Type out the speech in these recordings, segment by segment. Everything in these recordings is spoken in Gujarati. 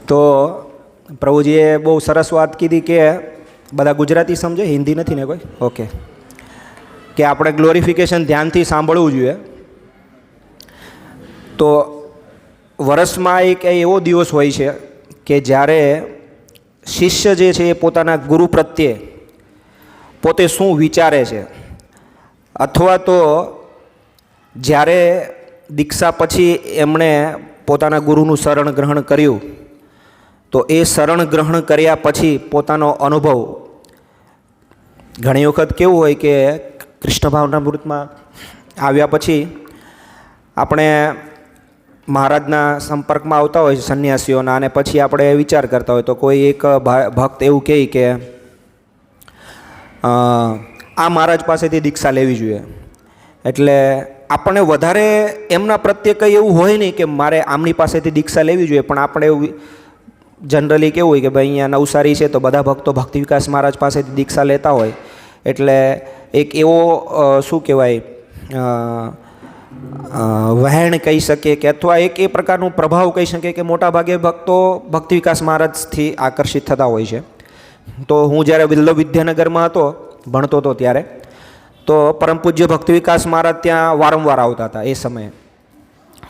તો પ્રભુજીએ બહુ સરસ વાત કીધી કે બધા ગુજરાતી સમજે, હિન્દી નથી ને કોઈ? ઓકે. કે આપણે ગ્લોરિફિકેશન ધ્યાનથી સાંભળવું જોઈએ. તો વર્ષમાં એક એવો દિવસ હોય છે કે જ્યારે શિષ્ય જે છે એ પોતાના ગુરુ પ્રત્યે પોતે શું વિચારે છે, અથવા તો જ્યારે દીક્ષા પછી એમણે પોતાના ગુરુનું શરણ ગ્રહણ કર્યું તો એ શરણ ગ્રહણ કર્યા પછી પોતાનો અનુભવ ઘણી વખત કેવું હોય કે કૃષ્ણ ભાવનામૃતમાં આવ્યા પછી આપણે મહારાજના સંપર્કમાં આવતા હોય છે સંન્યાસીઓના, અને પછી આપણે વિચાર કરતા હોય તો કોઈ એક ભક્ત એવું કહે કે આ મહારાજ પાસેથી દીક્ષા લેવી જોઈએ. એટલે આપણને વધારે એમના પ્રત્યે કંઈ એવું હોય નહીં કે મારે આમની પાસેથી દીક્ષા લેવી જોઈએ, પણ આપણે એવું જનરલી કેવું હોય કે ભાઈ અહીંયા નવસારી છે તો બધા ભક્તો ભક્તિ વિકાસ મહારાજ પાસેથી દીક્ષા લેતા હોય. એટલે એક એવો શું કહેવાય વહેણ કહી શકીએ કે અથવા એક એ પ્રકારનું પ્રભાવ કહી શકીએ કે મોટાભાગે ભક્તો ભક્તિ વિકાસ મહારાજથી આકર્ષિત થતા હોય છે. તો હું જ્યારે વલ્લભ વિદ્યાનગરમાં હતો, ભણતો હતો ત્યારે, તો પરમ પૂજ્ય ભક્તિ વિકાસ મહારાજ ત્યાં વારંવાર આવતા હતા એ સમયે.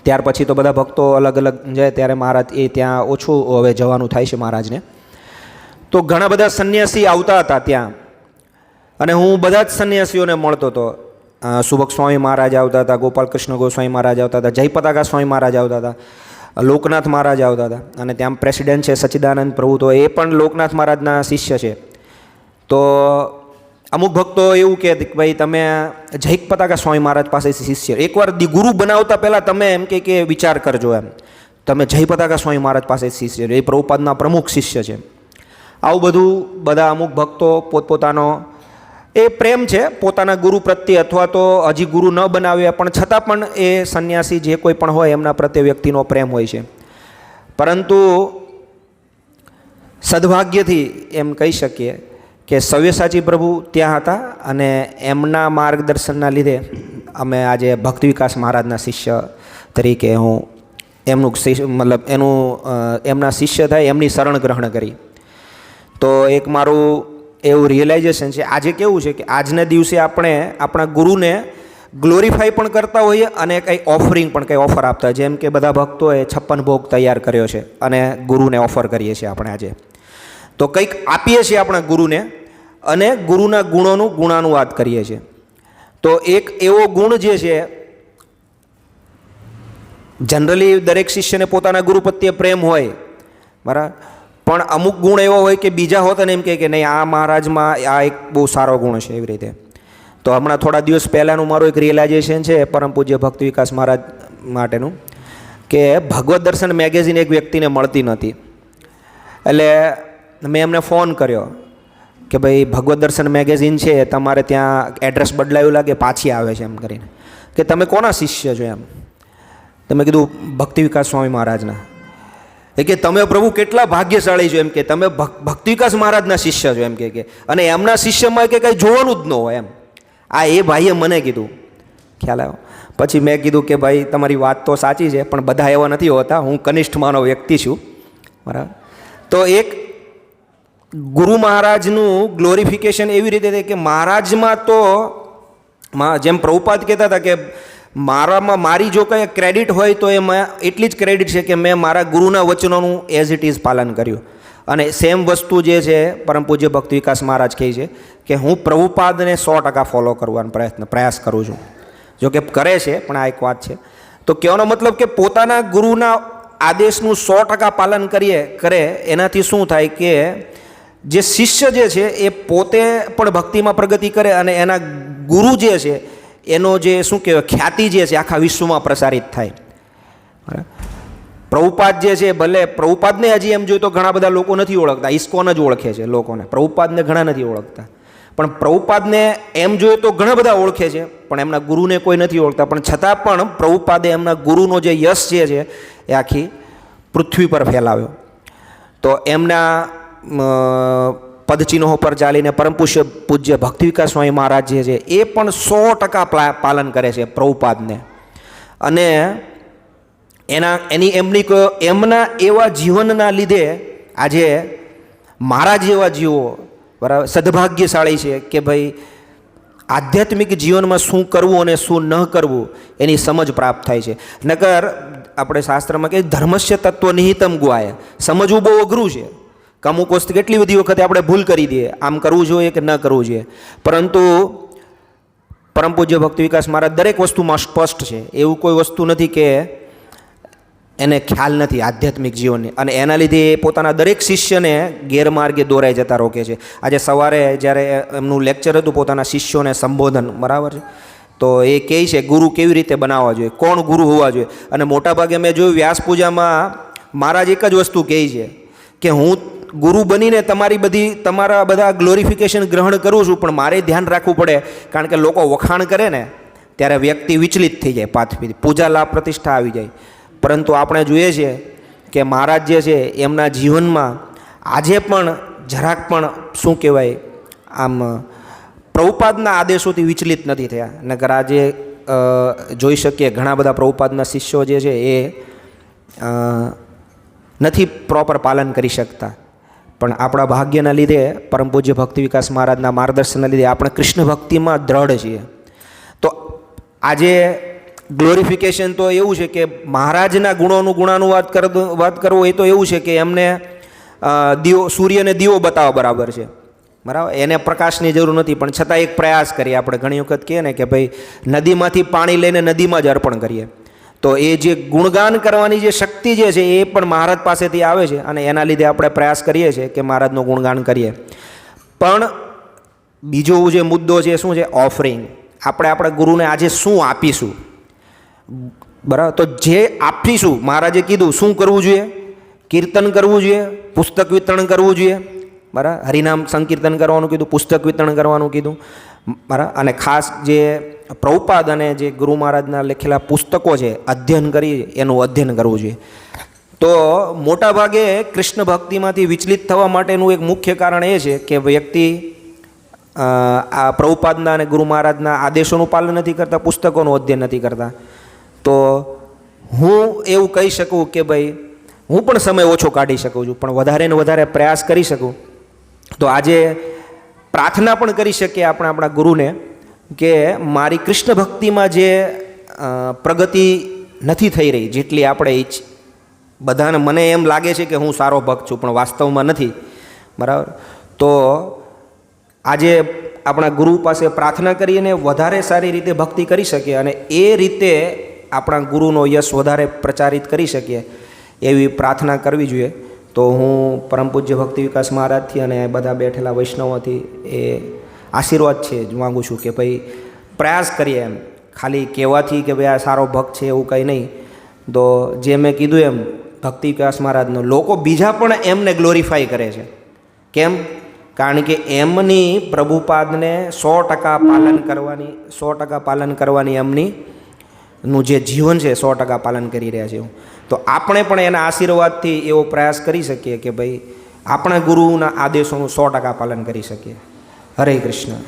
ત્યાર પછી તો બધા ભક્તો અલગ અલગ જાય ત્યારે મહારાજ એ ત્યાં ઓછું હવે જવાનું થાય છે મહારાજને. તો ઘણા બધા સંન્યાસી આવતા હતા ત્યાં, અને હું બધા જ સંન્યાસીઓને મળતો હતો. સુભગ સ્વામી મહારાજ આવતા હતા, ગોપાલકૃષ્ણ ગોસ્વામી મહારાજ આવતા હતા, જયપતાકા સ્વામી મહારાજ આવતા હતા, લોકનાથ મહારાજ આવતા હતા, અને ત્યાં પ્રેસિડેન્ટ છે સચ્ચિદાનંદ પ્રભુ, તો એ પણ લોકનાથ મહારાજના શિષ્ય છે. તો અમુક ભક્તો એવું કહે કે ભાઈ તમે જયપતાકા સ્વામી મહારાજ પાસેથી શિષ્ય, એકવાર ગુરુ બનાવતા પહેલાં તમે એમ કે વિચાર કરજો, એમ તમે જયપતાકા સ્વામી મહારાજ પાસે શિષ્ય, એ પ્રભુપાદના પ્રમુખ શિષ્ય છે. આવું બધું બધા અમુક ભક્તો પોતપોતાનો એ પ્રેમ છે પોતાના ગુરુ પ્રત્યે, અથવા તો હજી ગુરુ ન બનાવ્યા પણ છતાં પણ એ સંન્યાસી જે કોઈ પણ હોય એમના પ્રત્યે વ્યક્તિનો પ્રેમ હોય છે. પરંતુ સદભાગ્યથી એમ કહી શકીએ કે સવ્યસાચી પ્રભુ ત્યાં હતા, અને એમના માર્ગદર્શનના લીધે અમે આજે ભક્તિ વિકાસ મહારાજના શિષ્ય તરીકે હું એમનું મતલબ એમના શિષ્ય થાય, એમની શરણ ગ્રહણ કરી. તો એક મારું એવું રિયલાઇઝેશન છે. આજે કેવું છે કે આજના દિવસે આપણે આપણા ગુરુને ગ્લોરીફાઈ પણ કરતા હોઈએ અને કંઈ ઓફરિંગ પણ કંઈ ઓફર આપતા, જેમ કે બધા ભક્તોએ 56 ભોગ તૈયાર કર્યો છે અને ગુરુને ઓફર કરીએ છીએ આપણે આજે. તો કંઈક આપીએ છીએ આપણા ગુરુને અને ગુરુના ગુણોનું ગુણાનુવાદ કરીએ છીએ. તો એક એવો ગુણ જે છે, જનરલી દરેક શિષ્યને પોતાના ગુરુ પ્રત્યે પ્રેમ હોય, બરાબર, પણ અમુક ગુણ એવો હોય કે બીજા હોત ને એમ કે નહીં આ મહારાજમાં આ એક બહુ સારો ગુણ છે, એવી રીતે. તો હમણાં થોડા દિવસ પહેલાંનું મારું એક રિયલાઇઝેશન છે પરમ પૂજ્ય ભક્તિ વિકાસ મહારાજ માટેનું, કે ભગવત દર્શન મેગેઝિન એક વ્યક્તિને મળતી નહોતી. એટલે મેં એમને ફોન કર્યો કે ભાઈ ભગવત દર્શન મેગેઝિન છે તમારે ત્યાં એડ્રેસ બદલાયું લાગે, પાછી આવે છે એમ કરીને, કે તમે કોના શિષ્ય છો એમ. તમે કીધું ભક્તિ વિકાસ સ્વામી મહારાજના. એ કે તમે પ્રભુ કેટલા ભાગ્યશાળી છો એમ, કે તમે ભક્તિ વિકાસ મહારાજના શિષ્ય છો એમ કે, અને એમના શિષ્યમાં કે કંઈ જોવાનું જ ન હોય એમ. આ એ ભાઈએ મને કીધું, ખ્યાલ આવ્યો. પછી મેં કીધું કે ભાઈ તમારી વાત તો સાચી છે, પણ બધા એવા નથી હોતા, હું કનિષ્ઠમાંનો વ્યક્તિ છું, બરાબર. તો એક ગુરુ મહારાજનું ગ્લોરિફિકેશન એવી રીતે થાય કે મહારાજમાં તો જેમ પ્રભુપાદ કહેતા હતા કે મારામાં મારી જો કંઈ ક્રેડિટ હોય તો એમાં એટલી જ ક્રેડિટ છે કે મેં મારા ગુરુના વચનોનું એઝ ઇટ ઇઝ પાલન કર્યું. અને સેમ વસ્તુ જે છે પરમ પૂજ્ય ભક્તિ વિકાસ મહારાજ કહે છે કે હું પ્રભુપાદને 100% ફોલો કરવાનો પ્રયાસ કરું છું. જો કે કરે છે, પણ આ એક વાત છે. તો કહેવાનો મતલબ કે પોતાના ગુરુના આદેશનું 100% પાલન કરે એનાથી શું થાય કે જે શિષ્ય જે છે એ પોતે પણ ભક્તિમાં પ્રગતિ કરે, અને એના ગુરુ જે છે એનો જે શું કહેવાય ખ્યાતિ જે છે આખા વિશ્વમાં પ્રસારિત થાય. પ્રભુપાદ જે છે, ભલે પ્રભુપાદને હજી એમ જોઈએ તો ઘણા બધા લોકો નથી ઓળખતા, ઇસ્કોન જ ઓળખે છે લોકોને, પ્રભુપાદને ઘણા નથી ઓળખતા. પણ પ્રભુપાદને એમ જોઈએ તો ઘણા બધા ઓળખે છે, પણ એમના ગુરુને કોઈ નથી ઓળખતા. પણ છતાં પણ પ્રભુપાદે એમના ગુરુનો જે યશ જે છે એ આખી પૃથ્વી પર ફેલાવ્યો. તો એમના પદચિહ્નો પર ચાલીને પરમ પૂજ્ય ભક્તિ વિકાસ સ્વામી મહારાજ જે છે એ પણ 100% પાલન કરે છે પ્રભુપાદને. અને એમના એવા જીવનના લીધે આજે મારા જેવા જીવો બરાબર સદભાગ્યશાળી છે કે ભાઈ આધ્યાત્મિક જીવનમાં શું કરવું અને શું ન કરવું એની સમજ પ્રાપ્ત થાય છે. નકર આપણે શાસ્ત્રમાં કે ધર્મસ્ય તત્વ નિહિતમ ગુહાય, સમજવું બહુ અઘરું છે. અમુક વસ્તુ કેટલી બધી વખતે આપણે ભૂલ કરી દઈએ, આમ કરવું જોઈએ કે ન કરવું જોઈએ. પરંતુ પરમ પૂજ્ય ભક્તિ વિકાસ મહારાજ દરેક વસ્તુમાં સ્પષ્ટ છે. એવું કોઈ વસ્તુ નથી કે એને ખ્યાલ નથી આધ્યાત્મિક જીવનની, અને એના લીધે એ પોતાના દરેક શિષ્યને ગેરમાર્ગે દોરાઈ જતા રોકે છે. આજે સવારે જ્યારે એમનું લેક્ચર હતું પોતાના શિષ્યોને સંબોધન, બરાબર છે, તો એ કહે છે ગુરુ કેવી રીતે બનાવવા જોઈએ, કોણ ગુરુ હોવા જોઈએ. અને મોટાભાગે મેં જોયું વ્યાસ પૂજામાં મહારાજ એક જ વસ્તુ કહે છે કે હું ગુરુ બનીને તમારા બધા ગ્લોરિફિકેશન ગ્રહણ કરું છું, પણ મારે ધ્યાન રાખવું પડે, કારણ કે લોકો વખાણ કરે ને ત્યારે વ્યક્તિ વિચલિત થઈ જાય, પાછળ પૂજા લાભ પ્રતિષ્ઠા આવી જાય. પરંતુ આપણે જોઈએ છીએ કે મહારાજ જે છે એમના જીવનમાં આજે પણ જરાક પણ શું કહેવાય આમ પ્રભુપાદના આદેશોથી વિચલિત નથી થયા. નકર આજે જોઈ શકીએ ઘણા બધા પ્રભુપાદના શિષ્યો જે છે એ નથી પ્રોપર પાલન કરી શકતા. પણ આપણા ભાગ્યના લીધે પરમ પૂજ્ય ભક્તિ વિકાસ મહારાજના માર્ગદર્શનના લીધે આપણે કૃષ્ણ ભક્તિમાં દ્રઢ છીએ. તો આજે ગ્લોરિફિકેશન તો એવું છે કે મહારાજના ગુણોનું વાત કરવો એ તો એવું છે કે એમને સૂર્યને દીવો બતાવવા બરાબર છે, બરાબર. એને પ્રકાશની જરૂર નથી, પણ છતાં એક પ્રયાસ કરીએ. આપણે ઘણી વખત કહીએ ને કે ભાઈ નદીમાંથી પાણી લઈને નદીમાં જ અર્પણ કરીએ. તો એ જે ગુણગાન કરવાની જે શક્તિ જે છે એ પણ મહારાજ પાસેથી આવે છે, અને એના લીધે આપણે પ્રયાસ કરીએ છીએ કે મહારાજનું ગુણગાન કરીએ. પણ બીજો જે મુદ્દો છે શું છે? ઓફરિંગ. આપણે આપણા ગુરુને આજે શું આપીશું, બરાબર. તો જે આપીશું, મહારાજે કીધું શું કરવું જોઈએ? કીર્તન કરવું જોઈએ, પુસ્તક વિતરણ કરવું જોઈએ, બરાબર. હરિનામ સંકીર્તન કરવાનું કીધું, પુસ્તક વિતરણ કરવાનું કીધું, બરાબર. અને ખાસ જે પ્રભુપાદ અને જે ગુરુ મહારાજના લખેલા પુસ્તકો છે અધ્યયન કરી એનું અધ્યયન કરવું જોઈએ. તો મોટાભાગે કૃષ્ણ ભક્તિમાંથી વિચલિત થવા માટેનું એક મુખ્ય કારણ એ છે કે વ્યક્તિ આ પ્રભુપાદના અને ગુરુ મહારાજના આદેશોનું પાલન નથી કરતા, પુસ્તકોનું અધ્યયન નથી કરતા. તો હું એવું કહી શકું કે ભાઈ હું પણ સમય ઓછો કાઢી શકું છું, પણ વધારે ને વધારે પ્રયાસ કરી શકું. તો આજે પ્રાર્થના પણ કરી શકીએ આપણે આપણા ગુરુને કે મારી કૃષ્ણ ભક્તિમાં જે પ્રગતિ નથી થઈ રહી જેટલી આપણે બધાને, મને એમ લાગે છે કે હું સારો ભક્ત છું પણ વાસ્તવમાં નથી, બરાબર. તો આજે આપણા ગુરુ પાસે પ્રાર્થના કરીને વધારે સારી રીતે ભક્તિ કરી શકીએ અને એ રીતે આપણા ગુરુનો યશ વધારે પ્રચારિત કરી શકીએ એવી પ્રાર્થના કરવી જોઈએ. તો હું પરમ પૂજ્ય ભક્તિ વિકાસ મહારાજથી અને બધા બેઠેલા વૈષ્ણવોથી એ આશીર્વાદ છે જ માગું છું કે ભાઈ પ્રયાસ કરીએ, એમ ખાલી કહેવાથી કે ભાઈ આ સારો ભક્ત છે એવું કંઈ નહીં. તો જે મેં કીધું એમ ભક્તિ વિકાસ મહારાજનો લોકો બીજા પણ એમને ગ્લોરીફાઈ કરે છે. કેમ? કારણ કે એમની પ્રભુપાદને 100% પાલન કરવાની એમનું જે જીવન છે 100% પાલન કરી રહ્યા છે. તો આપણે પણ એના આશીર્વાદથી એવો પ્રયાસ કરી શકીએ કે ભાઈ આપણા ગુરુના આદેશોનું 100% પાલન કરી શકીએ. હરે કૃષ્ણ.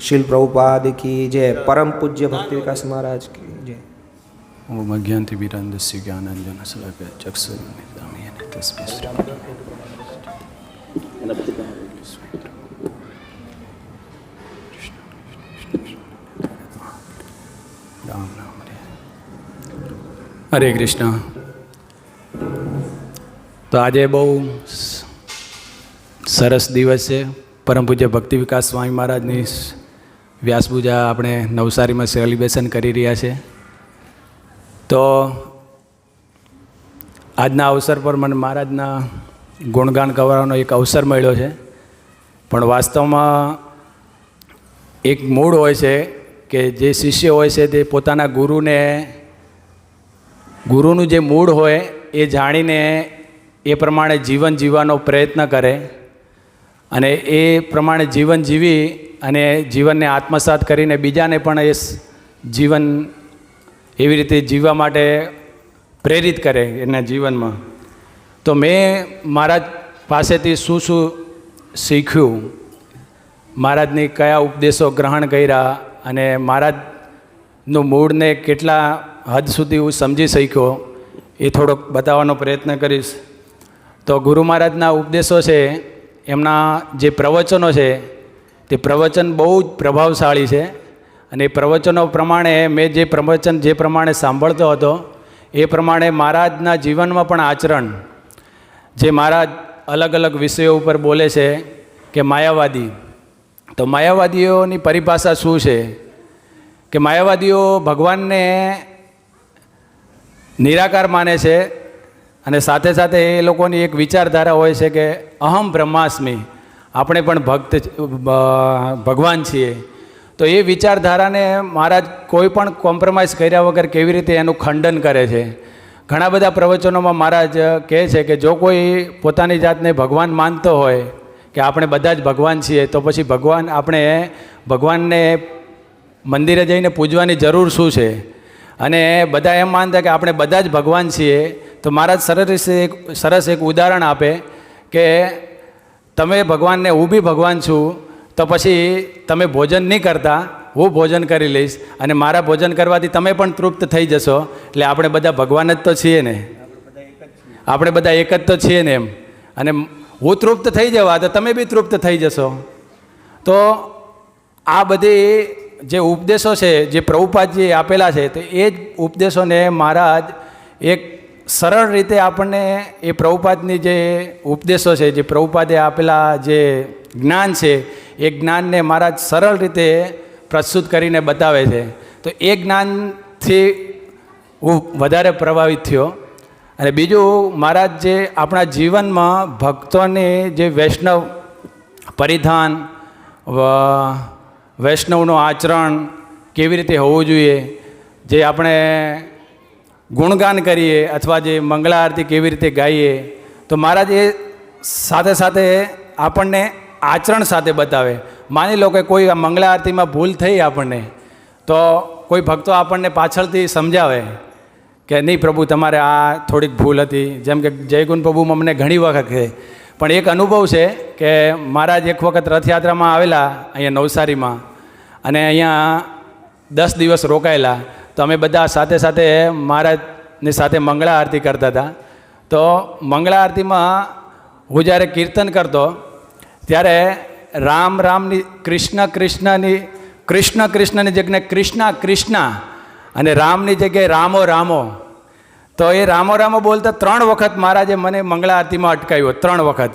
શીલ પ્રભુપાદ કી જય. પરમ પૂજ્ય ભક્તિ વિકાસ મહારાજ કી જય. ઓમ અજ્ઞાનતિ વિરાંદસ્ય જ્ઞાનાંજન શલાકયા ચક્ષુર્મિલિતામેન તસ્મૈ શ્રી હરે કૃષ્ણ. તો આજે બહુ સરસ દિવસ છે. પરમ પૂજ્ય ભક્તિ વિકાસ સ્વામી મહારાજની વ્યાસ પૂજા આપણે નવસારીમાં સેલિબ્રેશન કરી રહ્યા છે. તો આજના અવસર પર મને મહારાજના ગુણગાન કરવાનો એક અવસર મળ્યો છે. પણ વાસ્તવમાં એક મૂળ હોય છે કે જે શિષ્ય હોય છે તે પોતાના ગુરુનું જે મૂળ હોય એ જાણીને એ પ્રમાણે જીવન જીવવાનો પ્રયત્ન કરે અને એ પ્રમાણે જીવન જીવી અને જીવનને આત્મસાત કરીને બીજાને પણ એ જીવન એવી રીતે જીવવા માટે પ્રેરિત કરે એના જીવનમાં. તો મેં મહારાજ પાસેથી શું શીખ્યું, મહારાજની કયા ઉપદેશો ગ્રહણ કર્યા અને મહારાજનું મૂળને કેટલા હદ સુધી હું સમજી શક્યો એ થોડોક બતાવવાનો પ્રયત્ન કરીશ. તો ગુરુ મહારાજના ઉપદેશો છે, એમના જે પ્રવચનો છે તે પ્રવચન બહુ જ પ્રભાવશાળી છે. અને એ પ્રવચનો પ્રમાણે મેં જે પ્રવચન જે પ્રમાણે સાંભળતો હતો એ પ્રમાણે મહારાજના જીવનમાં પણ આચરણ, જે મહારાજ અલગ અલગ વિષયો ઉપર બોલે છે કે માયાવાદી, તો માયાવાદીઓની પરિભાષા શું છે કે માયાવાદીઓ ભગવાનને નિરાકાર માને છે અને સાથે સાથે એ લોકોની એક વિચારધારા હોય છે કે અહમ બ્રહ્માસ્મિ, આપણે પણ ભગવાન છીએ. તો એ વિચારધારાને મહારાજ કોઈ પણ કોમ્પ્રોમાઇઝ કર્યા વગર કેવી રીતે એનું ખંડન કરે છે. ઘણા બધા પ્રવચનોમાં મહારાજ કહે છે કે જો કોઈ પોતાની જાતને ભગવાન માનતો હોય કે આપણે બધા જ ભગવાન છીએ, તો પછી આપણે ભગવાનને મંદિરે જઈને પૂજવાની જરૂર શું છે? અને બધા એમ માનતા કે આપણે બધા જ ભગવાન છીએ. તો મહારાજ સરસ એક ઉદાહરણ આપે કે તમે ભગવાનને, હું બી ભગવાન છું, તો પછી તમે ભોજન નહીં કરતા, હું ભોજન કરી લઈશ અને મારા ભોજન કરવાથી તમે પણ તૃપ્ત થઈ જશો. એટલે આપણે બધા ભગવાન જ તો છીએ ને, આપણે બધા એક જ તો છીએ ને એમ. અને હું તૃપ્ત થઈ જવા તો તમે બી તૃપ્ત થઈ જશો. તો આ બધી જે ઉપદેશો છે, જે પ્રભુપાદજી આપેલા છે, તો એ જ ઉપદેશોને મહારાજ એક સરળ રીતે આપણને એ પ્રભુપાદની જે ઉપદેશો છે, જે પ્રભુપાદે આપેલા જે જ્ઞાન છે, એ જ્ઞાનને મહારાજ સરળ રીતે પ્રસ્તુત કરીને બતાવે છે. તો એ જ્ઞાનથી હું વધારે પ્રભાવિત થયો. અને બીજું, મહારાજ જે આપણા જીવનમાં ભક્તોની જે વૈષ્ણવ પરિધાન, વૈષ્ણવનું આચરણ કેવી રીતે હોવું જોઈએ, જે આપણે ગુણગાન કરીએ અથવા જે મંગળા આરતી કેવી રીતે ગાઈએ, તો મહારાજ એ સાથે સાથે આપણને આચરણ સાથે બતાવે. માની લો કે કોઈ મંગળા આરતીમાં ભૂલ થઈ આપણને, તો કોઈ ભક્તો આપણને પાછળથી સમજાવે કે નહીં પ્રભુ તમારે આ થોડીક ભૂલ હતી. જેમ કે જયગુણ પ્રભુ અમને ઘણી વખત કહે. પણ એક અનુભવ છે કે મહારાજ એક વખત રથયાત્રામાં આવેલા અહીંયા નવસારીમાં, અને અહીંયા 10 દિવસ રોકાયેલા. તો અમે બધા સાથે સાથે મહારાજની સાથે મંગળા આરતી કરતા હતા. તો મંગળા આરતીમાં હું જ્યારે કીર્તન કરતો ત્યારે રામ રામની, કૃષ્ણ કૃષ્ણની, કૃષ્ણ કૃષ્ણની જગ્યાએ કૃષ્ણ કૃષ્ણ અને રામની જગ્યાએ રામો રામો. તો એ રામો રામો બોલતા 3 વખત મહારાજે મને મંગળા આરતીમાં અટકાવ્યો. 3 વખત.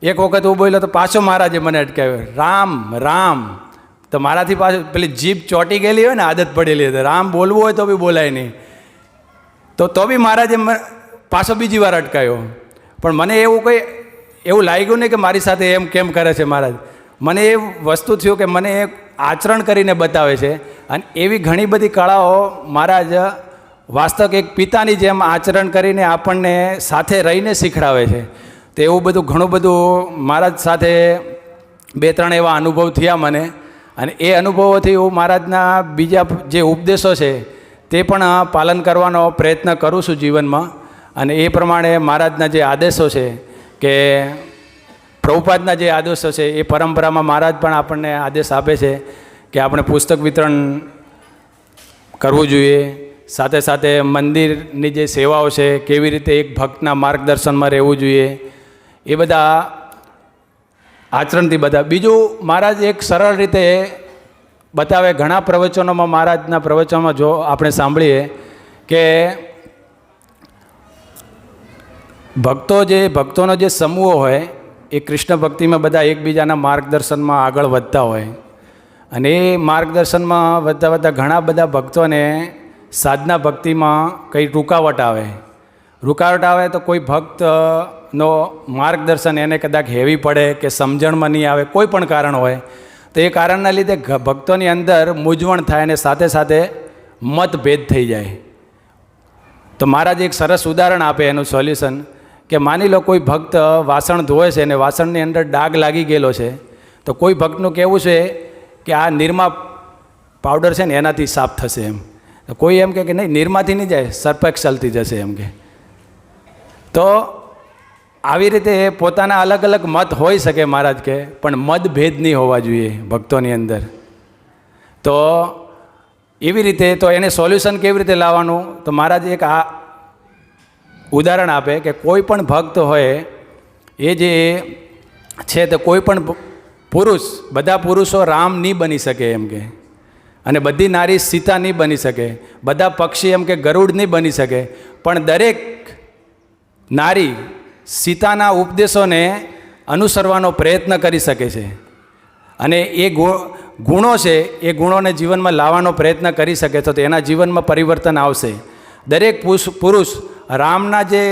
એક વખત હું બોલ્યો તો પાછો મહારાજે મને અટકાવ્યો, રામ રામ. તો મારાથી પાછું પેલી જીભ ચોંટી ગયેલી હોય ને, આદત પડેલી હતી, રામ બોલવું હોય તો બી બોલાય નહીં. તો બી મહારાજે પાછો બીજી વાર અટકાયો. પણ મને એવું લાગ્યું નહીં કે મારી સાથે એમ કેમ કરે છે મહારાજ. મને એ વસ્તુ થયું કે મને આચરણ કરીને બતાવે છે. અને એવી ઘણી બધી કળાઓ મહારાજ વાસ્તવિક એક પિતાની જેમ આચરણ કરીને આપણને સાથે રહીને શીખડાવે છે. તો એવું બધું ઘણું બધું મહારાજ સાથે 2-3 એવા અનુભવ થયા મને. અને એ અનુભવોથી હું મહારાજના બીજા જે ઉપદેશો છે તે પણ પાલન કરવાનો પ્રયત્ન કરું છું જીવનમાં. અને એ પ્રમાણે મહારાજના જે આદેશો છે, કે પ્રભુપાદના જે આદેશો છે, એ પરંપરામાં મહારાજ પણ આપણને આદેશ આપે છે કે આપણે પુસ્તક વિતરણ કરવું જોઈએ. સાથે સાથે મંદિરની જે સેવાઓ છે, કેવી રીતે એક ભક્તના માર્ગદર્શનમાં રહેવું જોઈએ, એ બધા આચરણથી બધા. બીજું, મહારાજ એક સરળ રીતે બતાવે. ઘણા પ્રવચનોમાં, મહારાજના પ્રવચનોમાં જો આપણે સાંભળીએ કે ભક્તોનો જે સમૂહ હોય એ કૃષ્ણ ભક્તિમાં બધા એકબીજાના માર્ગદર્શનમાં આગળ વધતા હોય. અને એ માર્ગદર્શનમાં વધતા ઘણા બધા ભક્તોને સાધના ભક્તિમાં કંઈ રૂકાવટ આવે તો કોઈ ભક્તનો માર્ગદર્શન એને કદાચ હેવી પડે કે સમજણમાં નહીં આવે, કોઈ પણ કારણ હોય, તો એ કારણના લીધે ભક્તોની અંદર મૂંઝવણ થાય અને સાથે સાથે મતભેદ થઈ જાય. તો મહારાજ એક સરસ ઉદાહરણ આપે એનું સોલ્યુશન, કે માની લો કોઈ ભક્ત વાસણ ધોવે છે અને વાસણની અંદર ડાઘ લાગી ગયેલો છે. તો કોઈ ભક્તનું કહેવું છે કે આ નિરમા પાવડર છે ને એનાથી સાફ થશે એમ. તો કોઈ એમ કે નહીં, નિરમાથી નહીં જાય, સર્ફ એક્સેલથી જશે એમ કે. તો આવી રીતે પોતાના અલગ અલગ મત હોઈ શકે મહારાજ કે, પણ મતભેદ નહીં હોવા જોઈએ ભક્તોની અંદર. તો એવી રીતે તો એને સોલ્યુશન કેવી રીતે લાવવાનું, તો મહારાજ એક ઉદાહરણ આપે કે કોઈ પણ ભક્ત હોય એ જે છે તે કોઈ પણ પુરુષ, બધા પુરુષો રામ નહીં બની શકે એમ કે, અને બધી નારી સીતા નહીં બની શકે, બધા પક્ષી એમ કે ગરુડ નહીં બની શકે, પણ દરેક નારી સીતાના ઉપદેશોને અનુસરવાનો પ્રયત્ન કરી શકે છે. અને એ ગુણો છે એ ગુણોને જીવનમાં લાવવાનો પ્રયત્ન કરી શકે તો એના જીવનમાં પરિવર્તન આવશે. દરેક પુરુષ રામના જે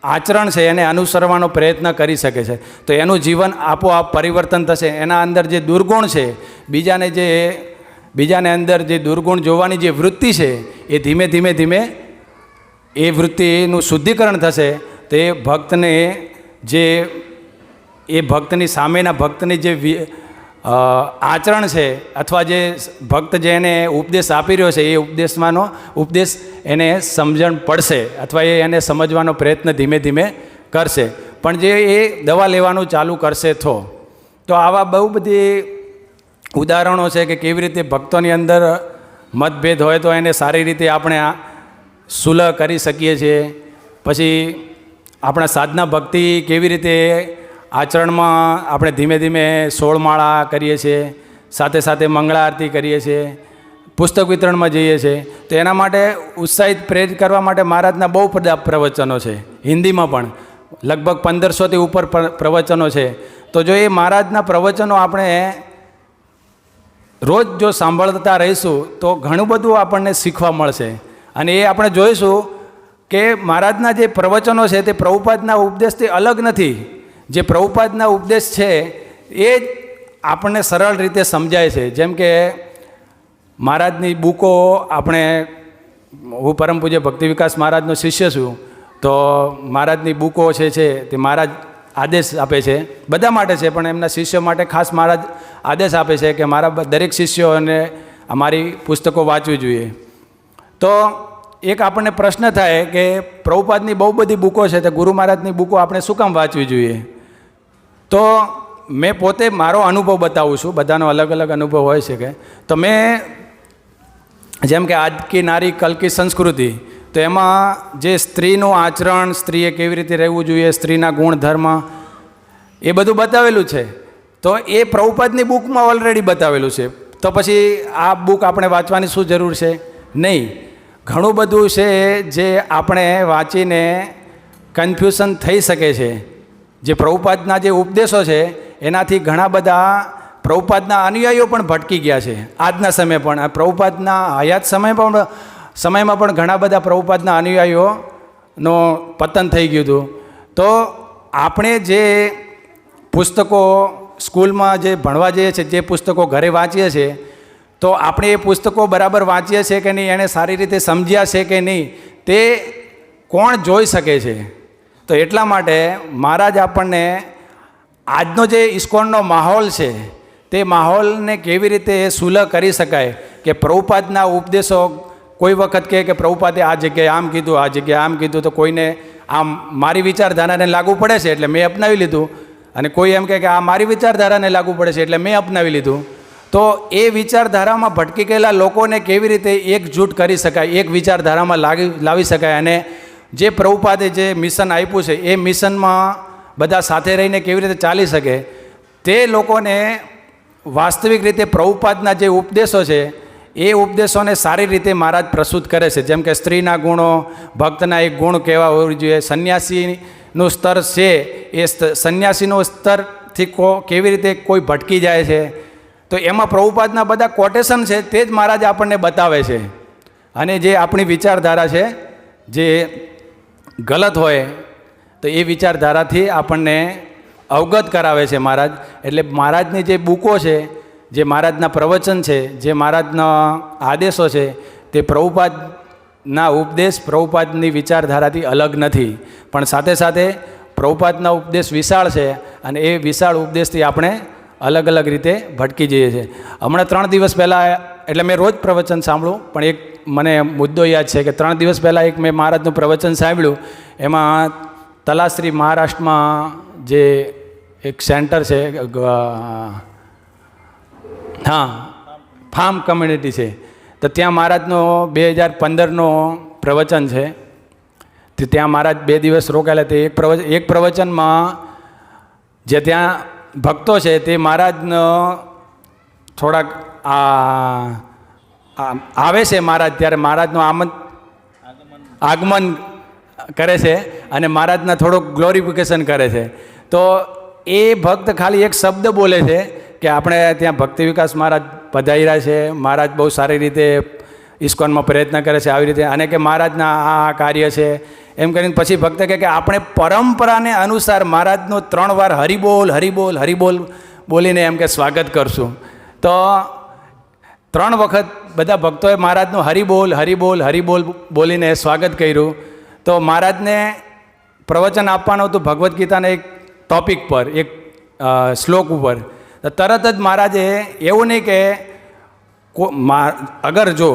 આચરણ છે એને અનુસરવાનો પ્રયત્ન કરી શકે છે તો એનું જીવન આપોઆપ પરિવર્તન થશે. એના અંદર જે દુર્ગુણ છે, બીજાને અંદર જે દુર્ગુણ જોવાની જે વૃત્તિ છે એ ધીમે ધીમે ધીમે એ વૃત્તિનું શુદ્ધિકરણ થશે. તો એ ભક્તને એ ભક્તની સામેના ભક્તની જે આચરણ છે અથવા જે ભક્ત જેને ઉપદેશ આપી રહ્યો છે એ ઉપદેશ એને સમજણ પડશે અથવા એને સમજવાનો પ્રયત્ન ધીમે ધીમે કરશે. પણ જે એ દવા લેવાનું ચાલુ કરશે તો આવા બહુ બધી ઉદાહરણો છે કે કેવી રીતે ભક્તોની અંદર મતભેદ હોય તો એને સારી રીતે આપણે સુલહ કરી શકીએ છીએ. પછી આપણા સાધના ભક્તિ કેવી રીતે આચરણમાં આપણે ધીમે ધીમે 16 માળા કરીએ છીએ, સાથે સાથે મંગળા આરતી કરીએ છીએ, પુસ્તક વિતરણમાં જઈએ છીએ. તો એના માટે ઉત્સાહિત પ્રેરિત કરવા માટે મહારાજના બહુ બધા પ્રવચનો છે, હિન્દીમાં પણ લગભગ 1500થી ઉપર પ્રવચનો છે. તો જો એ મહારાજના પ્રવચનો આપણે રોજ જો સાંભળતા રહીશું તો ઘણું બધું આપણને શીખવા મળશે. અને એ આપણે જોઈશું કે મહારાજના જે પ્રવચનો છે તે પ્રભુપાદના ઉપદેશથી અલગ નથી. જે પ્રભુપાદના ઉપદેશ છે એ જ આપણને સરળ રીતે સમજાય છે. જેમ કે મહારાજની બુકો હું પરમ પૂજ્ય ભક્તિ વિકાસ મહારાજનો શિષ્ય છું, તો મહારાજની બુકો છે તે મહારાજ આદેશ આપે છે, બધા માટે છે પણ એમના શિષ્યો માટે ખાસ મહારાજ આદેશ આપે છે કે મારા દરેક શિષ્યોને અમારી પુસ્તકો વાંચવી જોઈએ. તો એક આપણને પ્રશ્ન થાય કે પ્રભુપાદની બહુ બધી બુકો છે તો ગુરુ મહારાજની બુકો આપણે શું કામ વાંચવી જોઈએ? તો મેં પોતે મારો અનુભવ બતાવું છું, બધાનો અલગ અલગ અનુભવ હોય છે કે તો મેં જેમ કે આજ કી નારી કલ કી સંસ્કૃતિ, તો એમાં જે સ્ત્રીનું આચરણ, સ્ત્રીએ કેવી રીતે રહેવું જોઈએ, સ્ત્રીના ગુણધર્મ એ બધું બતાવેલું છે. તો એ પ્રભુપાદની બુકમાં ઓલરેડી બતાવેલું છે. તો પછી આ બુક આપણે વાંચવાની શું જરૂર છે? નહીં. ઘણું બધું છે જે આપણે વાંચીને કન્ફ્યુઝન થઈ શકે છે. જે પ્રભુપાદના જે ઉપદેશો છે એનાથી ઘણા બધા પ્રભુપાદના અનુયાયીઓ પણ ભટકી ગયા છે આજના સમય પણ. પ્રભુપાદના હયાત સમયમાં પણ ઘણા બધા પ્રભુપાદના અનુયાયીઓનો પતન થઈ ગયું હતું. તો આપણે જે પુસ્તકો સ્કૂલમાં જે ભણવા જઈએ છીએ, જે પુસ્તકો ઘરે વાંચીએ છીએ, તો આપણે એ પુસ્તકો બરાબર વાંચીએ છીએ કે નહીં, એને સારી રીતે સમજ્યા છે કે નહીં, તે કોણ જોઈ શકે છે? તો એટલા માટે મહારાજ આપણને આજનો જે ઇસ્કોનનો માહોલ છે તે માહોલને કેવી રીતે સુલહ કરી શકાય કે પ્રભુપાદના ઉપદેશો કોઈ વખત કહે કે પ્રભુપાદે આ જગ્યાએ આમ કીધું, આ જગ્યાએ આમ કીધું, તો કોઈને આમ મારી વિચારધારાને લાગુ પડે છે એટલે મેં અપનાવી લીધું, અને કોઈ એમ કહે કે આ મારી વિચારધારાને લાગુ પડે છે એટલે મેં અપનાવી લીધું. તો એ વિચારધારામાં ભટકી ગયેલા લોકોને કેવી રીતે એકજૂટ કરી શકાય, એક વિચારધારામાં લાવી શકાય, અને જે પ્રભુપાદે જે મિશન આપ્યું છે એ મિશનમાં બધા સાથે રહીને કેવી રીતે ચાલી શકે, તે લોકોને વાસ્તવિક રીતે પ્રભુપાદના જે ઉપદેશો છે એ ઉપદેશોને સારી રીતે મહારાજ પ્રસ્તુત કરે છે. જેમ કે સ્ત્રીના ગુણો, ભક્તના એક ગુણ કેવા હોવું જોઈએ, સંન્યાસીનું સ્તર છે એ સંન્યાસીનું સ્તરથી કેવી રીતે કોઈ ભટકી જાય છે, તો એમાં પ્રભુપાદના બધા કોટેશન છે તે જ મહારાજ આપણને બતાવે છે. અને જે આપણી વિચારધારા છે જે ગલત હોય તો એ વિચારધારાથી આપણને અવગત કરાવે છે મહારાજ. એટલે મહારાજની જે બુકો છે, જે મહારાજના પ્રવચન છે, જે મહારાજના આદેશો છે, તે પ્રભુપાદના ઉપદેશ, પ્રભુપાદની વિચારધારાથી અલગ નથી, પણ સાથે સાથે પ્રભુપાદના ઉપદેશ વિશાળ છે અને એ વિશાળ ઉપદેશથી આપણે અલગ અલગ રીતે ભટકી જઈએ છીએ. હમણાં 3 દિવસ પહેલાં, એટલે મેં રોજ પ્રવચન સાંભળું, પણ એક મને મુદ્દો યાદ છે કે 3 દિવસ પહેલાં એક મેં મહારાજનું પ્રવચન સાંભળ્યું. એમાં તલાશ્રી મહારાષ્ટ્રમાં જે એક સેન્ટર છે, હા, ફાર્મ કમ્યુનિટી છે, તો ત્યાં મહારાજનો 2015નો પ્રવચન છે. તે ત્યાં મહારાજ 2 દિવસ રોકાયેલા. તે એક પ્રવચનમાં જે ત્યાં ભક્તો છે તે મહારાજનો થોડાક આવે છે મહારાજ, ત્યારે મહારાજનું આગમન કરે છે અને મહારાજના થોડુંક ગ્લોરિફિકેશન કરે છે. તો એ ભક્ત ખાલી એક શબ્દ બોલે છે કે આપણે ત્યાં ભક્તિ વિકાસ મહારાજ પધાર્યા છે, મહારાજ બહુ સારી રીતે ઇસ્કોનમાં પ્રયત્ન કરે છે આવી રીતે, અને કે મહારાજના આ કાર્ય છે એમ કરીને પછી ભક્ત કહે કે આપણે પરંપરાને અનુસાર મહારાજનું 3 વાર હરિબોલ હરિબોલ હરિબોલ બોલીને એમ કે સ્વાગત કરશું. તો 3 વખત બધા ભક્તોએ મહારાજનું હરિબોલ હરિબોલ હરિબોલ બોલીને સ્વાગત કર્યું. તો મહારાજને પ્રવચન આપવાનું હતું ભગવદ્ ગીતાના એક ટોપિક પર, એક શ્લોક ઉપર. તો તરત જ મહારાજે એવું નહીં કે અગર જો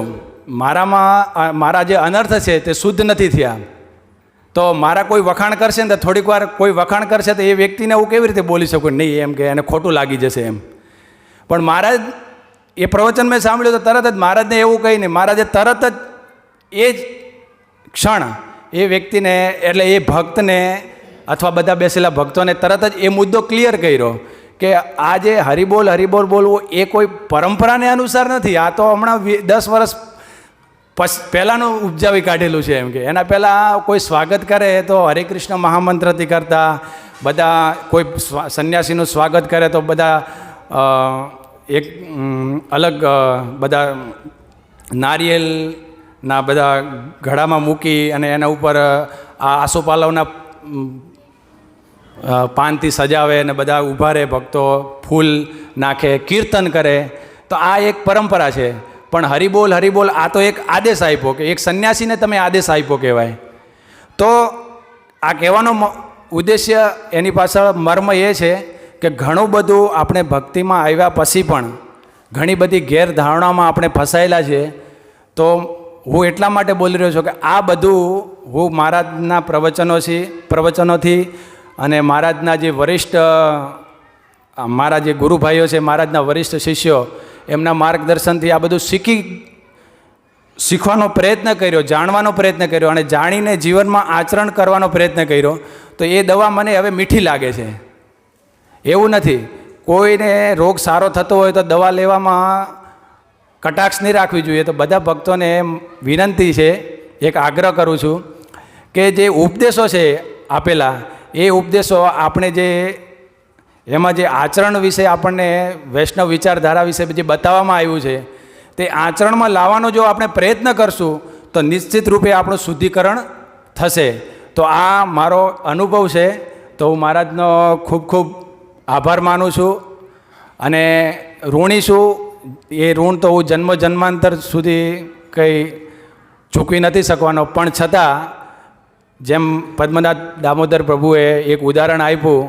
મારા જે અનર્થ છે તે શુદ્ધ નથી થયા, તો મારા કોઈ વખાણ કરશે ને તો થોડીક વાર કોઈ વખાણ કરશે તો એ વ્યક્તિને હું કેવી રીતે બોલી શકું, નહીં એમ કે એને ખોટું લાગી જશે એમ. પણ મહારાજ એ પ્રવચન મેં સાંભળ્યું તો તરત જ મહારાજને એવું કહીને મહારાજે તરત જ એ જ ક્ષણ એ વ્યક્તિને, એટલે એ ભક્તને અથવા બધા બેસેલા ભક્તોને તરત જ એ મુદ્દો ક્લિયર કર્યો કે આ જે હરિબોલ હરિબોલ બોલવું એ કોઈ પરંપરાને અનુસાર નથી, આ તો હમણાં 10 વર્ષ પહેલાંનું ઉપજાવી કાઢેલું છે એમ કે. એના પહેલાં કોઈ સ્વાગત કરે તો હરે કૃષ્ણ મહામંત્રથી કરતા, બધા કોઈ સંન્યાસીનું સ્વાગત કરે તો બધા એક અલગ બધા નારિયેલના બધા ઘડામાં મૂકી અને એના ઉપર આ આસોપાલવના પાનથી સજાવે અને બધા ઊભા રહે ભક્તો, ફૂલ નાખે, કીર્તન કરે. તો આ એક પરંપરા છે. પણ હરિબોલ હરિબોલ આ તો એક આદેશ આપ્યો, કે એક સંન્યાસીને તમે આદેશ આપ્યો કહેવાય. તો આ કહેવાનો ઉદ્દેશ્ય, એની પાછળ મર્મ એ છે કે ઘણું બધું આપણે ભક્તિમાં આવ્યા પછી પણ ઘણી બધી ગેરધારણામાં આપણે ફસાયેલા છે. તો હું એટલા માટે બોલી રહ્યો છું કે આ બધું હું મહારાજના પ્રવચનોથી અને મહારાજના જે વરિષ્ઠ મારા જે ગુરુભાઈઓ છે, મહારાજના વરિષ્ઠ શિષ્યો, એમના માર્ગદર્શનથી આ બધું શીખવાનો પ્રયત્ન કર્યો, જાણવાનો પ્રયત્ન કર્યો અને જાણીને જીવનમાં આચરણ કરવાનો પ્રયત્ન કર્યો. તો એ દવા મને હવે મીઠી લાગે છે. એવું નથી, કોઈને રોગ સારો થતો હોય તો દવા લેવામાં કટાક્ષ નહીં રાખવી જોઈએ. તો બધા ભક્તોને વિનંતી છે, એક આગ્રહ કરું છું કે જે ઉપદેશો છે આપેલા, એ ઉપદેશો આપણે જે એમાં જે આચરણ વિશે આપણને વૈષ્ણવ વિચારધારા વિશે જે બતાવવામાં આવ્યું છે તે આચરણમાં લાવવાનો જો આપણે પ્રયત્ન કરશું તો નિશ્ચિત રૂપે આપણું શુદ્ધિકરણ થશે. તો આ મારો અનુભવ છે. તો હું મહારાજનો ખૂબ ખૂબ આભાર માનું છું અને ઋણી છું. એ ઋણ તો હું જન્મ જન્માંતર સુધી કંઈ ચૂકવી નથી શકવાનો. પણ છતાં જેમ પદ્મનાથ દામોદર પ્રભુએ એક ઉદાહરણ આપ્યું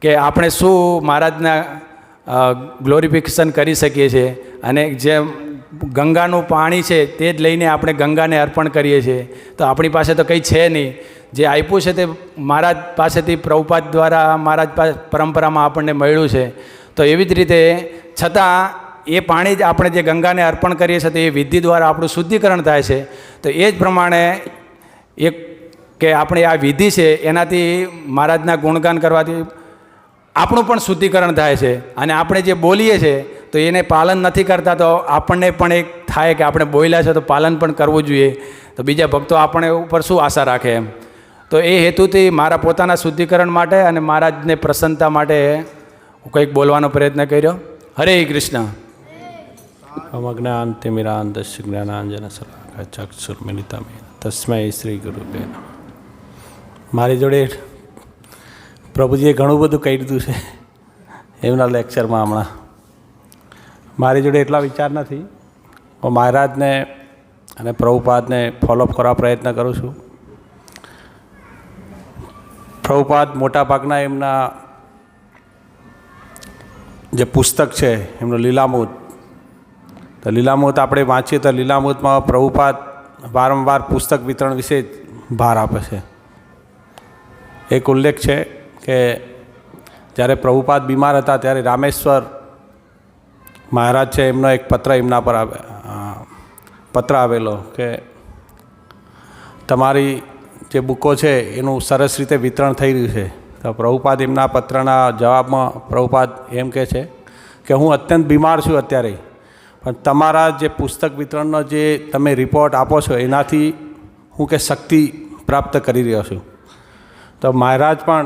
કે આપણે શું મહારાજના ગ્લોરિફિકેશન કરી શકીએ છીએ, અને જેમ ગંગાનું પાણી છે તે જ લઈને આપણે ગંગાને અર્પણ કરીએ છીએ. તો આપણી પાસે તો કંઈ છે નહીં. જે આપ્યું છે તે મહારાજ પાસેથી પ્રભુપાદ દ્વારા મહારાજ પરંપરામાં આપણને મળ્યું છે. તો એવી જ રીતે છતાં એ પાણી જ આપણે જે ગંગાને અર્પણ કરીએ છીએ તો એ વિધિ દ્વારા આપણું શુદ્ધિકરણ થાય છે. તો એ જ પ્રમાણે એક કે આપણે આ વિધિ છે એનાથી મહારાજના ગુણગાન કરવાથી આપણું પણ શુદ્ધિકરણ થાય છે. અને આપણે જે બોલીએ છીએ તો એને પાલન નથી કરતા તો આપણને પણ એક થાય કે આપણે બોલ્યા છે તો પાલન પણ કરવું જોઈએ. તો બીજા ભક્તો આપણે ઉપર શું આશા રાખે એમ. તો એ હેતુથી મારા પોતાના શુદ્ધિકરણ માટે અને મહારાજને પ્રસન્નતા માટે હું કંઈક બોલવાનો પ્રયત્ન કર્યો. હરે કૃષ્ણ. અમજ્ઞાનતિમિરાંધસ્ય જ્ઞાનાંજનશલાકયા ચક્ષુર્મિલિતમ તસ્મૈ શ્રી ગુરુભ્યો નમઃ. મારી જોડે પ્રભુજીએ ઘણું બધું કહી દીધું છે એમના લેક્ચરમાં. હમણાં મારી જોડે એટલા વિચાર નથી. હું મહારાજને અને પ્રભુપાદને ફોલોઅપ કરવા પ્રયત્ન કરું છું. પ્રભુપાદ મોટાભાગના એમના જે પુસ્તક છે એમનું લીલામૃત, તો લીલામૃત આપણે વાંચીએ તો લીલામૃતમાં પ્રભુપાદ વારંવાર પુસ્તક વિતરણ વિશે ભાર આપે છે. એક ઉલ્લેખ છે કે જ્યારે પ્રભુપાદ બીમાર હતા ત્યારે રામેશ્વર મહારાજ છે એમનો એક પત્ર એમના પર આવેલો કે તમારી જે બુકો છે એનું સરસ રીતે વિતરણ થઈ રહ્યું છે. તો પ્રભુપાદ એમના પત્રના જવાબમાં પ્રભુપાદ એમ કહે છે કે હું અત્યંત બીમાર છું અત્યારે, પણ તમારા જે પુસ્તક વિતરણનો જે તમે રિપોર્ટ આપો છો એનાથી હું કે શક્તિ પ્રાપ્ત કરી રહ્યો છું. તો મહારાજ પણ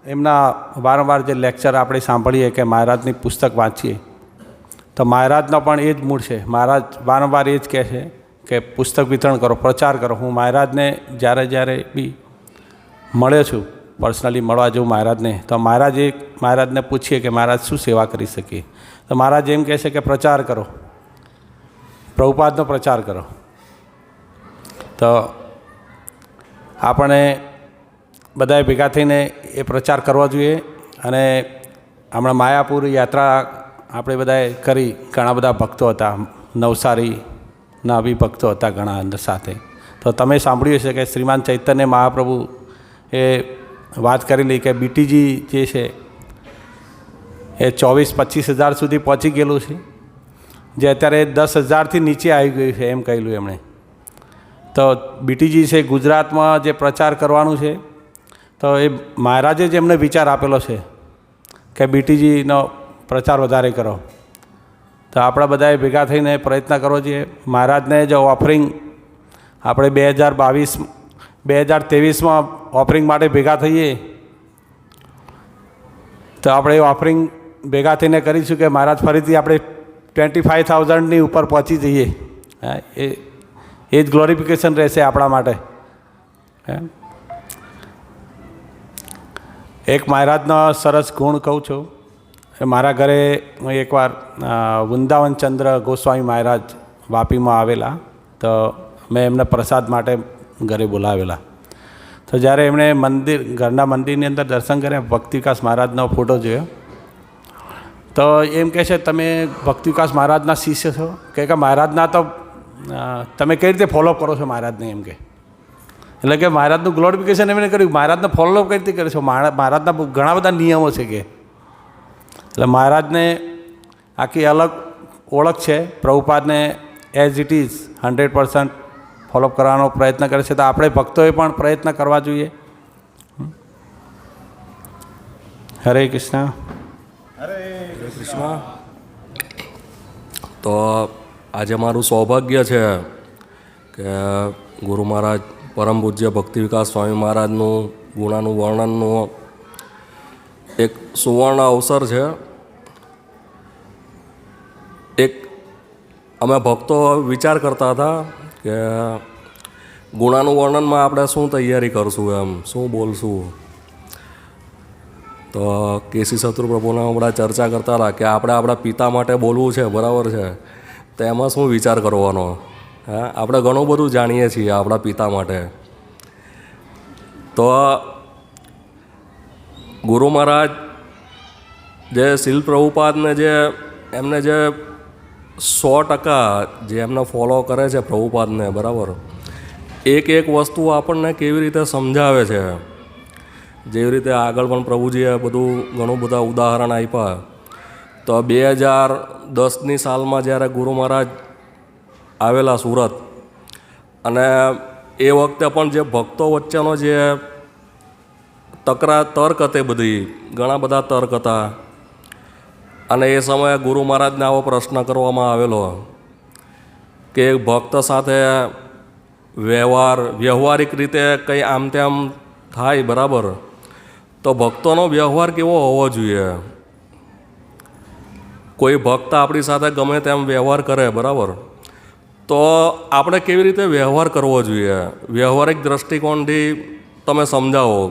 એમના વારંવાર જે લેક્ચર આપણે સાંભળીએ કે મહારાજની પુસ્તક વાંચીએ, તો મહારાજનો પણ એ જ મૂળ છે. મહારાજ વારંવાર એ જ કહે છે કે પુસ્તક વિતરણ કરો, પ્રચાર કરો. હું મહારાજને જ્યારે બી મળ્યો છું, પર્સનલી મળવા જઉં મહારાજને, તો મહારાજને પૂછીએ કે મહારાજ શું સેવા કરી શકીએ, તો મહારાજ એમ કહે છે કે પ્રચાર કરો, પ્રભુપાદનો પ્રચાર કરો. તો આપણે બધાએ ભેગા થઈને એ પ્રચાર કરવો જોઈએ. અને હમણાં માયાપુર યાત્રા આપણે બધાએ કરી, ઘણા બધા ભક્તો હતા, નવસારીના બી ભક્તો હતા ઘણા અંદર સાથે. તો તમે સાંભળ્યું હશે કે શ્રીમાન ચૈતન્ય મહાપ્રભુ એ વાત કરેલી કે બીટીજી જે છે એ 24-25 હજાર સુધી પહોંચી ગયેલું છે, જે અત્યારે 10,000થી નીચે આવી ગયું છે એમ કહેલું એમણે. તો બીટીજી છે ગુજરાતમાં જે પ્રચાર કરવાનું છે, તો એ મહારાજે જ એમને વિચાર આપેલો છે કે બીટીજીનો પ્રચાર વધારે કરો. તો આપણા બધાએ ભેગા થઈને પ્રયત્ન કરવો જોઈએ. મહારાજને જો ઓફરિંગ આપણે 2023માં ઓફરિંગ માટે ભેગા થઈએ, તો આપણે એ ઓફરિંગ ભેગા થઈને કરીશું કે મહારાજ ફરીથી આપણે 25,000ની ઉપર પહોંચી જઈએ. એ જ ગ્લોરિફિકેશન રહેશે આપણા માટે. એક મહારાજનો સરસ ગુણ કહું છું. મારા ઘરે એકવાર વૃંદાવન ચંદ્ર ગોસ્વામી મહારાજ વાપીમાં આવેલા, તો મેં એમને પ્રસાદ માટે ઘરે બોલાવેલા. તો જ્યારે એમણે ઘરના મંદિરની અંદર દર્શન કર્યા, ભક્તિ વિકાસ મહારાજનો ફોટો જોયો, તો એમ કહે છે તમે ભક્તિ વિકાસ મહારાજના શિષ્ય છો? કે મહારાજના તો તમે કઈ રીતે ફોલોઅપ કરો છો મહારાજને, એમ કે. એટલે કે મહારાજનું ગ્લોરિફિકેશન એમણે કર્યું, મહારાજને ફોલોઅપ કઈ રીતે કરે છો, મહારાજના ઘણા બધા નિયમો છે કે. એટલે મહારાજને આખી અલગ ઓળખ છે. પ્રભુપાદને એઝ ઇટ ઇઝ 100% ફોલોઅપ કરવાનો પ્રયત્ન કરે છે. તો આપણે ભક્તોએ પણ પ્રયત્ન કરવા જોઈએ. હરે કૃષ્ણ. હરે કૃષ્ણ. તો આજે મારું સૌભાગ્ય છે કે ગુરુ મહારાજ પરમ પૂજ્ય ભક્તિ વિકાસ સ્વામી મહારાજનું ગુણાનું વર્ણનનું એક સુવર્ણ અવસર છે. એક અમે ભક્તો વિચાર કરતા હતા કે ગુણાનું વર્ણનમાં આપણે શું તૈયારી કરશું, એમ શું બોલશું. તો કેસી શત્રુ પ્રભુને હમણાં ચર્ચા કરતા હતા કે આપણે આપણા પિતા માટે બોલવું છે, બરાબર છે, તો એમાં શું વિચાર કરવાનો. હા, આપણે ઘણું બધું જાણીએ છીએ આપણા પિતા માટે. તો ગુરુ મહારાજ જે શીલ પ્રભુપાદને એમને જે 100% જે એમને ફોલો કરે છે પ્રભુપાદને, બરાબર, એક વસ્તુ આપણને કેવી રીતે સમજાવે છે. જેવી રીતે આગળ પણ પ્રભુજીએ ઘણું બધા ઉદાહરણ આપ્યા. તો 2010ની સાલમાં જ્યારે ગુરુ મહારાજ આવેલા સુરત, અને એ વખતે પણ જે ભક્તો વચ્ચેનો જે તર્ક હતી, બધી ઘણા બધા તર્ક હતા. અને એ સમયે ગુરુ મહારાજને આવો પ્રશ્ન કરવામાં આવેલો કે એક ભક્ત સાથે વ્યવહારિક રીતે કંઈ આમ તેમ થાય, બરાબર, તો ભક્તોનો વ્યવહાર કેવો હોવો જોઈએ. કોઈ ભક્ત આપણી સાથે ગમે તેમ વ્યવહાર કરે, બરાબર, તો આપણે કેવી રીતે વ્યવહાર કરવો જોઈએ, વ્યવહારિક દૃષ્ટિકોણથી તમે સમજાવો.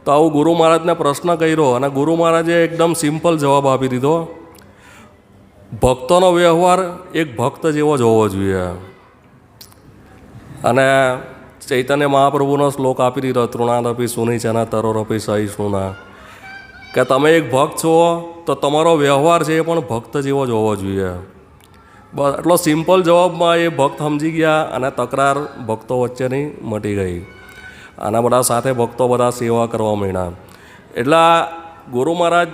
તો આવું ગુરુ મહારાજને પ્રશ્ન કર્યો, અને ગુરુ મહારાજે એકદમ સિમ્પલ જવાબ આપી દીધો, ભક્તોનો વ્યવહાર એક ભક્ત જેવો જ હોવો જોઈએ. અને ચૈતન્ય મહાપ્રભુનો શ્લોક આપી દીધો, તૃણાદપી સુનિચના તરોરપી સહિષ્ણુના, કે તમે એક ભક્ત છો તો તમારો વ્યવહાર છે એ પણ ભક્ત જેવો જ હોવો જોઈએ. બસ એટલો સિમ્પલ જવાબમાં એ ભક્ત સમજી ગયા, અને તકરાર ભક્તો વચ્ચેની મટી ગઈ. અને બધા સાથે ભક્તો બધા સેવા કરવા માંડ્યા. એટલે ગુરુ મહારાજ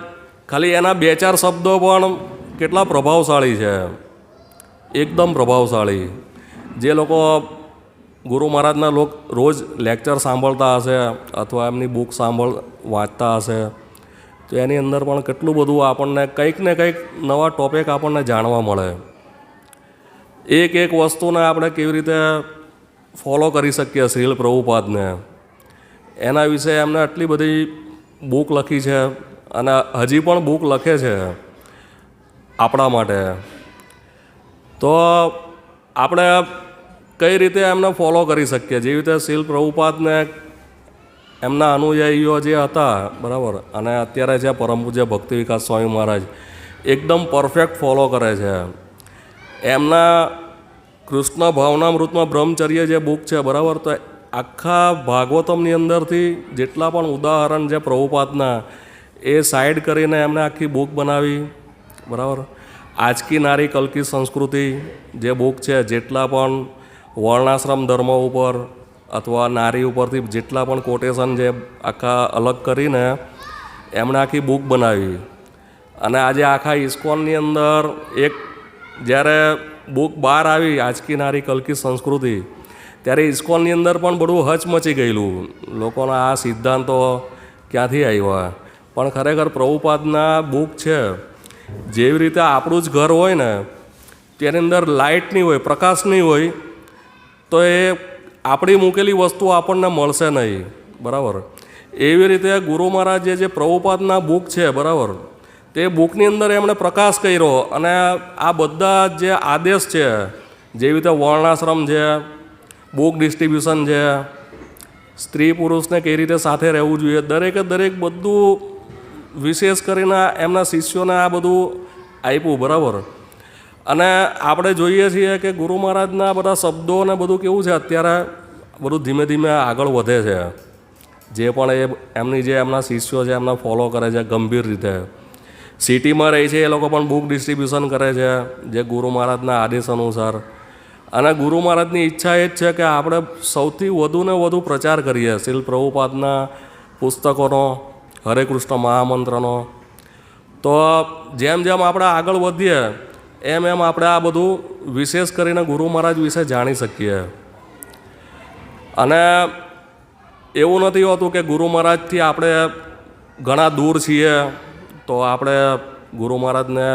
ખાલી એના 2-4 શબ્દો પણ કેટલા પ્રભાવશાળી છે, એકદમ પ્રભાવશાળી. જે લોકો ગુરુ મહારાજના રોજ લેક્ચર સાંભળતા હશે અથવા એમની બુક વાંચતા હશે તો એની અંદર પણ કેટલું બધું આપણને કંઈક ને કંઈક નવા ટોપિક આપણને જાણવા મળે. એક વસ્તુને આપણે કેવી રીતે ફોલો કરી શકીએ શ્રીલ પ્રભુપાદને, એના વિશે એમને આટલી બધી બુક લખી છે અને હજી પણ બુક લખે છે આપણા માટે. તો આપણે કઈ રીતે એમને ફોલો કરી શકીએ? જેવી રીતે શ્રીલ પ્રભુપાદને એમના અનુયાયીઓ જે હતા, બરાબર, અને અત્યારે જે પરમ પૂજ્ય ભક્તિ વિકાસ સ્વામી મહારાજ એકદમ પરફેક્ટ ફોલો કરે છે. એમના કૃષ્ણ ભાવનામૃતમાં બ્રહ્મચર્ય જે બુક છે, બરાબર, તો આખા ભાગવતમની અંદરથી જેટલા પણ ઉદાહરણ છે પ્રભુપાદના એ સાઈડ કરીને એમને આખી બુક બનાવી, બરાબર. આજકી નારી કલકી સંસ્કૃતિ જે બુક છે, જેટલા પણ વર્ણાશ્રમ ધર્મ ઉપર અથવા નારી ઉપરથી જેટલા પણ કોટેશન જે આખા અલગ કરીને એમણે આખી બુક બનાવી. અને આજે આખા ઇસ્કોનની અંદર એક જ્યારે બુક બહાર આવી આજકી નારી કલકી સંસ્કૃતિ, ત્યારે ઇસ્કોનની અંદર પણ બધું હચમચી ગયેલું. લોકોના આ સિદ્ધાંતો ક્યાંથી આવ્યા? પણ ખરેખર પ્રભુપાદના બુક છે, જેવી રીતે આપણું જ ઘર હોય ને, તેની અંદર લાઇટ નહીં હોય, પ્રકાશ નહીં હોય, તો એ આપણી મૂકેલી વસ્તુ આપણને મળશે નહીં, બરાબર. એવી રીતે ગુરુ મહારાજે જે પ્રભુપાદના બુક છે, બરાબર, તે બુકની અંદર એમણે પ્રકાશ કર્યો અને આ બધા જે આદેશ છે, જેવી રીતે વર્ણાશ્રમ છે, બુક ડિસ્ટ્રીબ્યુશન છે, સ્ત્રી પુરુષને કઈ રીતે સાથે રહેવું જોઈએ, દરેકે દરેક બધું વિશેષ કરીને એમના શિષ્યોને આ બધું આપ્યું, બરાબર. અને આપણે જોઈએ છીએ કે ગુરુ મહારાજના બધા શબ્દો ને બધું કેવું છે, અત્યારે બધું ધીમે ધીમે આગળ વધે છે. જે પણ એમના શિષ્યો છે એમના ફોલો કરે છે ગંભીર રીતે. સિટીમાં રહે છે એ લોકો પણ બુક ડિસ્ટ્રીબ્યુશન કરે છે જે ગુરુ મહારાજના આદેશ અનુસાર. અને ગુરુ મહારાજની ઈચ્છા એ જ છે કે આપણે સૌથી વધુ ને વધુ પ્રચાર કરીએ શ્રીલ પ્રભુપાદના પુસ્તકોનો, હરે કૃષ્ણ મહામંત્રનો. તો જેમ જેમ આપણે આગળ વધીએ એમ આપણે આ બધું વિશેષ કરીને ગુરુ મહારાજ વિશે જાણી શકીએ. અને એવું નથી હોતું કે ગુરુ મહારાજથી આપણે ઘણા દૂર છીએ તો આપણે ગુરુ મહારાજને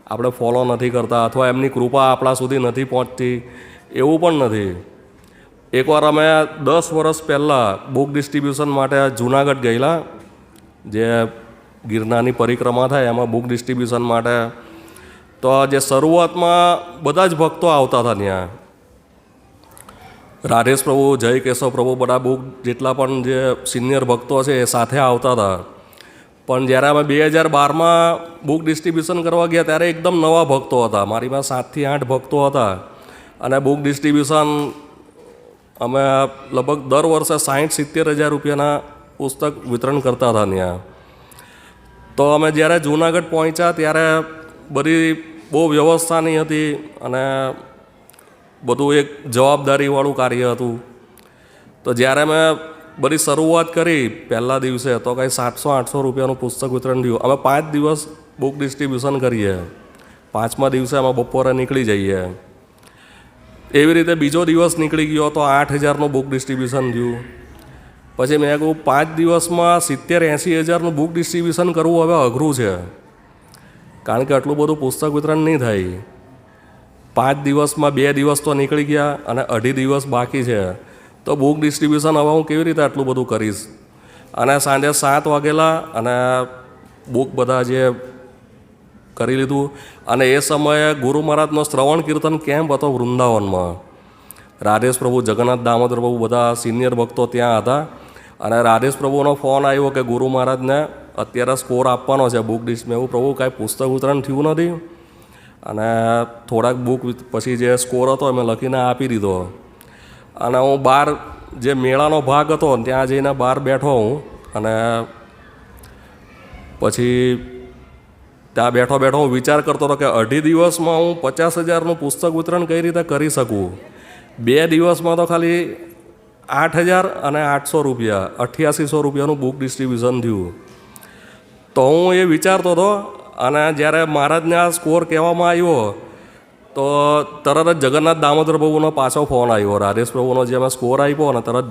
આપણે ફોલો નથી કરતા અથવા એમની કૃપા આપણા સુધી નથી પહોંચતી, એવું પણ નથી. એકવાર અમે 10 વર્ષ પહેલાં બુક ડિસ્ટ્રીબ્યુશન માટે જૂનાગઢ ગયેલા, જે ગિરનારની પરિક્રમા થાય એમાં બુક ડિસ્ટ્રીબ્યુશન માટે. તો જે શરૂઆતમાં બધા જ ભક્તો આવતા હતા ત્યાં, રાધેશ પ્રભુ, જય કેશવ પ્રભુ, બધા બુક જેટલા પણ જે સિનિયર ભક્તો છે એ સાથે આવતા હતા. પણ જ્યારે અમે 2012માં બુક ડિસ્ટ્રીબ્યુશન કરવા ગયા ત્યારે એકદમ નવા ભક્તો હતા. મારી પાસે 7 થી 8 ભક્તો હતા. અને બુક ડિસ્ટ્રીબ્યુશન અમે લગભગ દર વર્ષે 60-70 હજાર રૂપિયાના પુસ્તક વિતરણ કરતા હતા ત્યાં. તો અમે જ્યારે જૂનાગઢ પહોંચ્યા ત્યારે બધી બહુ વ્યવસ્થા નહીં હતી અને બધું એક જવાબદારીવાળું કાર્ય હતું. તો જ્યારે મેં બધી શરૂઆત કરી પહેલા દિવસે તો કંઈ 700-800 રૂપિયાનું પુસ્તક વિતરણ થયું. અમે 5 દિવસ બુક ડિસ્ટ્રીબ્યુશન કરીએ, 5મા દિવસે અમે બપોરે નીકળી જઈએ. એવી રીતે બીજો દિવસ નીકળી ગયો તો 8000નું બુક ડિસ્ટ્રીબ્યુશન થયું. પછી મેં કહ્યું 5 દિવસમાં 70-80 હજારનું બુક ડિસ્ટ્રીબ્યુશન કરવું હવે અઘરું છે, કારણ કે આટલું બધું પુસ્તક વિતરણ નહીં થાય. 5 દિવસમાં 2 દિવસ તો નીકળી ગયા અને 2.5 દિવસ બાકી છે. તો બુક ડિસ્ટ્રીબ્યુશન હવે હું કેવી રીતે આટલું બધું કરીશ? અને સાંજે 7 વાગેલા અને બુક બધા જે કરી લીધું. અને એ સમયે ગુરુ મહારાજનો શ્રવણ કીર્તન કેમ્પ હતો વૃંદાવનમાં. રાધેશ પ્રભુ, જગન્નાથ દામોદર પ્રભુ, બધા સિનિયર ભક્તો ત્યાં હતા. અને રાધેશ પ્રભુનો ફોન આવ્યો કે ગુરુ મહારાજને અત્યારે સ્કોર આપવાનો છે બુક ડિસ્ટ. મેં એવું, પ્રભુ કાંઈ પુસ્તક વિતરણ થયું નથી. અને થોડાક બુક પછી જે સ્કોર હતો મેં લખીને આપી દીધો. અને હું બહાર જે મેળાનો ભાગ હતો ત્યાં જઈને બહાર બેઠો હું. અને પછી ત્યાં બેઠો હું વિચાર કરતો હતો કે 2.5 દિવસમાં હું 50,000નું પુસ્તક વિતરણ કઈ રીતે કરી શકું. 2 દિવસમાં તો ખાલી 8,800 રૂપિયા, 8800 રૂપિયાનું બુક ડિસ્ટ્રીબ્યુશન થયું. તો હું એ વિચારતો હતો. અને જ્યારે મહારાજને આ સ્કોર કહેવામાં આવ્યો તો તરત જ જગન્નાથ દામોદર પ્રભુનો પાછો ફોન આવ્યો. રાધેશ પ્રભુનો જે અમે સ્કોર આપ્યો ને તરત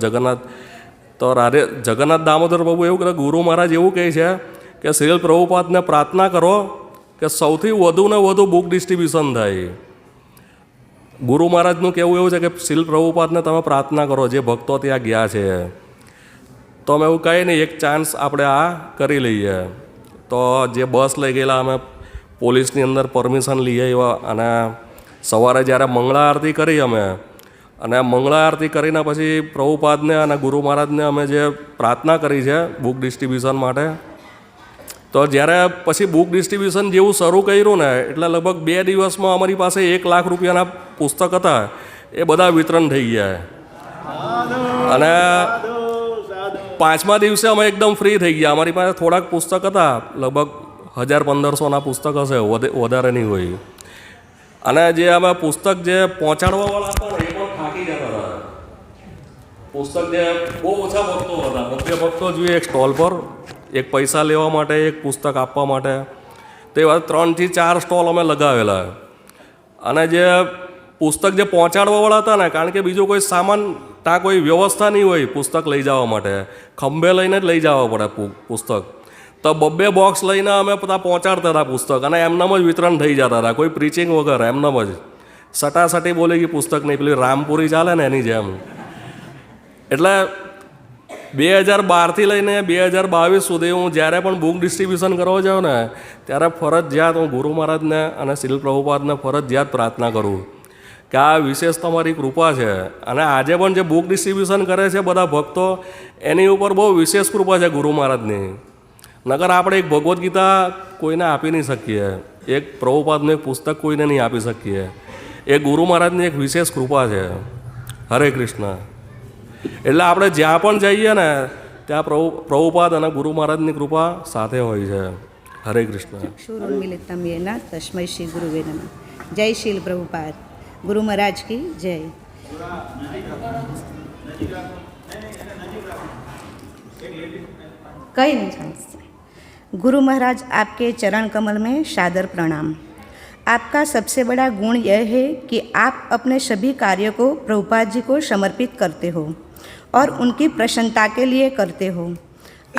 જગન્નાથ દામોદર પ્રભુ એવું કરે, ગુરુ મહારાજ એવું કહે છે કે શ્રીલ પ્રભુપાદને પ્રાર્થના કરો કે સૌથી વધુ ને વધુ બુક ડિસ્ટ્રીબ્યુશન થાય. ગુરુ મહારાજનું કહેવું એવું છે કે શ્રીલ પ્રભુપાદને તમે પ્રાર્થના કરો, જે ભક્તો ત્યાં ગયા છે. તો અમે એવું કહીએ નહીં, એક ચાન્સ આપણે આ કરી લઈએ. તો જે બસ લઈ ગયેલા અમે પોલીસની અંદર પરમિશન લઈ આવ્યા અને સવારે જ્યારે મંગળા આરતી કરી અમે, અને મંગળા આરતી કરીને પછી પ્રભુપાદને અને ગુરુ મહારાજને અમે જે પ્રાર્થના કરી છે બુક ડિસ્ટ્રીબ્યુશન માટે, તો જ્યારે પછી બુક ડિસ્ટ્રીબ્યુશન જેવું શરૂ કર્યું ને એટલે લગભગ 2 દિવસમાં અમારી પાસે 1 લાખ રૂપિયાના પુસ્તક હતા એ બધા વિતરણ થઈ ગયા. અને 5મા દિવસે અમે એકદમ ફ્રી થઈ ગયા. અમારી પાસે થોડાક પુસ્તક હતા, લગભગ 1000-1500ના પુસ્તક હશે, વધારે નહીં હોય. અને જે અમે પુસ્તક જે પહોંચાડવાવાળા હતા ને એ પણ થાકી જતા હતા. પુસ્તક જે બહુ ઓછા ભક્તો હતા, 2 ભક્તો જોઈએ એક સ્ટોલ પર, એક પૈસા લેવા માટે, એક પુસ્તક આપવા માટે. તે વાત 3 થી 4 સ્ટોલ અમે લગાવેલા. અને જે પુસ્તક જે પહોંચાડવાવાળા હતા ને, કારણ કે બીજો કોઈ સામાન ત્યાં કોઈ વ્યવસ્થા નહીં હોય પુસ્તક લઈ જવા માટે, ખંભે લઈને જ લઈ જવા પડે પુસ્તક. તો 2 બોક્સ લઈને અમે ત્યાં પહોંચાડતા હતા પુસ્તક, અને એમનામ જ વિતરણ થઈ જતા હતા, કોઈ પ્રીચિંગ વગર એમનામ જ સટાસટી બોલે કે પુસ્તક નહીં, પેલી રામપુરી ચાલે ને એની જેમ. એટલે 2012થી લઈને 2022 સુધી હું જ્યારે પણ બુક ડિસ્ટ્રીબ્યુશન કરવા જાઉં ને ત્યારે ફરજિયાત હું ગુરુ મહારાજને અને શ્રીલ પ્રભુપાદને ફરજિયાત પ્રાર્થના કરું કે આ વિશેષ તમારી કૃપા છે. અને આજે પણ જે બુક ડિસ્ટ્રીબ્યુશન કરે છે બધા ભક્તો, એની ઉપર બહુ વિશેષ કૃપા છે ગુરુ મહારાજની. નકર આપણે એક ભગવદ્ ગીતા કોઈને આપી નહીં શકીએ, એક પ્રભુપાદનું એક પુસ્તક કોઈને નહીં આપી શકીએ. એ ગુરુ મહારાજની એક વિશેષ કૃપા છે. હરે કૃષ્ણ. એટલે આપણે જ્યાં પણ જઈએ ને ત્યાં પ્રભુપાદ અને ગુરુ મહારાજની કૃપા સાથે હોય છે. હરે કૃષ્ણ. ચક્ષુરુન્મિલિતમ યેન તસ્मै શ્રી ગુરુવે નમઃ. જય શીલ પ્રભુપાદ. ગુરુ મહારાજ की जय. कई नहीं जानते. गुरु महाराज आपके चरण कमल में सादर प्रणाम. आपका सबसे बड़ा गुण यह है कि आप अपने सभी कार्यों को प्रभुपाद जी को समर्पित करते हो और उनकी प्रसन्नता के लिए करते हो.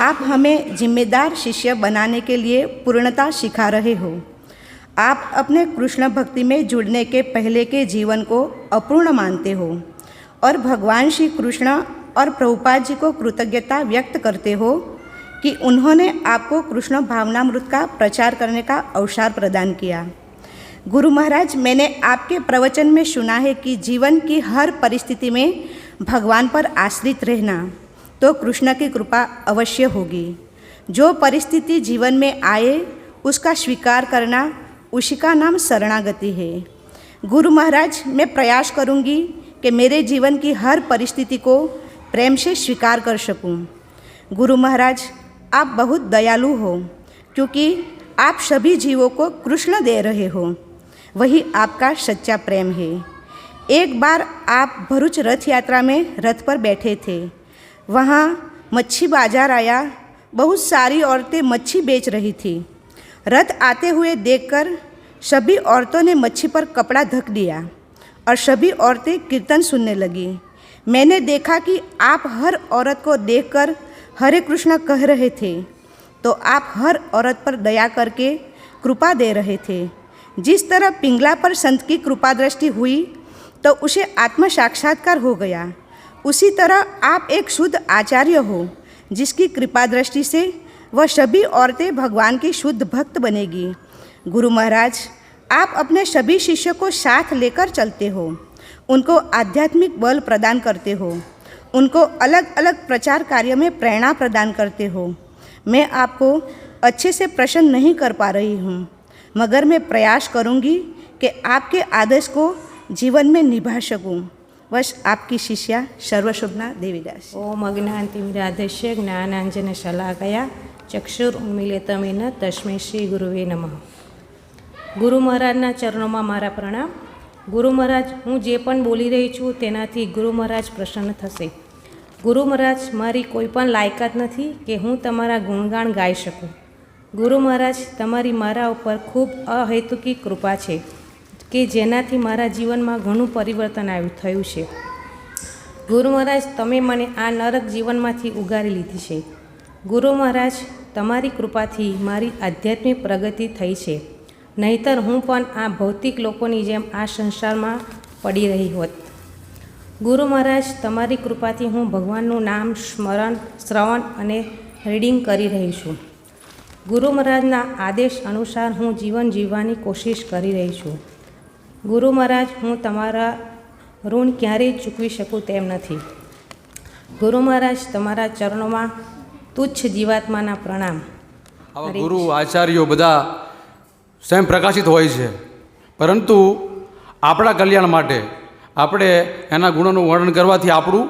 आप हमें जिम्मेदार शिष्य बनाने के लिए पूर्णता सिखा रहे हो. आप अपने कृष्ण भक्ति में जुड़ने के पहले के जीवन को अपूर्ण मानते हो और भगवान श्री कृष्ण और प्रभुपाद जी को कृतज्ञता व्यक्त करते हो कि उन्होंने आपको कृष्ण भावनामृत का प्रचार करने का अवसर प्रदान किया. गुरु महाराज, मैंने आपके प्रवचन में सुना है कि जीवन की हर परिस्थिति में भगवान पर आश्रित रहना, तो कृष्ण की कृपा अवश्य होगी. जो परिस्थिति जीवन में आए उसका स्वीकार करना, उसी का नाम शरणागति है. गुरु महाराज, मैं प्रयास करूंगी कि मेरे जीवन की हर परिस्थिति को प्रेम से स्वीकार कर सकूं. गुरु महाराज, आप बहुत दयालु हो क्योंकि आप सभी जीवों को कृष्ण दे रहे हो. वही आपका सच्चा प्रेम है. एक बार आप भरूच रथ यात्रा में रथ पर बैठे थे. वहाँ मच्छी बाजार आया. बहुत सारी औरतें मच्छी बेच रही थी. रथ आते हुए देखकर सभी औरतों ने मच्छी पर कपड़ा ढक दिया और सभी औरतें कीर्तन सुनने लगी. मैंने देखा कि आप हर औरत को देखकर हरे कृष्ण कह रहे थे, तो आप हर औरत पर दया करके कृपा दे रहे थे. जिस तरह पिंगला पर संत की कृपा दृष्टि हुई तो उसे आत्म साक्षात्कार हो गया, उसी तरह आप एक शुद्ध आचार्य हो जिसकी कृपा दृष्टि से वह सभी औरतें भगवान की शुद्ध भक्त बनेगी. गुरु महाराज, आप अपने सभी शिष्यों को साथ लेकर चलते हो, उनको आध्यात्मिक बल प्रदान करते हो, उनको अलग अलग प्रचार कार्य में प्रेरणा प्रदान करते हो. मैं आपको अच्छे से प्रश्न नहीं कर पा रही हूँ, मगर मैं प्रयास करूँगी कि आपके आदर्श को जीवन में निभा सकूँ. बस आपकी शिष्या सर्वशुभना देवीदास. ओम अज्ञानतिमिराधस्य ज्ञानांजनशलाकया चक्षुरुन्मीलितं येन तस्मै श्री गुरुवे नमः. ગુરુ મહારાજના ચરણોમાં મારા પ્રણામ. ગુરુ મહારાજ, હું જે પણ બોલી રહી છું તેનાથી ગુરુ મહારાજ પ્રસન્ન થશે. ગુરુ મહારાજ, મારી કોઈ પણ લાયકાત નથી કે હું તમારા ગુણગાન ગાઈ શકું. ગુરુ મહારાજ, તમારી મારા ઉપર ખૂબ અહેતુકી કૃપા છે. કે જેનાથી મારા જીવનમાં ઘણું પરિવર્તન થયું છે. ગુરુ મહારાજ, તમે મને આ નરક જીવનમાંથી ઉગારી લીધી છે. ગુરુ મહારાજ, તમારી કૃપાથી મારી આધ્યાત્મિક પ્રગતિ થઈ છે, નહીંતર હું પણ આ ભૌતિક લોકોની જેમ આ સંસારમાં પડી રહી હોત. ગુરુ મહારાજ, તમારી કૃપાથી હું ભગવાનનું નામ સ્મરણ, શ્રવણ અને રીડિંગ કરી રહી છું. ગુરુ મહારાજના આદેશ અનુસાર હું જીવન જીવવાની કોશિશ કરી રહી છું. ગુરુ મહારાજ, હું તમારા ઋણ ક્યારેય ચૂકવી શકું તેમ નથી. ગુરુ મહારાજ, તમારા ચરણોમાં તુચ્છ જીવાત્માના પ્રણામ. આવા ગુરુ આચાર્યો બધા સ્વયં પ્રકાશિત હોય છે, પરંતુ આપણા કલ્યાણ માટે આપણે એના ગુણોનું વર્ણન કરવાથી આપણું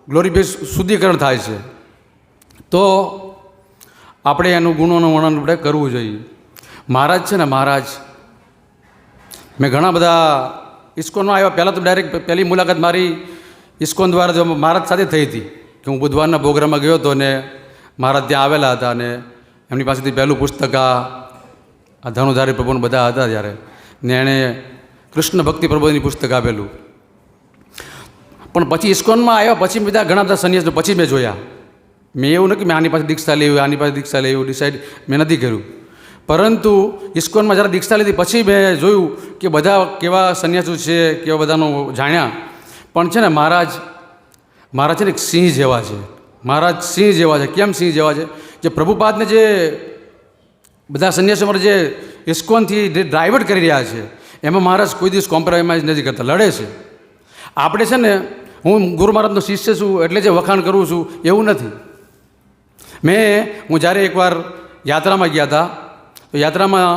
ગ્લોરીફિકેશન શુદ્ધિકરણ થાય છે. તો આપણે એનું ગુણોનું વર્ણન આપણે કરવું જોઈએ. મહારાજ છે ને, મહારાજ, મેં ઘણા બધા ઇસ્કોનમાં આવ્યા. પહેલાં તો ડાયરેક્ટ પહેલી મુલાકાત મારી ઇસ્કોન દ્વારા જો મહારાજ સાથે થઈ હતી કે હું બુધવારના પ્રોગ્રામમાં ગયો હતો ને મહારાજ ત્યાં આવેલા હતા અને એમની પાસેથી પહેલું પુસ્તક આ ધનુધારી પ્રભુને બધા હતા ત્યારે, ને એણે કૃષ્ણ ભક્તિ પ્રબોધની પુસ્તક આપેલું. પણ પછી ઇસ્કોનમાં આવ્યા પછી બધા ઘણા બધા સંન્યાસીઓ પછી મેં જોયા. મેં એવું નથી કે મેં આની પાસે દીક્ષા લેવી, આની પાસે દીક્ષા લેવી, ડિસાઇડ મેં નથી કર્યું. પરંતુ ઇસ્કોનમાં જ્યારે દીક્ષા લીધી પછી મેં જોયું કે બધા કેવા સંન્યાસીઓ છે, કેવા બધાનું જાણ્યા. પણ છે ને મહારાજ છે ને એક સિંહ જેવા છે. મહારાજ સિંહ જેવા છે. કેમ સિંહ જેવા છે? જે પ્રભુપાદને જે બધા સંન્યાસીઓ જે ઇસ્કોનથી જે ડાયવર્ટ કરી રહ્યા છે એમાં મહારાજ કોઈ દિવસ કોમ્પ્રોમાઇઝ નથી કરતા, લડે છે. આપણે છે ને, હું ગુરુ મહારાજનો શિષ્ય છું એટલે જે વખાણ કરું છું એવું નથી. હું જ્યારે એકવાર યાત્રામાં ગયા હતા, તો યાત્રામાં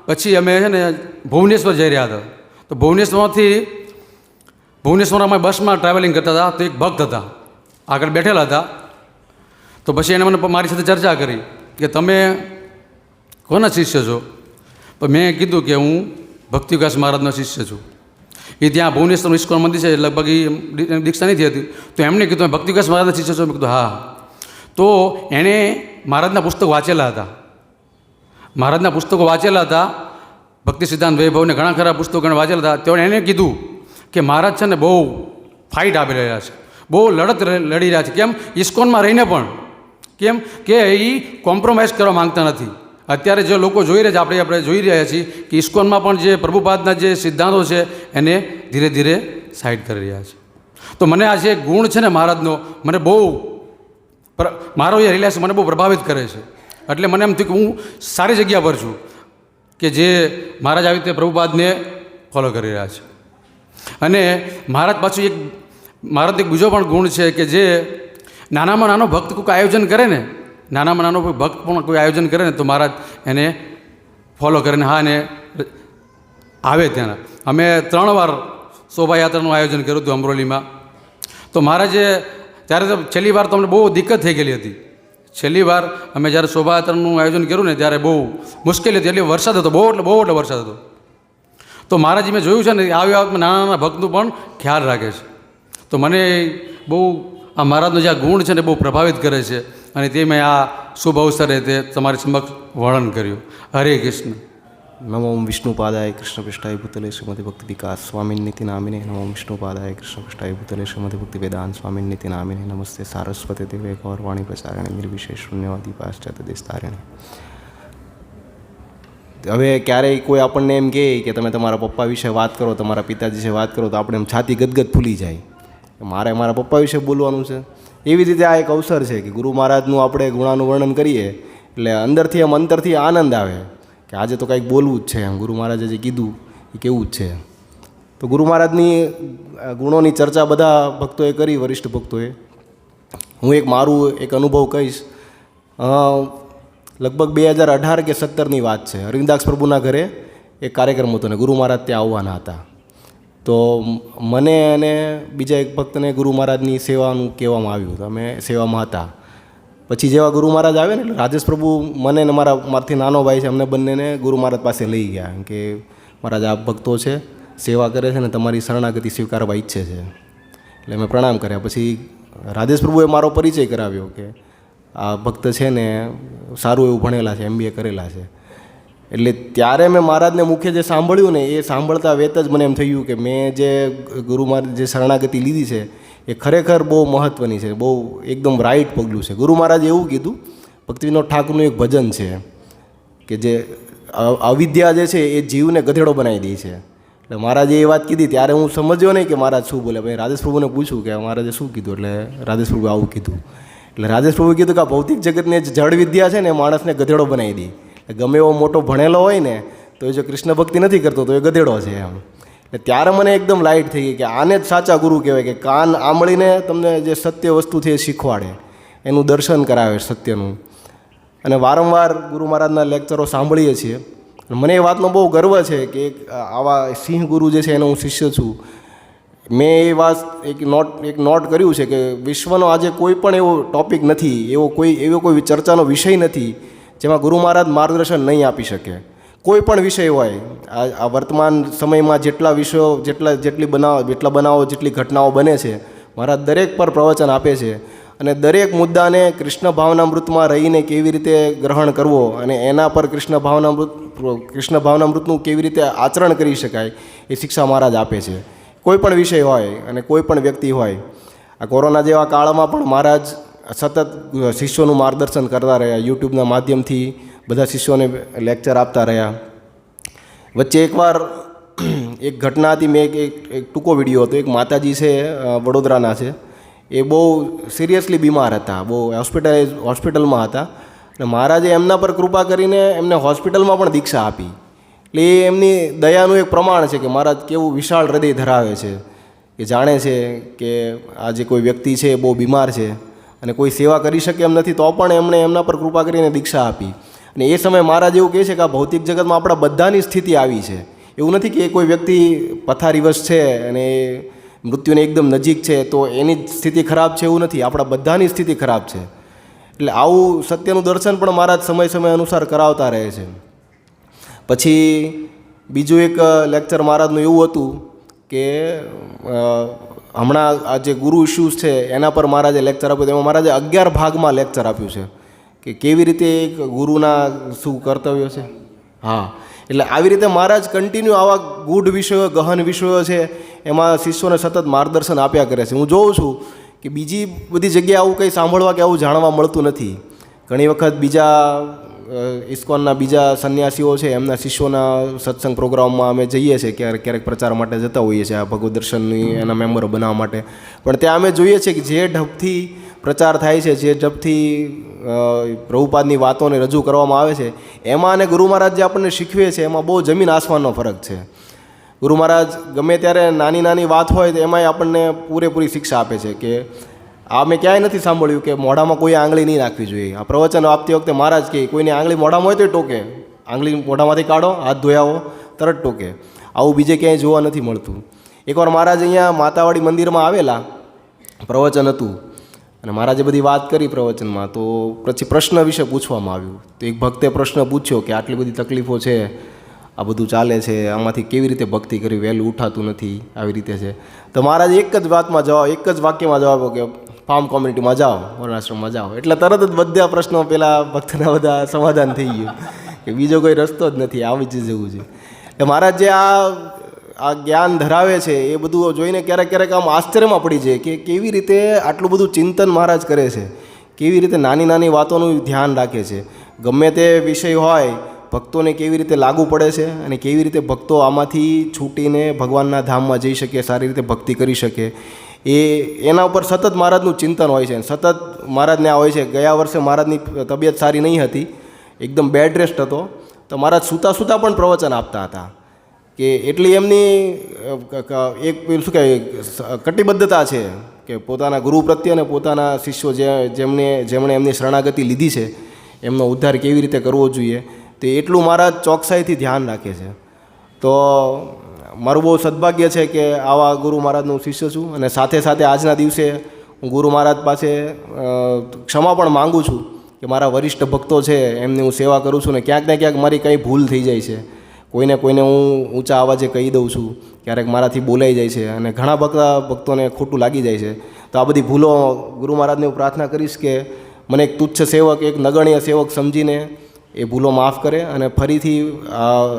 પછી અમે છે ને ભુવનેશ્વર જઈ રહ્યા હતા. તો ભુવનેશ્વર અમે બસમાં ટ્રાવેલિંગ કરતા હતા. તો એક ભક્ત હતા, આગળ બેઠેલા હતા. તો પછી એને મને મારી સાથે ચર્ચા કરી કે તમે કોના શિષ્ય છો? તો મેં કીધું કે હું ભક્તિ વિકાસ મહારાજનો શિષ્ય છું. એ ત્યાં ભુવનેશ્વર ઇસ્કોન મંદિર છે, લગભગ એ દીક્ષા નથી હતી. તો એમને કીધું તમે ભક્તિ વિકાસ મહારાજના શિષ્ય છો? મેં કીધું હા. તો એણે મહારાજના પુસ્તકો વાંચેલા હતા. મહારાજના પુસ્તકો વાંચેલા હતા, ભક્તિ સિદ્ધાંત વૈભવને ઘણા ખરા પુસ્તકો વાંચેલા હતા. તેઓ એણે કીધું કે મહારાજ છે ને બહુ ફાઇટ આપી રહ્યા છે, બહુ લડત લડી રહ્યા છે. કેમ? ઇસ્કોનમાં રહીને પણ. કેમ કે એ કોમ્પ્રોમાઇઝ કરવા માંગતા નથી. અત્યારે જે લોકો જોઈ રહ્યા છે, આપણે જોઈ રહ્યા છીએ કે ઇસ્કોનમાં પણ જે પ્રભુપાદના જે સિદ્ધાંતો છે એને ધીરે ધીરે સાઈડ કરી રહ્યા છે. તો મને આ જે ગુણ છે ને મહારાજનો, મને બહુ મારો એ રિલેશન મને બહુ પ્રભાવિત કરે છે. એટલે મને એમ થયું કે હું સારી જગ્યા પર છું કે જે મહારાજ આવી રીતે પ્રભુપાદને ફોલો કરી રહ્યા છે. અને મહારાજ પાછું મહારાજ એક બીજો પણ ગુણ છે કે જે નાનામાં નાનો ભક્ત કોઈ આયોજન કરે ને, નાનામાં નાનો કોઈ ભક્ત પણ કોઈ આયોજન કરે ને તો મહારાજ એને ફોલો કરીને હા એને આવે ત્યાં. અમે 3 વાર શોભાયાત્રાનું આયોજન કર્યું હતું અમરોલીમાં. તો મહારાજે ત્યારે તો છેલ્લી વાર તો અમને બહુ દિક્કત થઈ ગયેલી હતી. છેલ્લી વાર અમે જ્યારે શોભાયાત્રાનું આયોજન કર્યું ને ત્યારે બહુ મુશ્કેલી હતી. એટલે વરસાદ હતો, બહુ એટલે વરસાદ હતો. તો મહારાજ મેં જોયું છે ને આવી નાના નાના ભક્તનું પણ ખ્યાલ રાખે છે. તો મને બહુ આ મહારાજનો જે આ ગુણ છે ને બહુ પ્રભાવિત કરે છે. અને તે મેં આ શુભ અવસરે તે તમારી સમક્ષ વર્ણન કર્યું. હરે કૃષ્ણ. નમો વિષ્ણુપાદાય કૃષ્ણ પૃષ્ઠાય ભૂતલે શ્રીમતી ભક્તિ વિકાસ સ્વામી નીતિ નામિને. નમો વિષ્ણુપાદાય કૃષ્ણ પૃષ્ઠાય ભૂતલે શ્રીમતી ભક્તિ વેદાંત સ્વામી નીતિ નામિને. નમસ્તે સારસ્વતે દેવે ગૌરવાણી પ્રચારણે નિર્વિશેષ શૂન્યવાદી પાશ્ચાત્ય દેશતારિણે. હવે ક્યારેય કોઈ આપણને એમ કહે કે તમે તમારા પપ્પા વિશે વાત કરો, તમારા પિતાજી વિશે વાત કરો, તો આપણે એમ છાતી ગદગદ ફૂલી જાય. મારે મારા પપ્પા વિશે બોલવાનું છે. એવી રીતે આ એક અવસર છે કે ગુરુ મહારાજનું આપણે ગુણાનું વર્ણન કરીએ એટલે અંદરથી એમ અંતરથી આનંદ આવે કે આજે તો કંઈક બોલવું જ છે. એમ ગુરુ મહારાજે જે કીધું એ કેવું જ છે. તો ગુરુ મહારાજની ગુણોની ચર્ચા બધા ભક્તોએ કરી, વરિષ્ઠ ભક્તોએ. હું મારું એક અનુભવ કહીશ. લગભગ 2018 કે 2017ની વાત છે. અરવિંદાક્ષ પ્રભુના ઘરે એક કાર્યક્રમ હતો ને ગુરુ મહારાજ ત્યાં આવવાના હતા. તો મને અને બીજા એક ભક્તને ગુરુ મહારાજની સેવાનું કહેવામાં આવ્યું. અમે સેવામાં હતા. પછી જેવા ગુરુ મહારાજ આવે ને એટલે રાજેશ પ્રભુ મને ને મારાથી નાનો ભાઈ છે, અમને બંનેને ગુરુ મહારાજ પાસે લઈ ગયા કે મહારાજ આ ભક્તો છે, સેવા કરે છે ને તમારી શરણાગતિ સ્વીકારવા ઈચ્છે છે. એટલે મેં પ્રણામ કર્યા. પછી રાજેશ પ્રભુએ મારો પરિચય કરાવ્યો કે આ ભક્ત છે ને સારું એવું ભણેલા છે, MBA કરેલા છે. એટલે ત્યારે મેં મહારાજને મુખે જે સાંભળ્યું ને એ સાંભળતા વેત જ મને એમ થયું કે મેં જે ગુરુ મહારાજ જે શરણાગતિ લીધી છે એ ખરેખર બહુ મહત્ત્વની છે, બહુ એકદમ રાઈટ પગલું છે. ગુરુ મહારાજે એવું કીધું, ભક્તિવિનોદ ઠાકુરનું એક ભજન છે કે જે અવિદ્યા જે છે એ જીવને ગધેડો બનાવી દે છે. એટલે મહારાજે એ વાત કીધી ત્યારે હું સમજ્યો નહીં કે મહારાજ શું બોલે. ભાઈ રાજેશ પ્રભુને પૂછ્યું કે મહારાજે શું કીધું, એટલે રાજેશ પ્રભુએ આવું કીધું. એટલે રાજેશ પ્રભુએ કીધું કે આ ભૌતિક જગતની જે જળ વિદ્યા છે ને એ માણસને ગધેડો બનાવી દે. ગમે એવો મોટો ભણેલો હોય ને તો એ જો કૃષ્ણ ભક્તિ નથી કરતો તો એ ગધેડો છે એમ. એટલે ત્યારે મને એકદમ લાઇટ થઈ ગઈ કે આને જ સાચા ગુરુ કહેવાય, કે કાન આંબળીને તમને જે સત્ય વસ્તુ છે એ શીખવાડે, એનું દર્શન કરાવે સત્યનું. અને વારંવાર ગુરુ મહારાજના લેક્ચરો સાંભળીએ છીએ. મને એ વાતનો બહુ ગર્વ છે કે એક આવા સિંહ ગુરુ જે છે એનો હું શિષ્ય છું. મેં એ વાત એક નોટ કર્યું છે કે વિશ્વનો આજે કોઈ પણ એવો ટૉપિક નથી, એવો કોઈ ચર્ચાનો વિષય નથી જેમાં ગુરુ મહારાજ માર્ગદર્શન નહીં આપી શકે. કોઈ પણ વિષય હોય, આ વર્તમાન સમયમાં જેટલા વિષયો જેટલા બનાવો જેટલી ઘટનાઓ બને છે, મહારાજ દરેક પર પ્રવચન આપે છે. અને દરેક મુદ્દાને કૃષ્ણ ભાવનામૃતમાં રહીને કેવી રીતે ગ્રહણ કરવો અને એના પર કૃષ્ણ ભાવનામૃતનું કેવી રીતે આચરણ કરી શકાય એ શિક્ષા મહારાજ આપે છે. કોઈ પણ વિષય હોય અને કોઈ પણ વ્યક્તિ હોય. આ કોરોના જેવા કાળમાં પણ મહારાજ સતત શિષ્યોનું માર્ગદર્શન કરતા રહ્યા. યુટ્યુબના માધ્યમથી બધા શિષ્યોને લેક્ચર આપતા રહ્યા. વચ્ચે એકવાર એક ઘટના હતી, મેં એક ટૂંકો વિડીયો હતો. એક માતાજી છે, વડોદરાના છે, એ બહુ સિરિયસલી બીમાર હતા, બહુ હોસ્પિટલમાં હતા. અને મહારાજે એમના પર કૃપા કરીને એમને હોસ્પિટલમાં પણ દીક્ષા આપી. એટલે એ એમની દયાનું એક પ્રમાણ છે કે મહારાજ કેવું વિશાળ હૃદય ધરાવે છે, કે જાણે છે કે આ જે કોઈ વ્યક્તિ છે એ બહુ બીમાર છે અને કોઈ સેવા કરી શકે એમ નથી, તો પણ એમણે એમના પર કૃપા કરીને દીક્ષા આપી. અને એ સમયે મહારાજ એવું કહે છે કે આ ભૌતિક જગતમાં આપણા બધાની સ્થિતિ આવી છે. એવું નથી કે કોઈ વ્યક્તિ પથારીવશ છે અને મૃત્યુને એકદમ નજીક છે તો એની સ્થિતિ ખરાબ છે, એવું નથી. આપણા બધાની સ્થિતિ ખરાબ છે. એટલે આવું સત્યનું દર્શન પણ મહારાજ સમય અનુસાર કરાવતા રહે છે. પછી બીજું એક લેક્ચર મહારાજનું એવું હતું કે હમણાં આ જે ગુરુ ઇસ્યુઝ છે એના પર મહારાજે લેક્ચર આપ્યું. એમાં મહારાજે 11 ભાગમાં લેક્ચર આપ્યું છે કે કેવી રીતે એક ગુરુના શું કર્તવ્યો છે. હા, એટલે આવી રીતે મહારાજ કન્ટિન્યુ આવા ગૂઢ વિષયો, ગહન વિષયો છે એમાં શિષ્યોને સતત માર્ગદર્શન આપ્યા કરે છે. હું જોઉં છું કે બીજી બધી જગ્યાએ આવું કંઈ સાંભળવા કે આવું જાણવા મળતું નથી. ઘણી વખત બીજા ઇસ્કોનના બીજા સંન્યાસીઓ છે એમના શિષ્યોના સત્સંગ પ્રોગ્રામમાં અમે જઈએ છીએ, ક્યારેક પ્રચાર માટે જતા હોઈએ છીએ, આ ભગવદ દર્શનની એના મેમ્બરો બનાવવા માટે. પણ ત્યાં અમે જોઈએ છીએ કે જે ઢબથી પ્રચાર થાય છે, જે ઢબથી પ્રભુપાદની વાતોને રજૂ કરવામાં આવે છે, એમાં અને ગુરુ મહારાજ જે આપણને શીખવે છે એમાં બહુ જમીન આસમાનનો ફરક છે. ગુરુ મહારાજ ગમે ત્યારે નાની વાત હોય તો એમાંય આપણને પૂરેપૂરી શિક્ષા આપે છે કે આ મેં ક્યાંય નથી સાંભળ્યું કે મોઢામાં કોઈ આંગળી નહીં નાખવી જોઈએ. આ પ્રવચન આપતી વખતે મહારાજ કહે કોઈની આંગળી મોઢામાં હોય તો ટોકે, આંગળી મોઢામાંથી કાઢો, હાથ ધોયા હો તરત ટોકે. આવું બીજે ક્યાંય જોવા નથી મળતું. એકવાર મહારાજ અહીંયા માતાવાડી મંદિરમાં આવેલા, પ્રવચન હતું અને મહારાજે બધી વાત કરી પ્રવચનમાં. તો પછી પ્રશ્ન વિશે પૂછવામાં આવ્યું. તો એક ભક્તે પ્રશ્ન પૂછ્યો કે આટલી બધી તકલીફો છે, આ બધું ચાલે છે, આમાંથી કેવી રીતે ભક્તિ કરવી, વહેલું ઉઠાતું નથી, આવી રીતે છે. તો મહારાજે એક જ વાક્યમાં જવાબ કે ફાર્મ કોમ્યુનિટીમાં જાઓ, વર્ણાશ્રમમાં જાઓ. એટલે તરત જ બધા પ્રશ્નો પેલા ભક્તના બધા સમાધાન થઈ ગયું કે બીજો કોઈ રસ્તો જ નથી, આવી જ જવું છે. એટલે મહારાજ જે આ જ્ઞાન ધરાવે છે એ બધું જોઈને ક્યારેક આમ આશ્ચર્યમાં પડી જાય કે કેવી રીતે આટલું બધું ચિંતન મહારાજ કરે છે, કેવી રીતે નાની વાતોનું ધ્યાન રાખે છે. ગમે તે વિષય હોય ભક્તોને કેવી રીતે લાગુ પડે છે અને કેવી રીતે ભક્તો આમાંથી છૂટીને ભગવાનના ધામમાં જઈ શકે, સારી રીતે ભક્તિ કરી શકે, એના ઉપર સતત મહારાજનું ચિંતન હોય છે. સતત મહારાજને આ હોય છે. ગયા વર્ષે મહારાજની તબિયત સારી નહીં હતી, એકદમ બેડ રેસ્ટ હતો. તો મહારાજ સૂતા પણ પ્રવચન આપતા હતા કે એટલી એમની એક શું કહેવાય કટિબદ્ધતા છે કે પોતાના ગુરુ પ્રત્યે અને પોતાના શિષ્યો જેમણે એમની શરણાગતિ લીધી છે એમનો ઉદ્ધાર કેવી રીતે કરવો જોઈએ તે એટલું મહારાજ ચોકસાઈથી ધ્યાન રાખે છે. તો મારું બહુ સદભાગ્ય છે કે આવા ગુરુ મહારાજનું શિષ્ય છું. અને સાથે આજના દિવસે હું ગુરુ મહારાજ પાસે ક્ષમા પણ માગું છું કે મારા વરિષ્ઠ ભક્તો છે એમની હું સેવા કરું છું ને ક્યાંક ને ક્યાંક મારી કંઈ ભૂલ થઈ જાય છે. કોઈને હું ઊંચા અવાજે કહી દઉં છું, ક્યારેક મારાથી બોલાઈ જાય છે અને ઘણા ભક્તોને ખોટું લાગી જાય છે. તો આ બધી ભૂલો ગુરુ મહારાજને હું પ્રાર્થના કરીશ કે મને એક તુચ્છ સેવક, એક નગણ્ય સેવક સમજીને એ ભૂલો માફ કરે અને ફરીથી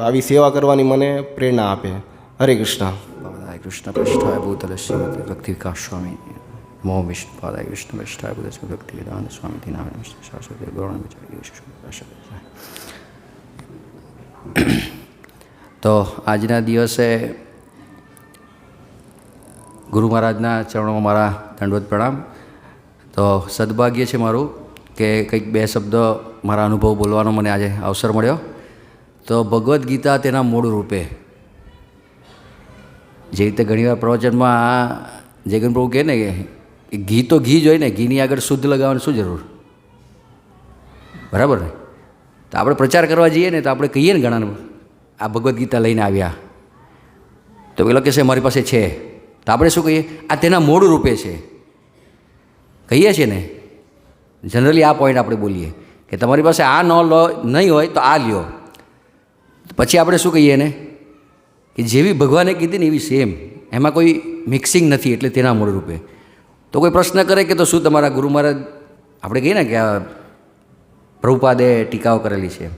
આવી સેવા કરવાની મને પ્રેરણા આપે. હરે કૃષ્ણ. પાદાય કૃષ્ણ પૃષ્ઠાય ભૂતલ શ્રીમતી ભક્તિ વિકાસ સ્વામી નમો વિષ્ણુ પાદાય કૃષ્ણ પૃષ્ઠાય ભૂતલ ભક્તિ વેદાંત સ્વામી નારાયણ શાશ્વત ગૌરવ તો આજના દિવસે ગુરુ મહારાજના ચરણોમાં મારા દંડવત પ્રણામ. તો સદભાગ્ય છે મારું કે કંઈક બે શબ્દ મારા અનુભવ બોલવાનો મને આજે અવસર મળ્યો. તો ભગવદ્ ગીતા તેના મૂળ રૂપે, જે રીતે ઘણીવાર પ્રવચનમાં જયગન પ્રભુ કહે ને કે ઘી તો ઘી જ હોય ને, ઘીની આગળ શુદ્ધ લગાવવાની શું જરૂર, બરાબર ને? તો આપણે પ્રચાર કરવા જઈએ ને તો આપણે કહીએ ને ઘણાને આ ભગવદ્ ગીતા લઈને આવ્યા, તો પેલો કહેશે મારી પાસે છે, તો આપણે શું કહીએ? આ તેના મૂળ રૂપે છે કહીએ છીએ ને. જનરલી આ પોઈન્ટ આપણે બોલીએ કે તમારી પાસે આ નહીં હોય તો આ લ્યો. પછી આપણે શું કહીએ ને કે જેવી ભગવાને કીધી ને એવી સેમ, એમાં કોઈ મિક્સિંગ નથી, એટલે તેના મૂળ રૂપે. તો કોઈ પ્રશ્ન કરે કે તો શું તમારા ગુરુ મહારાજ, આપણે કહીએ ને કે આ પ્રભુપાદે ટીકાઓ કરેલી છે,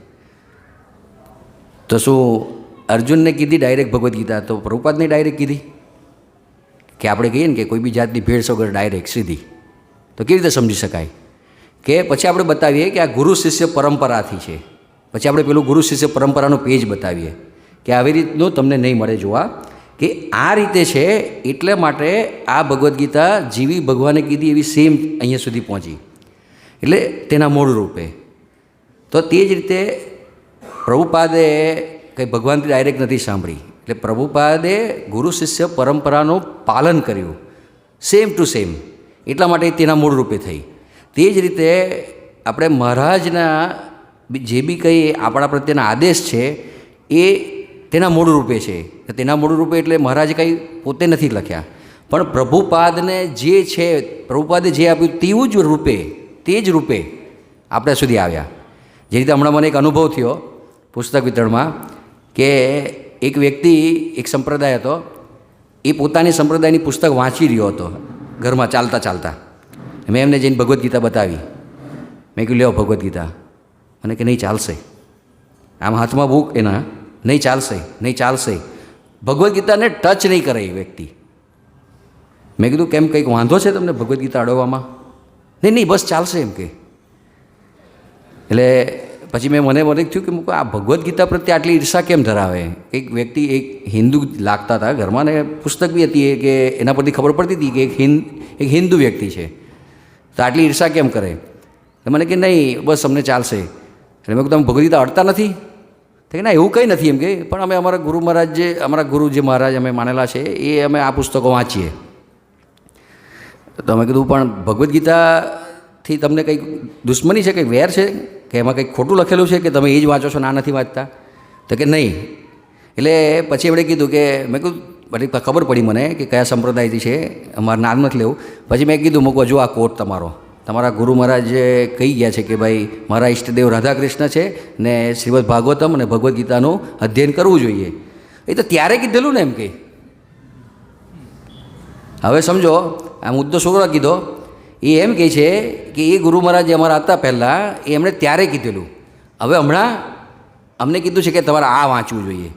તો શું અર્જુનને કીધી ડાયરેક્ટ ભગવદ્ ગીતા, તો પ્રભુપાદને ડાયરેક્ટ કીધી? કે આપણે કહીએ ને કે કોઈ બી જાતની ભેળ વગર ડાયરેક્ટ સીધી, તો કેવી રીતે સમજી શકાય? કે પછી આપણે બતાવીએ કે આ ગુરુ શિષ્ય પરંપરાથી છે. પછી આપણે પેલું ગુરુ શિષ્ય પરંપરાનું પેજ બતાવીએ કે આવી રીતનું તમને નહીં મળે જોવા, કે આ રીતે છે, એટલે માટે આ ભગવદ્ ગીતા જેવી ભગવાને કીધી એવી સેમ અહીંયા સુધી પહોંચી, એટલે તેના મૂળ રૂપે. તો તે જ રીતે પ્રભુપાદે કંઈ ભગવાનથી ડાયરેક્ટ નથી સાંભળી, એટલે પ્રભુપાદે ગુરુ શિષ્ય પરંપરાનું પાલન કર્યું સેમ ટુ સેમ, એટલા માટે તેના મૂળ રૂપે થઈ. તે જ રીતે આપણે મહારાજના જે બી કંઈ આપણા પ્રત્યેના આદેશ છે એ તેના મૂળ રૂપે છે. તેના મૂળ રૂપે એટલે મહારાજે કંઈ પોતે નથી લખ્યા, પણ પ્રભુપાદને જે છે, પ્રભુપાદે જે આપ્યું તેવું જ રૂપે, તે જ રૂપે આપણે સુધી આવ્યા. જે રીતે હમણાં મને એક અનુભવ થયો પુસ્તક વિતરણમાં, કે એક વ્યક્તિ, એક સંપ્રદાય હતો, એ પોતાની સંપ્રદાયની પુસ્તક વાંચી રહ્યો હતો ઘરમાં ચાલતા ચાલતા. મેં એમને જઈને ભગવદ્ ગીતા બતાવી. મેં કહ્યું લેવો ભગવદ્ ગીતા. મને કે નહીં ચાલશે, આમ હાથમાં બુક એના, નહીં ચાલશે, નહીં ચાલશે. ભગવદ્ ગીતાને ટચ નહીં કરે એ વ્યક્તિ. મેં કીધું કેમ, કંઈક વાંધો છે તમને ભગવદ્ ગીતા અડવવામાં? નહીં નહીં બસ ચાલશે એમ કે. એટલે પછી મને થયું કે આ ભગવદ્ ગીતા પ્રત્યે આટલી ઈર્ષા કેમ ધરાવે? એક વ્યક્તિ, એક હિન્દુ લાગતા હતા ઘરમાં, ને પુસ્તક બી હતી કે એના પરથી ખબર પડતી હતી કે એક હિન્દુ વ્યક્તિ છે, તો આટલી ઈર્ષા કેમ કરે? તો મને કે નહીં બસ અમને ચાલશે. એટલે મેં કીધું તમે ભગવદ્ ગીતા અડતા નથી? તો કે ના એવું કંઈ નથી એમ કે, પણ અમે અમારા ગુરુ મહારાજ જે, અમારા ગુરુ જે મહારાજ અમે માનેલા છે એ અમે આ પુસ્તકો વાંચીએ. તો અમે કીધું પણ ભગવદ્ ગીતાથી તમને કંઈક દુશ્મની છે, કંઈક વેર છે, કે એમાં કંઈક ખોટું લખેલું છે કે તમે એ જ વાંચો છો, ના નથી વાંચતા? તો કે નહીં. એટલે પછી એમણે કીધું કે, મેં કીધું બધી ખબર પડી મને કે કયા સંપ્રદાયથી છે, અમારે નામ નથી લેવું. પછી મેં કીધું મૂકો જો આ કોટ તમારા ગુરુ મહારાજે કહી ગયા છે કે ભાઈ મારા ઈષ્ટદેવ રાધાકૃષ્ણ છે ને શ્રીમદ ભાગવતમ અને ભગવદ્ ગીતાનું અધ્યયન કરવું જોઈએ. એ તો ત્યારે કીધેલું ને એમ કે. હવે સમજો આ મુદ્દો છોકરો કીધો, એ એમ કહે છે કે એ ગુરુ મહારાજ જે અમારા હતા પહેલાં, એ એમણે ત્યારે કીધેલું, હવે હમણાં અમને કીધું છે કે તમારે આ વાંચવું જોઈએ.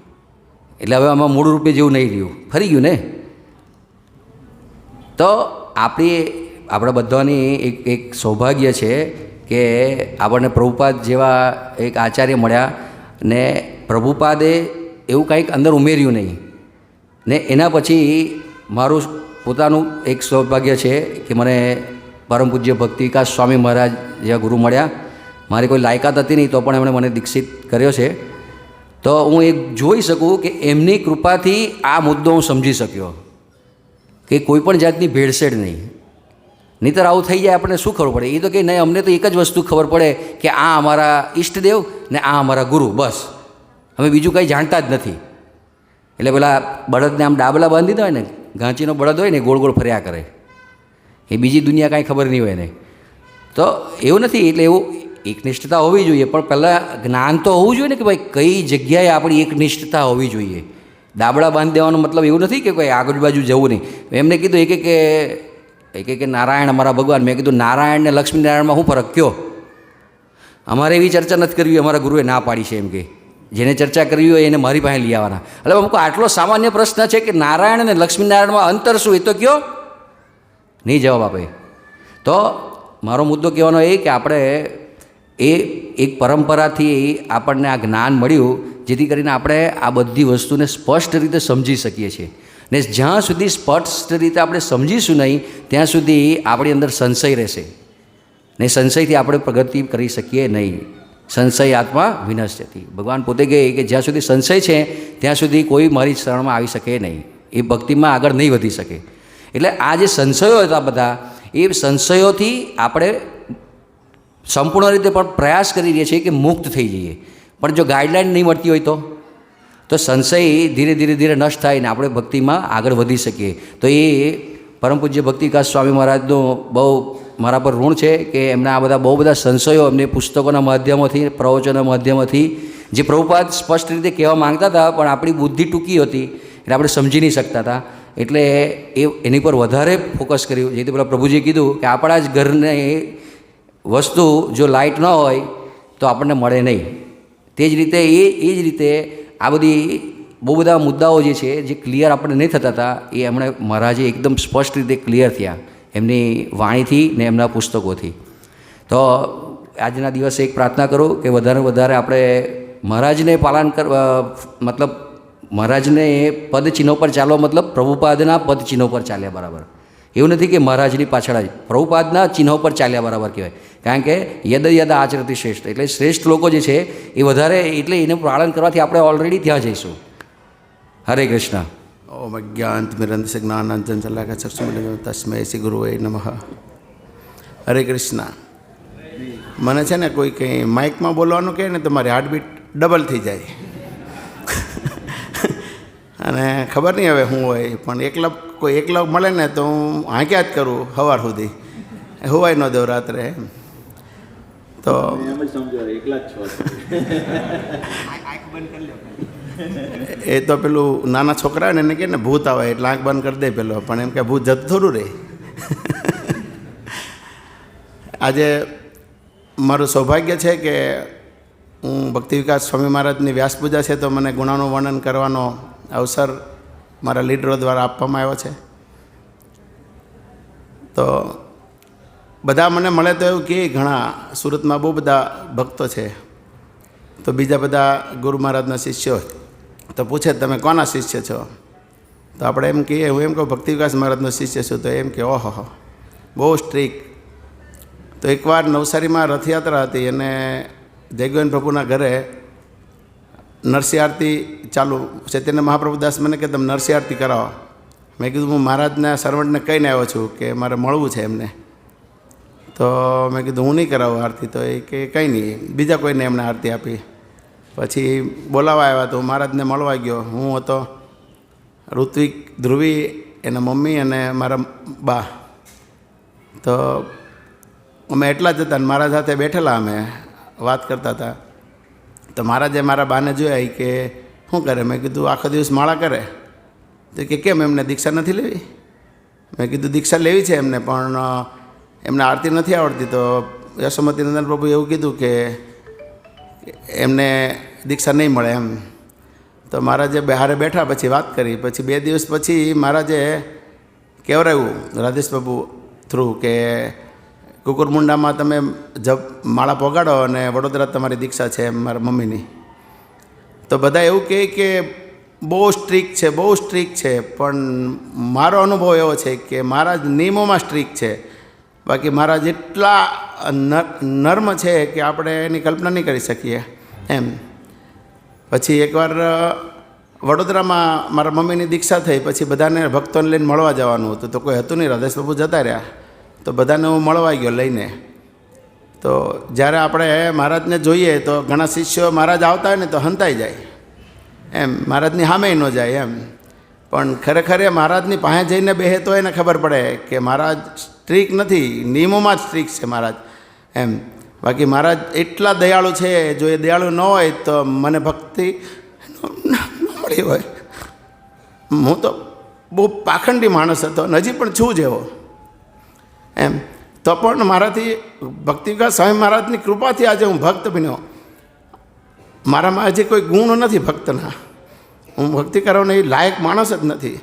એટલે હવે આમાં મૂળ રૂપે જેવું નહીં રહ્યું, ફરી ગયું ને. તો આપણા બધાની એક સૌભાગ્ય છે કે આપણને પ્રભુપાદ જેવા એક આચાર્ય મળ્યા, ને પ્રભુપાદે એવું કંઈક અંદર ઉમેર્યું નહીં. ને એના પછી મારું પોતાનું એક સૌભાગ્ય છે કે મને પરમ પૂજ્ય ભક્તિ વિકાસ સ્વામી મહારાજ જેવા ગુરુ મળ્યા. મારી કોઈ લાયકાત હતી નહીં, તો પણ એમણે મને દીક્ષિત કર્યો છે. તો હું એક જોઈ શકું કે એમની કૃપાથી આ મુદ્દો હું સમજી શક્યો કે કોઈ પણ જાતની ભેળસેળ નહીં. નહીંતર આવું થઈ જાય આપણને શું ખબર પડે? એ તો કે નહીં, અમને તો એક જ વસ્તુ ખબર પડે કે આ અમારા ઈષ્ટદેવ ને આ અમારા ગુરુ, બસ. અમે બીજું કંઈ જાણતા જ નથી. એટલે પેલા બળદને આમ ડાબલા બાંધી દો હોય ને, ઘાંચીનો બળદ હોય ને ગોળ ગોળ ફર્યા કરે, એ બીજી દુનિયા કાંઈ ખબર નહીં હોય ને. તો એવું નથી, એટલે એવું એકનિષ્ઠતા હોવી જોઈએ, પણ પહેલાં જ્ઞાન તો હોવું જોઈએ ને કે ભાઈ કઈ જગ્યાએ આપણી એકનિષ્ઠતા હોવી જોઈએ. ડાબડા બાંધી દેવાનો મતલબ એવું નથી કે કોઈ આગળ બાજુ જવું નહીં. એમને કીધું એક નારાયણ અમારા ભગવાન. મેં કીધું નારાયણ ને લક્ષ્મીનારાયણમાં શું ફરક કયો? અમારે એવી ચર્ચા નથી કરવી, અમારા ગુરુએ ના પાડી છે એમ કે જેને ચર્ચા કરવી હોય એને મારી પાસે લઈ આવવાના. એટલે અમુક આટલો સામાન્ય પ્રશ્ન છે કે નારાયણ અને લક્ષ્મીનારાયણમાં અંતર શું, એ તો કયો નહીં જવાબ આપે. તો મારો મુદ્દો કહેવાનો એ કે આપણે એ એક પરંપરાથી આપણને આ જ્ઞાન મળ્યું, જેથી કરીને આપણે આ બધી વસ્તુને સ્પષ્ટ રીતે સમજી શકીએ છીએ. ને જ્યાં સુધી સ્પષ્ટ રીતે આપણે સમજીશું નહીં ત્યાં સુધી આપણી અંદર સંશય રહેશે, ને સંશયથી આપણે પ્રગતિ કરી શકીએ નહીં. સંશય આત્મા વિનશ્યતિ. ભગવાન પોતે કહે કે જ્યાં સુધી સંશય છે ત્યાં સુધી કોઈ મારી શરણમાં આવી શકે નહીં, એ ભક્તિમાં આગળ નહીં વધી શકે. એટલે આ જે સંશયો હતા બધા, એ સંશયોથી આપણે સંપૂર્ણ રીતે પણ પ્રયાસ કરી રહ્યા છીએ કે મુક્ત થઈ જઈએ. પણ જો ગાઈડલાઈન નહીં મળતી હોય તો સંશય ધીરે ધીરે ધીરે નષ્ટ થાય ને આપણે ભક્તિમાં આગળ વધી શકીએ. તો એ પરમ પૂજ્ય ભક્તિ વિકાસ સ્વામી મહારાજનું બહુ મારા પર ઋણ છે કે એમના આ બધા બહુ બધા સંશયો એમને પુસ્તકોના માધ્યમોથી, પ્રવચનના માધ્યમોથી જે પ્રભુપાદ સ્પષ્ટ રીતે કહેવા માંગતા હતા, પણ આપણી બુદ્ધિ ટૂંકી હતી એટલે આપણે સમજી નહીં શકતા હતા. એટલે એની પર વધારે ફોકસ કર્યું. જેથી પેલા પ્રભુજીએ કીધું કે આપણા જ ઘરને વસ્તુ જો લાઇટ ન હોય તો આપણને મળે નહીં. તે જ રીતે એ જ રીતે આ બધી બહુ બધા મુદ્દાઓ જે છે જે ક્લિયર આપણને નહીં થતા હતા, એ એમણે મહારાજે એકદમ સ્પષ્ટ રીતે ક્લિયર થયા એમની વાણીથી ને એમના પુસ્તકોથી. તો આજના દિવસે એક પ્રાર્થના કરું કે વધારે વધારે આપણે મહારાજને પાલન મતલબ મહારાજને પદ ચિહ્નો પર ચાલવા, મતલબ પ્રભુપાદના પદ ચિહ્નો પર ચાલ્યા બરાબર. એવું નથી કે મહારાજની પાછળ જ, પ્રભુપાદના ચિહ્નો પર ચાલ્યા બરાબર કહેવાય. કારણ કે યદ યદ આચરતી શ્રેષ્ઠ, એટલે શ્રેષ્ઠ લોકો જે છે એ વધારે, એટલે એનું પાલન કરવાથી આપણે ઓલરેડી ત્યાં જઈશું. હરે કૃષ્ણ. ઓમ અજ્ઞાનતિમિરંધસ્ય જ્ઞાનાંજન શલાકા ચક્ષુર્મિલિતં તસ્મૈ શ્રી ગુરુવે નમઃ. હરે કૃષ્ણ. મને છે ને કોઈ કંઈ માઇકમાં બોલવાનું કહે ને તો મારી હાર્ટબીટ ડબલ થઈ જાય અને ખબર નહીં હવે શું હોય, પણ કોઈ એકલા મળે ને તો હું હાંક્યા જ કરું સવાર સુધી, હોવાય ન દઉં રાત્રે. તો એ તો પેલું નાના છોકરા ને એને કહે ને ભૂત આવે એટલે આંખ બંધ કરી દે પેલો, પણ એમ કે ભૂત જતું થોડું રહે. આજે મારું સૌભાગ્ય છે કે હું ભક્તિ વિકાસ સ્વામી મહારાજની વ્યાસ પૂજા છે તો મને ગુણાનું વર્ણન કરવાનો અવસર મારા લીડરો દ્વારા આપવામાં આવ્યો છે. તો બધા મને મળે તો એવું કે ઘણા સુરતમાં બહુ બધા ભક્તો છે, તો બીજા બધા ગુરુ મહારાજના શિષ્યો તો પૂછે તમે કોના શિષ્ય છો, તો આપણે એમ કહીએ હું એમ કહું ભક્તિ વિકાસ મહારાજનો શિષ્ય છું, તો એમ કે ઓહો બહુ સ્ટ્રીક. તો એકવાર નવસારીમાં રથયાત્રા હતી અને જયગોવિંદ પ્રભુના ઘરે નરસિંહ આરતી ચાલુ. ચૈતન્ય મહાપ્રભુદાસ મને કે તમે નરસિંહ આરતી કરાવો. મેં કીધું હું મહારાજના સર્વન્ટને કહીને આવ્યો છું કે મારે મળવું છે એમને. તો મેં કીધું હું નહીં કરાવું આરતી, તો એ કે કંઈ નહીં, બીજા કોઈને એમણે આરતી આપી. પછી બોલાવા આવ્યા તો હું મહારાજને મળવા ગયો. હું હતો, ઋત્વિક, ધ્રુવી, એના મમ્મી અને મારા બા. તો અમે એટલા જ હતા ને મારા સાથે બેઠેલા, અમે વાત કરતા હતા. તો મહારાજે મારા બાને જોયા કે શું કરે. મેં કીધું આખો દિવસ માળા કરે. તો કે કેમ એમને દીક્ષા નથી લેવી? મેં કીધું દીક્ષા લેવી છે એમને, પણ એમને આરતી નથી આવડતી. તો યશોમતી નંદન પ્રભુએ એવું કીધું કે એમને દીક્ષા નહીં મળે એમ. તો મહારાજે બહારે બેઠા, પછી વાત કરી. પછી 2 દિવસ પછી મહારાજે કહેવરાયું રાધેશ પ્રભુ થ્રુ કે કુકુરમુંડામાં તમે જપ માળા પોગાડો અને વડોદરા તમારી દીક્ષા છે મારા મમ્મીની. તો બધા એવું કહે કે બહુ સ્ટ્રીક છે, બહુ સ્ટ્રીક છે, પણ મારો અનુભવ એવો છે કે મહારાજ નિયમોમાં સ્ટ્રીક છે, બાકી મહારાજ એટલા નર્મ છે કે આપણે એની કલ્પના નહીં કરી શકીએ એમ. પછી એકવાર વડોદરામાં મારા મમ્મીની દીક્ષા થઈ, પછી બધાને ભક્તોને લઈને મળવા જવાનું હતું, તો કોઈ હતું નહીં, રાધેશ પ્રભુ જતા રહ્યા. તો બધાને હું મળવા ગયો લઈને. તો જ્યારે આપણે મહારાજને જોઈએ તો ઘણા શિષ્યો મહારાજ આવતા હોય ને તો હંતાઈ જાય એમ, મહારાજની સામે ન જાય એમ. પણ ખરેખર એ મહારાજની પાસે જઈને બેસે તો એને ખબર પડે કે મહારાજ સ્ટ્રીક નથી, નિયમોમાં જ સ્ટ્રીક છે મહારાજ એમ. બાકી મહારાજ એટલા દયાળુ છે, જો એ દયાળુ ન હોય તો મને ભક્તિ ન મળી હોય. હું તો બહુ પાખંડી માણસ હતો, હજી પણ છું જેવો એમ. તો પણ મારાથી ભક્તિ વિકાસ સ્વામી મહારાજની કૃપાથી આજે હું ભક્ત બન્યો. મારામાં હજી કોઈ ગુણ નથી ભક્તના, હું ભક્તિ કરવાનો એ લાયક માણસ જ નથી,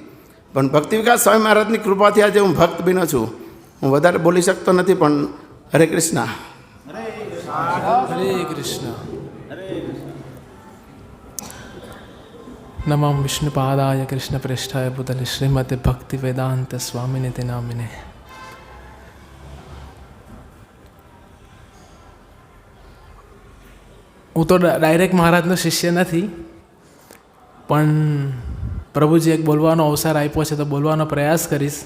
પણ ભક્તિ વિકાસ સ્વામી મહારાજની કૃપાથી આજે હું ભક્ત બન્યો છું. હું વધારે બોલી શકતો નથી, પણ હરે કૃષ્ણ. હરે કૃષ્ણ. નમઃ વિષ્ણુપાદાય કૃષ્ણ પ્રેષ્ઠાય ભૂતલે શ્રીમતે ભક્તિ વેદાંત સ્વામિને તે નામિને. હું તો ડાયરેક્ટ મહારાજનો શિષ્ય નથી, પણ પ્રભુજી એક બોલવાનો અવસર આપ્યો છે તો બોલવાનો પ્રયાસ કરીશ.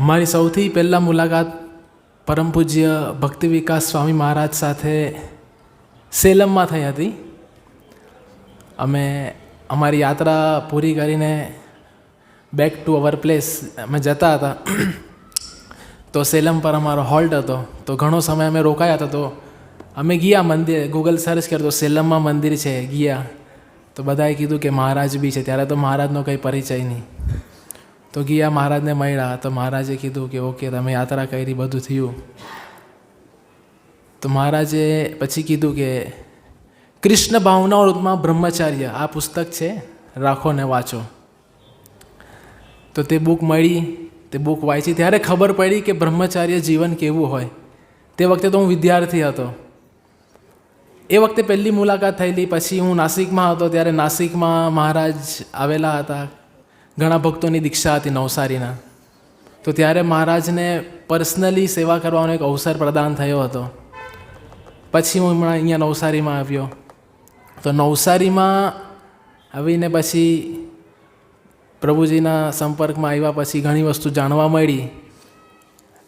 મારી સૌથી પહેલાં મુલાકાત પરમ પૂજ્ય ભક્તિ વિકાસ સ્વામી મહારાજ સાથે સેલમમાં થઈ હતી. અમે અમારી યાત્રા પૂરી કરીને બેક ટુ અવર પ્લેસ અમે જતા હતા, તો સેલમ પર અમારો હોલ્ટ હતો. તો ઘણો સમય અમે રોકાયા હતા, તો અમે ગયા મંદિર, ગૂગલ સર્ચ કર્યો તો સેલમમાં મંદિર છે, ગયા તો બધાએ કીધું કે મહારાજ બી છે. ત્યારે તો મહારાજનો કંઈ પરિચય નહીં, તો ગયા મહારાજને મળ્યા. તો મહારાજે કીધું કે ઓકે તમે યાત્રા કરી, બધું થયું. તો મહારાજે પછી કીધું કે કૃષ્ણ ભાવનાઓમાં બ્રહ્મચાર્ય આ પુસ્તક છે, રાખો ને વાંચો. તો તે બુક મળી, તે બુક વાંચી, ત્યારે ખબર પડી કે બ્રહ્મચાર્ય જીવન કેવું હોય. તે વખતે તો હું વિદ્યાર્થી હતો. એ વખતે પહેલી મુલાકાત થયેલી. પછી હું નાસિકમાં હતો, ત્યારે નાસિકમાં મહારાજ આવેલા હતા, ઘણા ભક્તોની દીક્ષા હતી નવસારીના. તો ત્યારે મહારાજને પર્સનલી સેવા કરવાનો એક અવસર પ્રદાન થયો હતો. પછી હું હમણાં અહીંયા નવસારીમાં આવ્યો. તો નવસારીમાં આવીને પછી પ્રભુજીના સંપર્કમાં આવ્યા, પછી ઘણી વસ્તુ જાણવા મળી.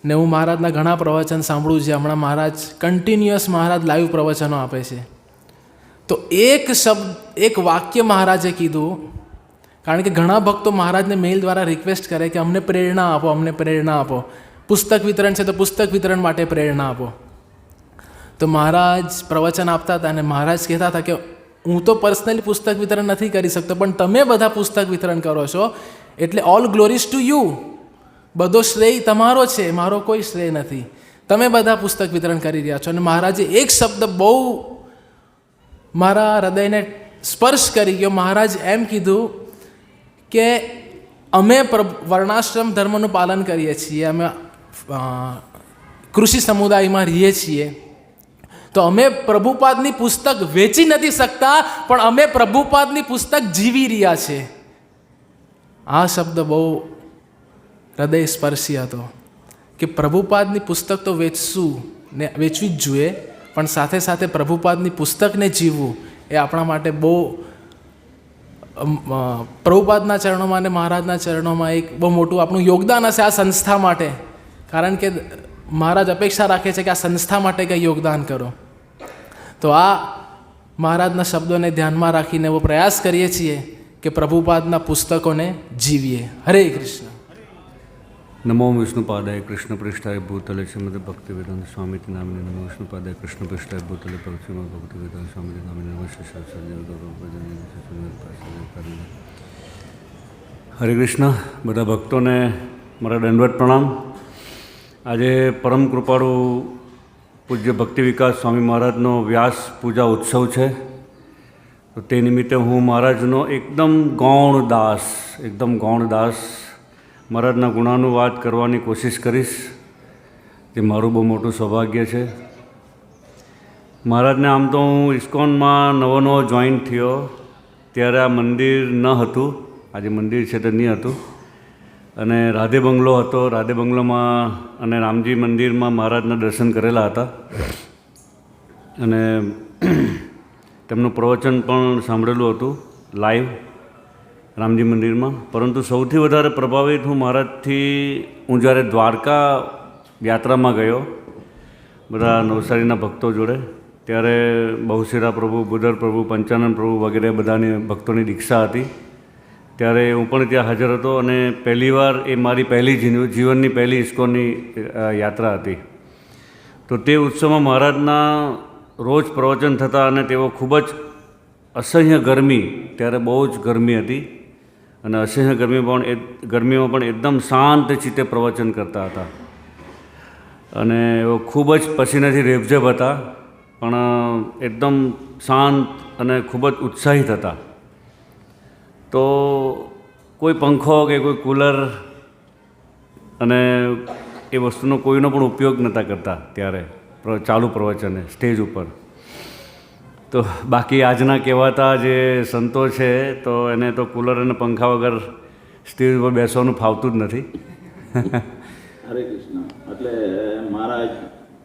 ને હું મહારાજના ઘણા પ્રવચન સાંભળું છે. હમણાં મહારાજ કન્ટિન્યુઅસ મહારાજ લાઈવ પ્રવચનો આપે છે. તો એક શબ્દ, એક વાક્ય મહારાજે કીધું, કારણ કે ઘણા ભક્તો મહારાજને મેઇલ દ્વારા રિક્વેસ્ટ કરે કે અમને પ્રેરણા આપો, અમને પ્રેરણા આપો. પુસ્તક વિતરણ છે તો પુસ્તક વિતરણ માટે પ્રેરણા આપો. તો મહારાજ પ્રવચન આપતા હતા અને મહારાજ કહેતા હતા કે હું તો પર્સનલી પુસ્તક વિતરણ નથી કરી શકતો, પણ તમે બધા પુસ્તક વિતરણ કરો છો, એટલે ઓલ ગ્લોરીઝ ટુ યુ. બધો શ્રેય તમારો છે, મારો કોઈ શ્રેય નથી. તમે બધા પુસ્તક વિતરણ કરી રહ્યા છો. અને મહારાજે એક શબ્દ બહુ મારા હૃદયને સ્પર્શ કરી ગયો. મહારાજ એમ કીધું કે અમે વર્ણાશ્રમ ધર્મનું પાલન કરીએ છીએ, અમે કૃષિ સમુદાયમાં રહીએ છીએ, તો અમે પ્રભુપાદની પુસ્તક વેચી નથી શકતા, પણ અમે પ્રભુપાદની પુસ્તક જીવી રહ્યા છે. આ શબ્દ બહુ હૃદય સ્પર્શી હતો કે પ્રભુપાદની પુસ્તક તો વેચશું ને વેચવી જ જોઈએ, પણ સાથે સાથે પ્રભુપાદની પુસ્તકને જીવવું એ આપણા માટે બહુ પ્રભુપાદના ચરણોમાં અને મહારાજના ચરણોમાં એક બહુ મોટું આપણું યોગદાન હશે આ સંસ્થા માટે. કારણ કે મહારાજ અપેક્ષા રાખે છે કે આ સંસ્થા માટે કંઈ યોગદાન કરો. તો આ મહારાજના શબ્દોને ધ્યાનમાં રાખીને એવો પ્રયાસ કરીએ છીએ કે પ્રભુપાદના પુસ્તકોને જીવીએ. હરે કૃષ્ણ. નમો વિષ્ણુપાદાય કૃષ્ણ પૃષ્ઠાય ભૂતલે શ્રીમદ ભક્તિ વેદાંત સ્વામી નામિને. નમો વિષ્ણુપાદાય કૃષ્ણ પૃષ્ઠાય ભૂતલે શ્રીમદ ભક્તિ વેદાંત સ્વામી નામિને. નમઃ હરે કૃષ્ણ. બધા ભક્તોને મારા દંડવત પ્રણામ. આજે પરમ કૃપાળુ પૂજ્ય ભક્તિ વિકાસ સ્વામી મહારાજનો વ્યાસ પૂજા ઉત્સવ છે. તો તે નિમિત્તે હું મહારાજનો એકદમ ગૌણ દાસ મહારાજના ગુણાનુવાદ કરવાની કોશિશ કરીશ, જે મારું બહુ મોટું સૌભાગ્ય છે. મહારાજને આમ તો હું ઇસ્કોનમાં નવો જોઈન થયો ત્યારે આ મંદિર ન હતું, આજે મંદિર છે તે નહીં હતું, અને રાધે બંગલો હતો. રાધે બંગલોમાં અને રામજી મંદિરમાં મહારાજના દર્શન કરેલા હતા, અને તેમનું પ્રવચન પણ સાંભળેલું હતું લાઈવ રામજી મંદિરમાં. પરંતુ સૌથી વધારે પ્રભાવિત હું મહારાજથી હું જ્યારે દ્વારકા યાત્રામાં ગયો બધા નવસારીના ભક્તો જોડે, ત્યારે બહુશીરા પ્રભુ, બુધર પ્રભુ, પંચાનંદ પ્રભુ વગેરે બધાની ભક્તોની દીક્ષા હતી. ત્યારે હું પણ ત્યાં હાજર હતો, અને પહેલીવાર એ મારી જીવનની પહેલી ઇસ્કોનની યાત્રા હતી. તો તે ઉત્સવમાં મહારાજના રોજ પ્રવચન થતા, અને તેઓ ખૂબ જ અસહ્ય ગરમી, ત્યારે બહુ જ ગરમી હતી, અને અસહ્ય ગરમીમાં પણ એકદમ શાંત ચિત્તે પ્રવચન કરતા હતા. અને એવો ખૂબ જ પસીનાથી રેબઝેબ હતા, પણ એકદમ શાંત અને ખૂબ જ ઉત્સાહિત હતા. તો કોઈ પંખો કે કોઈ કૂલર અને એ વસ્તુનો કોઈનો પણ ઉપયોગ નહોતા કરતા ત્યારે ચાલુ પ્રવચને સ્ટેજ ઉપર. તો બાકી આજના કહેવાતા જે સંતો છે તો એને તો કૂલર અને પંખા વગર સ્ટેજ ઉપર બેસવાનું ફાવતું જ નથી. હરે કૃષ્ણ. એટલે મહારાજ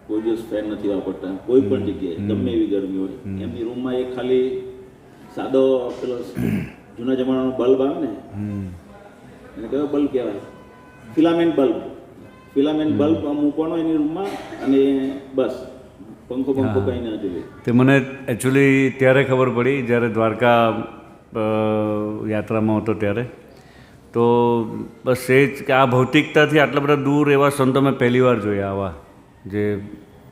કોઈ દિવસ ફેન નથી વાપરતા કોઈ પણ જગ્યાએ, ગમે એવી ગરમી હોય. એમની રૂમમાં એક ખાલી સાદો પેલો જૂના જમાનાનો બલ્બ આવે ને, એને કયો બલ્બ કહેવાય, ફિલામેન્ટ બલ્બ. ફિલામેન્ટ બલ્બ મૂકવાનો એની રૂમમાં, અને બસ પંખો કંઈ ના જોઈએ. તે મને એકચ્યુઅલી ત્યારે ખબર પડી જ્યારે દ્વારકા યાત્રામાં હતો ત્યારે. તો બસ એ જ કે આ ભૌતિકતાથી આટલા બધા દૂર એવા સંતો મેં પહેલી વાર જોયા. આવા જે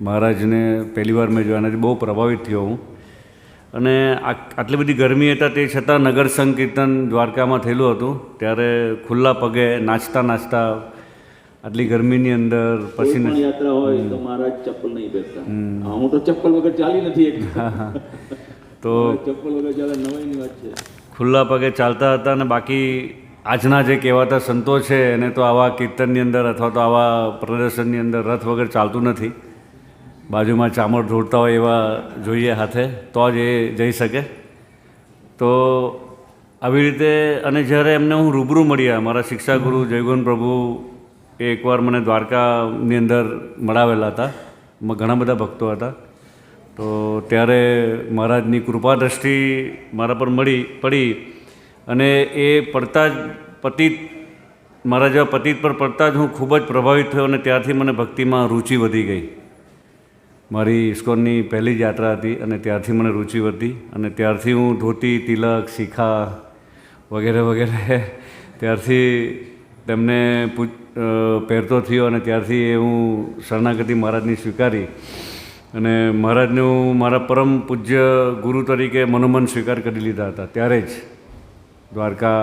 મહારાજને પહેલી વાર મેં જોયા, એનાથી બહુ પ્રભાવિત થયો હું. અને આટલી બધી ગરમી હતા તે છતાં નગર સંકીર્તન દ્વારકામાં થયેલું હતું. ત્યારે ખુલ્લા પગે નાચતા નાચતા આટલી ગરમીની અંદર પછી યાત્રા હોય તો મહારાજ ચપ્પલ નહીં પહેરતા. હું તો ચપ્પલ વગર ચાલી નથી તો ચપ્પલ વગર ચાલે નવાઈની વાત છે. ખુલ્લા પગે ચાલતા હતા. અને બાકી આજના જે કહેવાતા સંતો છે એને તો આવા કીર્તનની અંદર અથવા તો આવા પ્રદર્શનની અંદર રથ વગર ચાલતું નથી. બાજુમાં ચામર ઢોળતા હોય એવા જોઈએ હાથે, તો જ એ જઈ શકે. તો આવી રીતે, અને જ્યારે એમને હું રૂબરૂ મળ્યા, મારા શિક્ષાગુરુ જયગુણ પ્રભુ એ એકવાર મને દ્વારકાની અંદર મળાવેલા હતા. ઘણા બધા ભક્તો હતા. તો ત્યારે મહારાજની કૃપા દ્રષ્ટિ મારા પર પડી, અને એ પડતા જ પતિત, મારા જેવા પતિત પર પડતા જ હું ખૂબ જ પ્રભાવિત થયો. અને ત્યારથી મને ભક્તિમાં રુચિ વધી ગઈ. મારી ઇસ્કોનની પહેલી જ યાત્રા હતી અને ત્યારથી મને રુચિ વધી. અને ત્યારથી હું ધોતી, તિલક, શિખા વગેરે વગેરે ત્યારથી તેમને પહેરતો થયો. અને ત્યારથી એ હું શરણાગતિ મહારાજની સ્વીકારી, અને મહારાજને હું મારા પરમ પૂજ્ય ગુરુ તરીકે મનોમન સ્વીકાર કરી લીધા હતા ત્યારે જ, દ્વારકા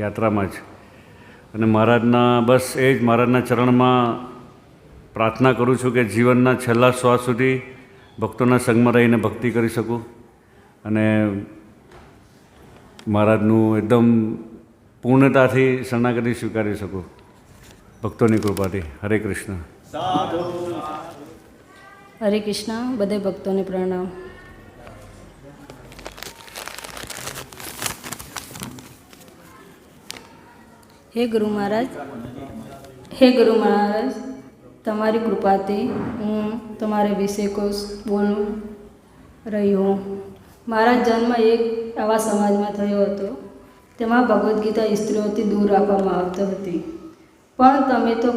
યાત્રામાં જ. અને મહારાજના બસ એ જ મહારાજના ચરણમાં પ્રાર્થના કરું છું કે જીવનના છેલ્લા શ્વાસ સુધી ભક્તોના સંગમાં રહીને ભક્તિ કરી શકું, અને મહારાજનું એકદમ પૂર્ણતાથી શરણાગતિ સ્વીકારી શકું ભક્તોની કૃપાથી. હરે કૃષ્ણ. હરે કૃષ્ણ. બધે ભક્તોને પ્રણામ. હે ગુરુ મહારાજ, તમારી કૃપાથી હું તમારે વિશે કુછ બોલું રહી હું. મારા જન્મ એક આવા સમાજમાં થયો હતો, તેમાં ભગવદ્ ગીતા સ્ત્રીઓથી દૂર રાખવામાં આવતી હતી. પણ તમે તો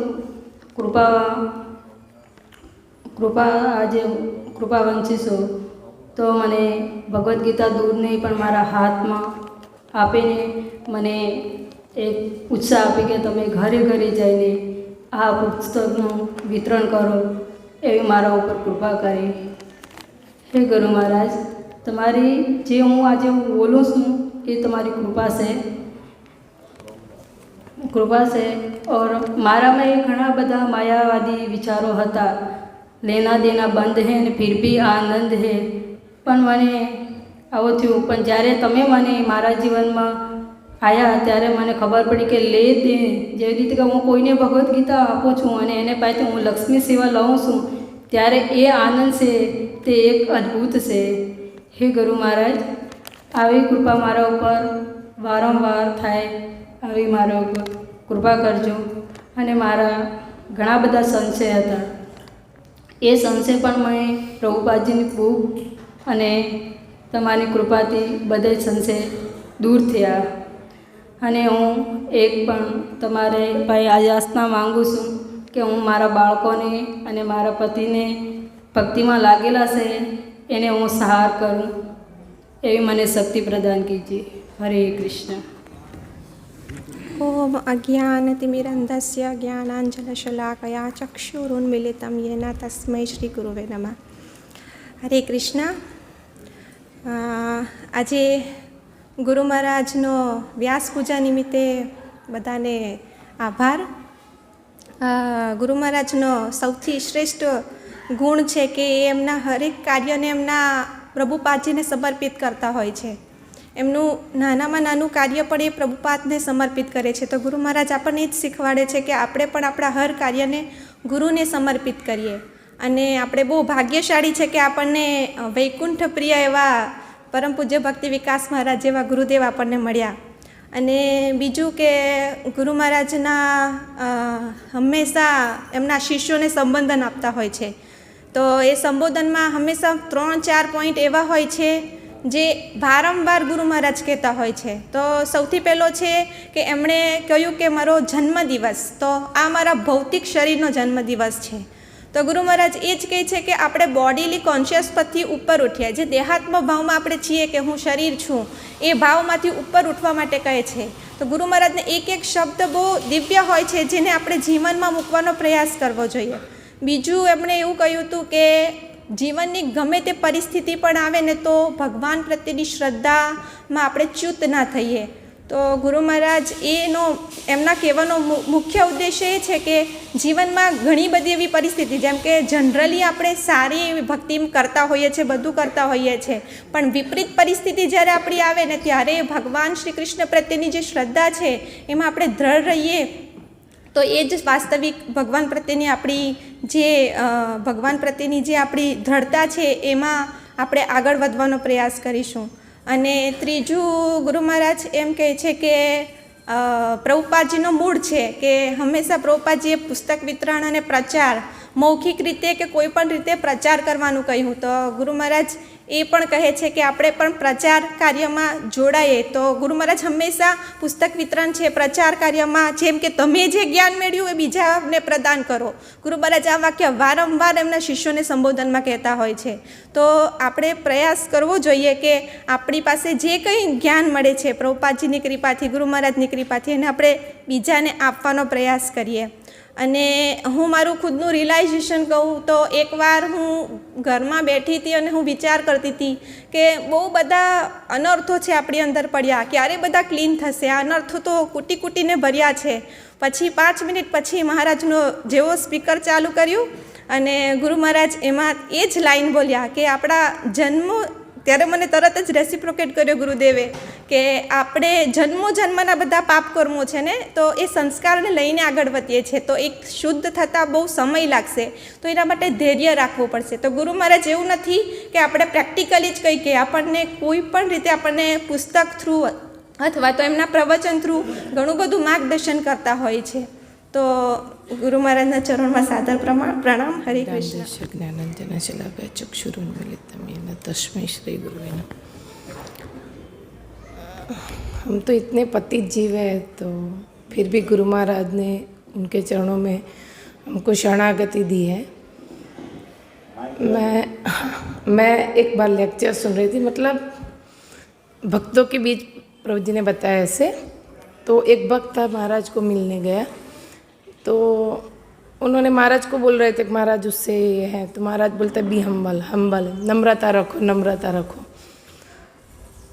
કૃપાવંશી છો, તો મને ભગવદ્ ગીતા દૂર નહીં પણ મારા હાથમાં આપીને મને એક ઉત્સાહ આપી કે તમે ઘરે ઘરે જઈને આ પુસ્તકનું વિતરણ કરો, એવી મારા ઉપર કૃપા કરી. હે ગુરુ મહારાજ, તમારી જે હું આજે બોલું છું એ તમારી કૃપા છે. ઓર મારામાં એ ઘણા બધા માયાવાદી વિચારો હતા, લેના દેના બંધ હે ને ફિર ભી આનંદ હે. પણ મને આવું થયું. પણ જ્યારે તમે મને મારા જીવનમાં આવ્યા ત્યારે મને ખબર પડી કે લે દે, જેવી રીતે કે હું કોઈને ભગવદ્ ગીતા આપું છું અને એને પાસેથી હું લક્ષ્મી સેવા લઉં છું, ત્યારે એ આનંદ છે તે એક અદ્ભુત છે. હે ગુરુ મહારાજ, આવી કૃપા મારા ઉપર વારંવાર થાય, આવી મારા ઉપર કૃપા કરજો. અને મારા ઘણા બધા સંશય હતા, એ સંશય પણ મેં પ્રભુપાદજીની બુક અને તમારી કૃપાથી બધા સંશય દૂર થયા. અને હું એક પણ તમારે ભાઈ યાચના માગું છું કે હું મારા બાળકોને અને મારા પતિને ભક્તિમાં લાગેલા છે એને હું સહાર કરું, એવી મને શક્તિ પ્રદાન કીજીએ. હરે કૃષ્ણ. ઓમ અજ્ઞાનતિમિરંધસ્ય જ્ઞાનાંજનશલાકયા ચક્ષુરુન્મિલિतं येन તસ્મૈ શ્રી ગુરુવે નમઃ. હરે કૃષ્ણ. આજે ગુરુ મહારાજનો વ્યાસ પૂજા નિમિત્તે બધાને આભાર. ગુરુ મહારાજનો સૌથી શ્રેષ્ઠ ગુણ છે કે એ એમના હરેક કાર્યને એમના પ્રભુપાદજીને સમર્પિત કરતા હોય છે. એમનું નાનામાં નાનું કાર્ય પણ એ પ્રભુપાદને સમર્પિત કરે છે. તો ગુરુ મહારાજ આપણને જ શીખવાડે છે કે આપણે પણ આપણા હર કાર્યને ગુરુને સમર્પિત કરીએ. અને આપણે બહુ ભાગ્યશાળી છે કે આપણને વૈકુંઠ પ્રિય એવા પરમ પૂજ્ય ભક્તિ વિકાસ મહારાજ જેવા ગુરુદેવ આપણને મળ્યા. અને બીજું કે ગુરુ મહારાજના હંમેશા એમના શિષ્યોને સંબોધન આપતા હોય છે. તો એ સંબોધનમાં હંમેશા 3-4 પોઈન્ટ એવા હોય છે જે વારંવાર ગુરુ મહારાજ કહેતા હોય છે. તો સૌથી પહેલો છે કે એમણે કહ્યું કે મારો જન્મદિવસ, તો આ મારા ભૌતિક શરીરનો જન્મદિવસ છે. તો ગુરુ મહારાજ એ જ કહે છે કે આપણે બોડીલી કોન્શિયસ પરથી ઉપર ઉઠીએ. જે દેહાત્મ ભાવમાં આપણે છીએ કે હું શરીર છું, એ ભાવમાંથી ઉપર ઉઠવા માટે કહે છે. તો ગુરુ મહારાજને એક એક શબ્દ બહુ દિવ્ય હોય છે જેને આપણે જીવનમાં મૂકવાનો પ્રયાસ કરવો જોઈએ. બીજું એમણે એવું કહ્યું હતું કે જીવનની ગમે તે પરિસ્થિતિ પણ આવે ને તો ભગવાન પ્રત્યેની શ્રદ્ધામાં આપણે ચ્યુત ના થઈએ. તો ગુરુ મહારાજ એમના કહેવાનો મુખ્ય ઉદ્દેશ્ય એ છે કે જીવનમાં ઘણી બધી એવી પરિસ્થિતિ, જેમ કે જનરલી આપણે સારી એવી ભક્તિ કરતા હોઈએ છીએ, બધું કરતા હોઈએ છીએ, પણ વિપરીત પરિસ્થિતિ જ્યારે આપણી આવે ને ત્યારે ભગવાન શ્રી કૃષ્ણ પ્રત્યેની જે શ્રદ્ધા છે એમાં આપણે દ્રઢ રહીએ તો એ જ વાસ્તવિક ભગવાન પ્રત્યેની આપણી દ્રઢતા છે એમાં આપણે આગળ વધવાનો પ્રયાસ કરીશું. અને ત્રીજું ગુરુ મહારાજ એમ કહે છે કે પ્રભુપાદજીનો મૂળ છે કે હંમેશા પ્રભુપાદજીએ પુસ્તક વિતરણ અને પ્રચાર મૌખિક રીતે કે કોઈ પણ રીતે પ્રચાર કરવાનું કહ્યું. તો ગુરુ મહારાજ એ પણ કહે છે કે આપણે પણ પ્રચાર કાર્યમાં જોડાઈએ. તો ગુરુ મહારાજ હંમેશા પુસ્તક વિતરણ છે, પ્રચાર કાર્યમાં, જેમ કે તમે જે જ્ઞાન મેળવ્યું એ બીજાને પ્રદાન કરો. ગુરુ મહારાજ આ વાક્ય વારંવાર એમના શિષ્યોને સંબોધનમાં કહેતા હોય છે. તો આપણે પ્રયાસ કરવો જોઈએ કે આપણી પાસે જે કંઈ જ્ઞાન મળે છે પ્રભુપાદજીની કૃપાથી, ગુરુ મહારાજની કૃપાથી, એને આપણે બીજાને આપવાનો પ્રયાસ કરીએ. અને હું મારું ખુદનું રિયલાઇઝેશન કહું તો એકવાર હું ઘરમાં બેઠી હતી અને હું વિચાર કરતી હતી કે બહુ બધા અનર્થો છે આપણી અંદર પડ્યા, ક્યારે બધા ક્લીન થશે? આ અનર્થો તો કૂટી કૂટીને ભર્યા છે. પછી 5 મિનિટ પછી મહારાજનો જેવો સ્પીકર ચાલુ કર્યું અને ગુરુ મહારાજ એમાં એ જ લાઈન બોલ્યા કે આપણા જન્મ, ત્યારે મને તરત જ રેસિપ્રોકેટ કર્યો ગુરુદેવે કે આપણે જન્મના બધા પાપ કર્મો છે ને, તો એ સંસ્કારને લઈને આગળ વધીએ છીએ, તો એક શુદ્ધ થતાં બહુ સમય લાગશે, તો એના માટે ધૈર્ય રાખવું પડશે. તો ગુરુ મહારાજ એવું નથી કે આપણે પ્રેક્ટિકલી જ કંઈ કે આપણને કોઈ પણ રીતે આપણને પુસ્તક થ્રુ અથવા તો એમના પ્રવચન થ્રુ ઘણું બધું માર્ગદર્શન કરતા હોય છે. તો ગુરુ મહારાજના ચરણમાં સાદર પ્રણામ. હરે કૃષ્ણ. ज्ञानांजन शलाकया चक्षुरुन्मीलितं येन तस्मै श्री गुरुवे नमः. हम तो इतने पतित जीव है, तो फिर भी गुरु महाराज ने उनके चरणों में हमको शरणागति दी है. मैं एक बार लेक्चर सुन रही थी, मतलब भक्तों के बीच प्रभु जी ने बताया ऐसे. तो एक भक्त था, महाराज को मिलने गया, तो उन्होंने महाराज को बोल रहे थे कि महाराज उससे ये है, तो महाराज बोलते बी हम्बल, नम्रता रखो.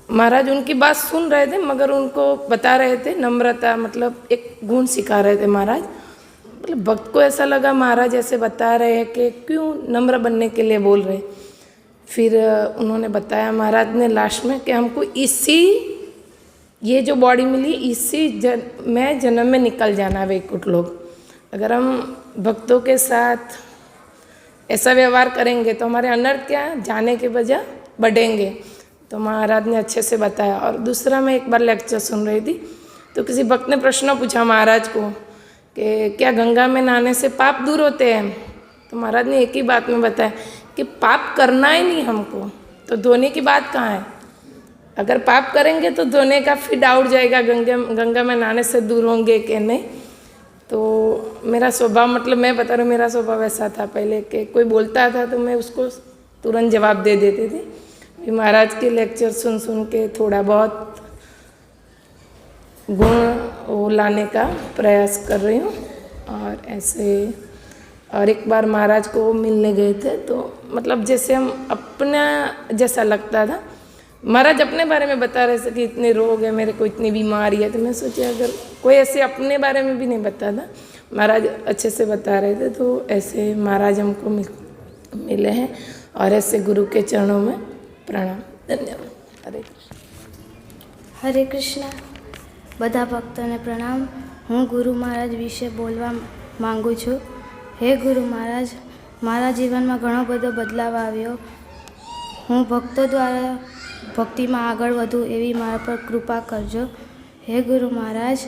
महाराज उनकी बात सुन रहे थे मगर उनको बता रहे थे नम्रता, मतलब एक गुण सिखा रहे थे महाराज. मतलब भक्त को ऐसा लगा महाराज ऐसे बता रहे हैं कि क्यों नम्र बनने के लिए बोल रहे. फिर उन्होंने बताया महाराज ने लास्ट में कि हमको ये जो बॉडी मिली इसी जन्म में निकल जाना वैकुंठ लोग. अगर हम भक्तों के साथ ऐसा व्यवहार करेंगे तो हमारे अनर्थ क्या जाने के बजाय बढ़ेंगे. तो महाराज ने अच्छे से बताया. और दूसरा, मैं एक बार लेक्चर सुन रही थी तो किसी भक्त ने प्रश्न पूछा महाराज को कि क्या गंगा में नहाने से पाप दूर होते हैं? तो महाराज ने एक ही बात में बताया कि पाप करना ही नहीं हमको, तो धोने की बात कहाँ है? अगर पाप करेंगे तो धोने का फिर डाउट जाएगा गंगा में नहाने से दूर होंगे कि नहीं. तो मेरा स्वभाव, मतलब मैं बता रहा हूँ, मेरा स्वभाव ऐसा था पहले कि कोई बोलता था तो मैं उसको तुरंत जवाब दे देती थी. फिर महाराज के लेक्चर सुन के थोड़ा बहुत गुण वो लाने का प्रयास कर रही हूँ. और ऐसे, और एक बार महाराज को मिलने गए थे तो मतलब जैसे हम अपना जैसा लगता था. महाराज अपने बारे में बता रहे थे कि इतने रोग है मेरे को, इतनी बीमारी है. तो मैं सोची अगर कोई ऐसे अपने बारे में भी नहीं बताता, महाराज अच्छे से बता रहे थे, तो ऐसे महाराज हमको मिले हैं और ऐसे गुरु के चरणों में प्रणाम। धन्यवाद। हरे कृष्ण। હરે કૃષ્ણ. બધા ભક્તોને પ્રણામ. હું ગુરુ મહારાજ વિશે બોલવા માંગુ છું. હે ગુરુ મહારાજ, મારા જીવનમાં ઘણો બધો બદલાવ આવ્યો. હું ભક્તો દ્વારા ભક્તિમાં આગળ વધું એવી મારા પર કૃપા કરજો. હે ગુરુ મહારાજ,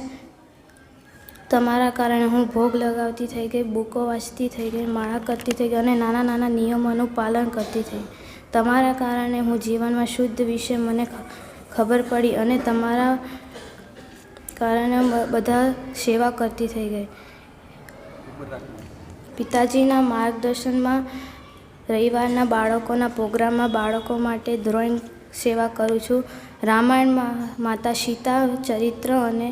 તમારા કારણે હું ભોગ લગાવતી થઈ ગઈ, બુકો વાંચતી થઈ ગઈ, માળા કરતી થઈ ગઈ અને નાના નાના નિયમોનું પાલન કરતી થઈ. તમારા કારણે હું જીવનમાં શુદ્ધ વિશે મને ખબર પડી અને તમારા કારણે બધા સેવા કરતી થઈ ગઈ. પિતાજીના માર્ગદર્શનમાં રવિવારના બાળકોના પ્રોગ્રામમાં બાળકો માટે ડ્રોઈંગ સેવા કરું છું. રામાયણમાં માતા સીતા ચરિત્ર અને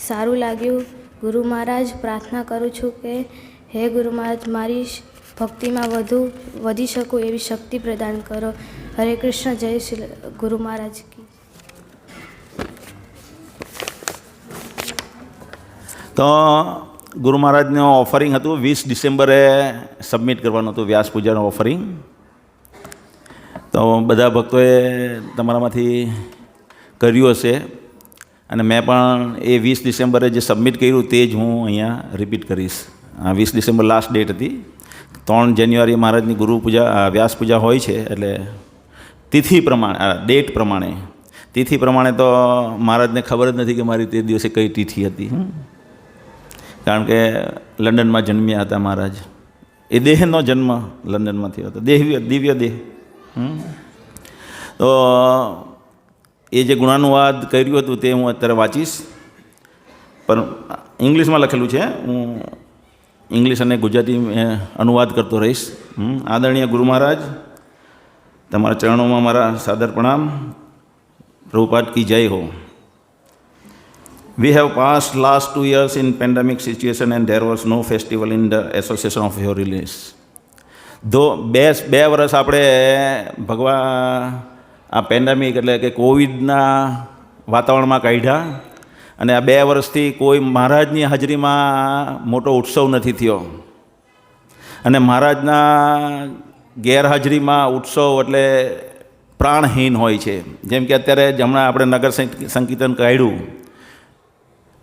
સારું લાગ્યું. ગુરુ મહારાજ, પ્રાર્થના કરું છું કે હે ગુરુ મહારાજ, મારી ભક્તિમાં વધી શકું એવી શક્તિ પ્રદાન કરો. હરે કૃષ્ણ. જય શ્રી ગુરુ મહારાજ કી. તો ગુરુ મહારાજનું ઓફરિંગ હતું 20 ડિસેમ્બરે સબમિટ કરવાનું હતું, વ્યાસ પૂજાનું ઓફરિંગ. તો બધા ભક્તોએ તમારામાંથી કર્યું હશે અને મેં પણ એ 20 ડિસેમ્બરે જે સબમિટ કર્યું તે જ હું અહીંયા રિપીટ કરીશ. 20 ડિસેમ્બર લાસ્ટ ડેટ હતી. 3 જાન્યુઆરી મહારાજની ગુરુ પૂજા વ્યાસ પૂજા હોય છે, એટલે તિથિ પ્રમાણે ડેટ પ્રમાણે તિથિ પ્રમાણે તો મહારાજને ખબર જ નથી કે મારી તે દિવસે કઈ તિથિ હતી. કારણ કે લંડનમાં જન્મ્યા હતા મહારાજ. એ દેહનો જન્મ લંડનમાં થયો હતો, દિવ્ય દેહ. તો એ જે ગુણાનુવાદ કર્યું હતું તે હું અત્યારે વાંચીશ, પણ ઇંગ્લિશમાં લખેલું છે. હું ઇંગ્લિશ અને ગુજરાતી અનુવાદ કરતો રહીશ. આદરણીય ગુરુ મહારાજ, તમારા ચરણોમાં મારા સાદર પ્રણામ. પ્રભુપાદ કી જય હો. We have passed last 2 years in pandemic situation and there was no festival in the association of your release. બે વર્ષ આપણે આ પેન્ડેમિક એટલે કે કોવિડના વાતાવરણમાં કાઢ્યા અને આ 2 વર્ષથી કોઈ મહારાજની હાજરીમાં મોટો ઉત્સવ નથી થયો. અને મહારાજના ગેરહાજરીમાં ઉત્સવ એટલે પ્રાણહીન હોય છે. જેમ કે અત્યારે હમણાં આપણે નગર સંકીર્તન કાઢ્યું,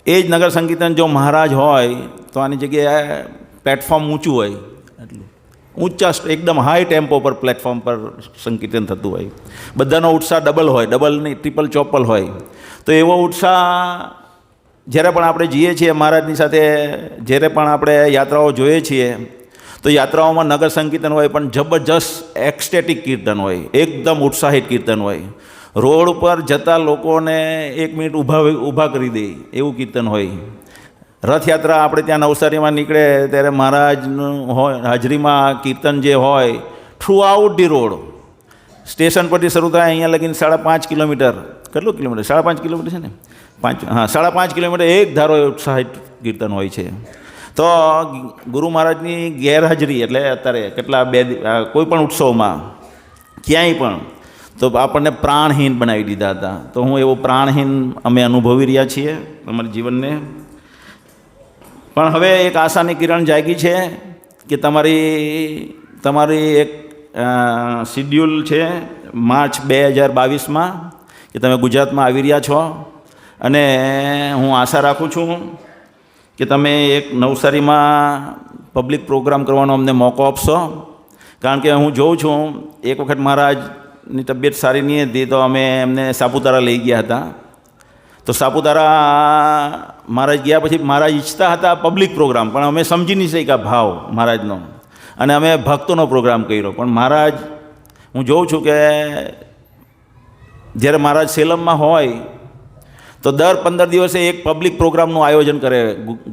એ જ નગર સંકીર્તન જો મહારાજ હોય તો આની જગ્યાએ પ્લેટફોર્મ ઊંચું હોય, એટલું ઊંચા એકદમ હાઈ ટેમ્પો પર પ્લેટફોર્મ પર સંકીર્તન થતું હોય. બધાનો ઉત્સાહ ડબલ હોય, ડબલ નહીં ટ્રિપલ ચોપલ હોય. તો એવો ઉત્સાહ જ્યારે પણ આપણે જઈએ છીએ મહારાજની સાથે, જ્યારે પણ આપણે યાત્રાઓ જોઈએ છીએ, તો યાત્રાઓમાં નગર સંકીર્તન હોય પણ જબરજસ્ત એક્સ્ટેટિક કીર્તન હોય, એકદમ ઉત્સાહિત કીર્તન હોય. રોડ ઉપર જતા લોકોને 1 મિનિટ ઊભા કરી દે એવું કીર્તન હોય. રથયાત્રા આપણે ત્યાં નવસારીમાં નીકળે ત્યારે મહારાજનું હોય હાજરીમાં કીર્તન જે હોય through out the road, station પરથી શરૂ થાય અહીંયા લગીને 5.5 કિલોમીટર. કેટલું કિલોમીટર? 5.5 કિલોમીટર છે ને? 5.5 કિલોમીટર એક ધારો ઉત્સાહિત કીર્તન હોય છે. તો ગુરુ મહારાજની ગેરહાજરી એટલે અત્યારે કેટલા કોઈ પણ ઉત્સવમાં ક્યાંય પણ તો આપણને પ્રાણહીન બનાવી દીધા હતા. તો હું એવો પ્રાણહીન અમે અનુભવી રહ્યા છીએ અમારા જીવનને. પણ હવે એક આશાની કિરણ જાગી છે કે તમારી એક શિડ્યુલ છે માર્ચ 2022માં કે તમે ગુજરાતમાં આવી રહ્યા છો. અને હું આશા રાખું છું કે તમે એક નવસારીમાં પબ્લિક પ્રોગ્રામ કરવાનો અમને મોકો આપશો. કારણ કે હું જોઉં છું એક વખત મહારાજની તબિયત સારી નહીં હતી તો અમે એમને સાપુતારા લઈ ગયા હતા. તો સાપુતારા મહારાજ ગયા પછી મહારાજ ઈચ્છતા હતા પબ્લિક પ્રોગ્રામ, પણ અમે સમજી નહીં શક્યા ભાવ મહારાજનો, અને અમે ભક્તોનો પ્રોગ્રામ કર્યો. પણ મહારાજ, હું જોઉં છું કે જ્યારે મહારાજ સેલમમાં હોય તો દર 15 દિવસે એક પબ્લિક પ્રોગ્રામનું આયોજન કરે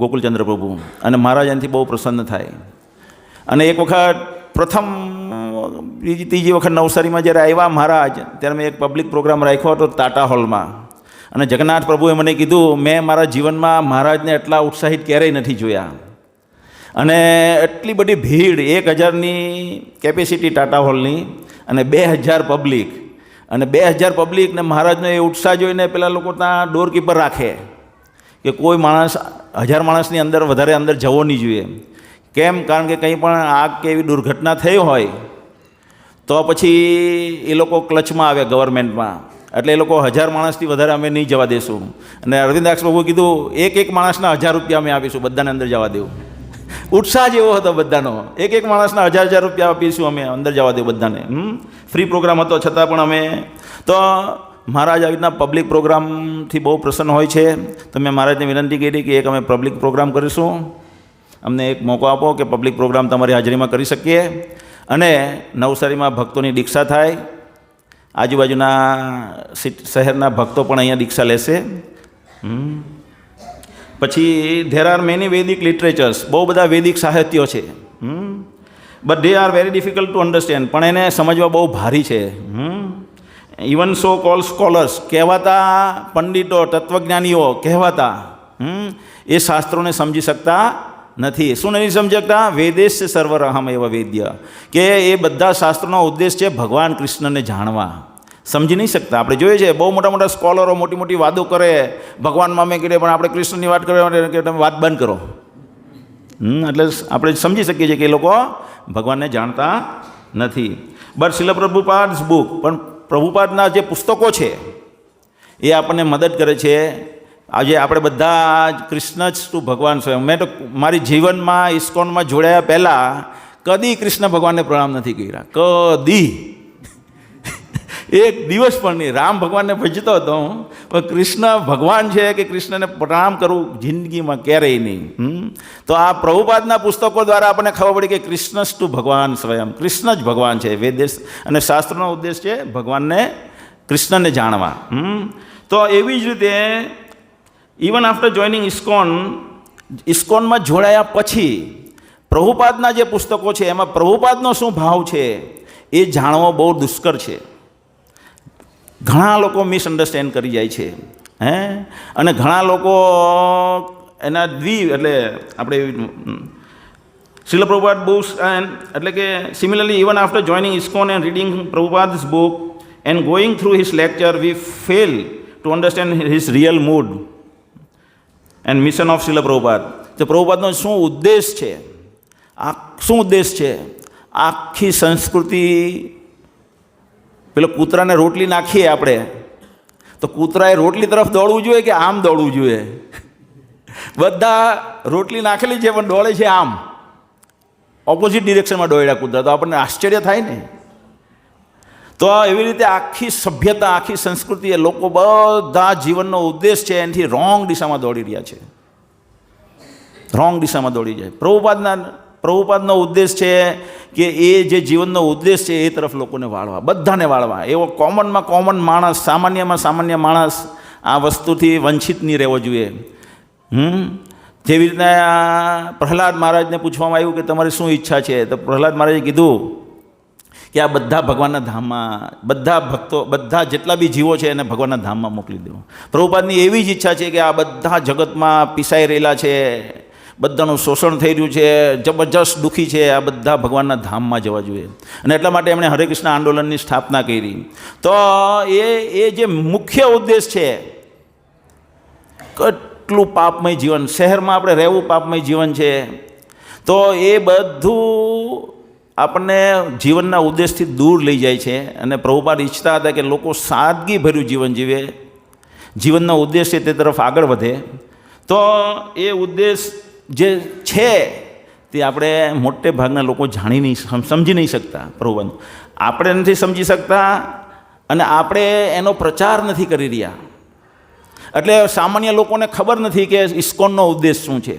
ગોકુલચંદ્ર પ્રભુ, અને મહારાજ એનાથી બહુ પ્રસન્ન થાય. અને એક વખત ત્રીજી વખત નવસારીમાં જ્યારે આવ્યા મહારાજ, ત્યારે મેં એક પબ્લિક પ્રોગ્રામ રાખ્યો હતો ટાટા હોલમાં. અને જગન્નાથ પ્રભુએ મને કીધું, મેં મારા જીવનમાં મહારાજને એટલા ઉત્સાહિત ક્યારેય નથી જોયા. અને એટલી બધી ભીડ, 1000ની કેપેસિટી ટાટા હોલની અને 2000 પબ્લિક, અને 2000 પબ્લિક ને મહારાજનો એ ઉત્સાહ જોઈને પેલા લોકો ત્યાં ડોરકીપર રાખે કે કોઈ માણસ 1000 માણસની અંદર વધારે અંદર જવો નહીં જોઈએ. કેમ? કારણ કે કંઈ પણ આગ કે એવી દુર્ઘટના થઈ હોય તો પછી એ લોકો ક્લચમાં આવે ગવર્મેન્ટમાં, એટલે એ લોકો 1000 માણસથી વધારે અમે નહીં જવા દેશું. અને અરવિંદાક્ષ પ્રભુએ કીધું એક માણસના 1000 રૂપિયા અમે આપીશું, બધાને અંદર જવા દેવું. ઉત્સાહ જેવો હતો બધાનો, એક માણસના 1000 રૂપિયા આપીશું અમે, અંદર જવા દેવું બધાને. ફ્રી પ્રોગ્રામ હતો છતાં પણ અમે તો મહારાજ આવી રીતના પબ્લિક પ્રોગ્રામથી બહુ પ્રસન્ન હોય છે. તો મેં મહારાજને વિનંતી કરી કે એક અમે પબ્લિક પ્રોગ્રામ કરીશું, અમને એક મોકો આપો કે પબ્લિક પ્રોગ્રામ તમારી હાજરીમાં કરી શકીએ અને નવસારીમાં ભક્તોની દીક્ષા થાય, આજુબાજુના શહેરના ભક્તો પણ અહીંયા દીક્ષા લેશે. પછી ધેર આર મેની વૈદિક લિટરેચર્સ, બહુ બધા વૈદિક સાહિત્યો છે, but they are very difficult to understand, પણ એને સમજવા બહુ ભારી છે. ઇવન સો કોલ સ્કોલર્સ, કહેવાતા પંડિતો તત્વજ્ઞાનીઓ કહેવાતા એ શાસ્ત્રોને સમજી શકતા નથી. શું નહીં સમજી શકતા? વેદેશ સર્વરહમ એવા વેદ્ય, કે એ બધા શાસ્ત્રોનો ઉદ્દેશ છે ભગવાન કૃષ્ણને જાણવા. સમજી નહીં શકતા. આપણે જોઈએ છે બહુ મોટા મોટા સ્કોલરો મોટી મોટી વાતો કરે ભગવાનમાં મેં કીધે, પણ આપણે કૃષ્ણની વાત કરવા માટે કે તમે વાત બંધ કરો. એટલે આપણે સમજી શકીએ છીએ કે એ લોકો ભગવાનને જાણતા નથી. બટ શિલ પ્રભુપાદ્સ બુક, પણ પ્રભુપાદના જે પુસ્તકો છે એ આપણને મદદ કરે છે. આજે આપણે બધા જ કૃષ્ણ જ તું ભગવાન સ્વયં. મેં તો મારી જીવનમાં ઇસ્કોનમાં જોડાયા પહેલાં કદી કૃષ્ણ ભગવાનને પ્રણામ નથી કર્યા, કદી એક દિવસ પણ નહીં. રામ ભગવાનને ભજતો હતો હું, પણ કૃષ્ણ ભગવાન છે કે કૃષ્ણને પ્રણામ કરવું જિંદગીમાં ક્યારેય નહીં. તો આ પ્રભુપાદના પુસ્તકો દ્વારા આપણને ખબર પડી કે કૃષ્ણ જ તું ભગવાન સ્વયં, કૃષ્ણ જ ભગવાન છે. વેદેશ અને શાસ્ત્રનો ઉદ્દેશ છે ભગવાનને કૃષ્ણને જાણવા. તો એવી જ રીતે ઇવન આફ્ટર જોઈનિંગ ઇસ્કોનમાં જોડાયા પછી પ્રભુપાદના જે પુસ્તકો છે એમાં પ્રભુપાદનો શું ભાવ છે એ જાણવો બહુ દુષ્કર છે. ઘણા લોકો મિસઅન્ડરસ્ટેન્ડ કરી જાય છે અને ઘણા લોકો એના એટલે આપણે શિલ પ્રભુપાદ બુક્સ એટલે કે similarly even after joining ISKCON and reading Prabhupada's book and going through his lecture we fail to understand his real mood and mission of Shrila Prabhupada. તો પ્રભુપાદનો શું ઉદ્દેશ છે, શું ઉદ્દેશ છે? આખી સંસ્કૃતિ, પેલો કૂતરાને રોટલી નાખીએ આપણે તો કૂતરાએ રોટલી તરફ દોડવું જોઈએ કે આમ દોડવું જોઈએ? બધા રોટલી નાખેલી છે પણ દોડે છે આમ, ઓપોઝિટ ડિરેક્શનમાં દોડ્યા કૂતરા. તો આપણને આશ્ચર્ય થાય ને. તો એવી રીતે આખી સભ્યતા, આખી સંસ્કૃતિ, એ લોકો બધા જીવનનો ઉદ્દેશ છે એનાથી રોંગ દિશામાં દોડી રહ્યા છે, રોંગ દિશામાં દોડી જાય. પ્રભુપાદનો ઉદ્દેશ છે કે એ જે જીવનનો ઉદ્દેશ છે એ તરફ લોકોને વાળવા, બધાને વાળવા. એવો કોમનમાં કોમન માણસ, સામાન્યમાં સામાન્ય માણસ આ વસ્તુથી વંચિત નહીં રહેવો જોઈએ. જેવી રીતના પ્રહલાદ મહારાજને પૂછવામાં આવ્યું કે તમારી શું ઈચ્છા છે? તો પ્રહલાદ મહારાજે કીધું કે આ બધા ભગવાનના ધામમાં, બધા ભક્તો, બધા જેટલા બી જીવો છે એને ભગવાનના ધામમાં મોકલી દો. પ્રભુપાદની એવી જ ઈચ્છા છે કે આ બધા જગતમાં પીસાઈ રહેલા છે, બધાનું શોષણ થઈ રહ્યું છે, જબરજસ્ત દુઃખી છે, આ બધા ભગવાનના ધામમાં જવા જોઈએ. અને એટલા માટે એમણે હરે કૃષ્ણ આંદોલનની સ્થાપના કરી. તો એ જે મુખ્ય ઉદ્દેશ છે, કેટલું પાપમય જીવન, શહેરમાં આપણે રહેવું પાપમય જીવન છે, તો એ બધું આપણને જીવનના ઉદ્દેશથી દૂર લઈ જાય છે. અને પ્રભુપાદ ઈચ્છતા હતા કે લોકો સાદગીભર્યું જીવન જીવે, જીવનનો ઉદ્દેશ છે તે તરફ આગળ વધે. તો એ ઉદ્દેશ જે છે તે આપણે મોટે ભાગના લોકો સમજી નહીં શકતા. પ્રભુપાદ આપણે નથી સમજી શકતા અને આપણે એનો પ્રચાર નથી કરી રહ્યા. એટલે સામાન્ય લોકોને ખબર નથી કે ઇસ્કોનનો ઉદ્દેશ શું છે.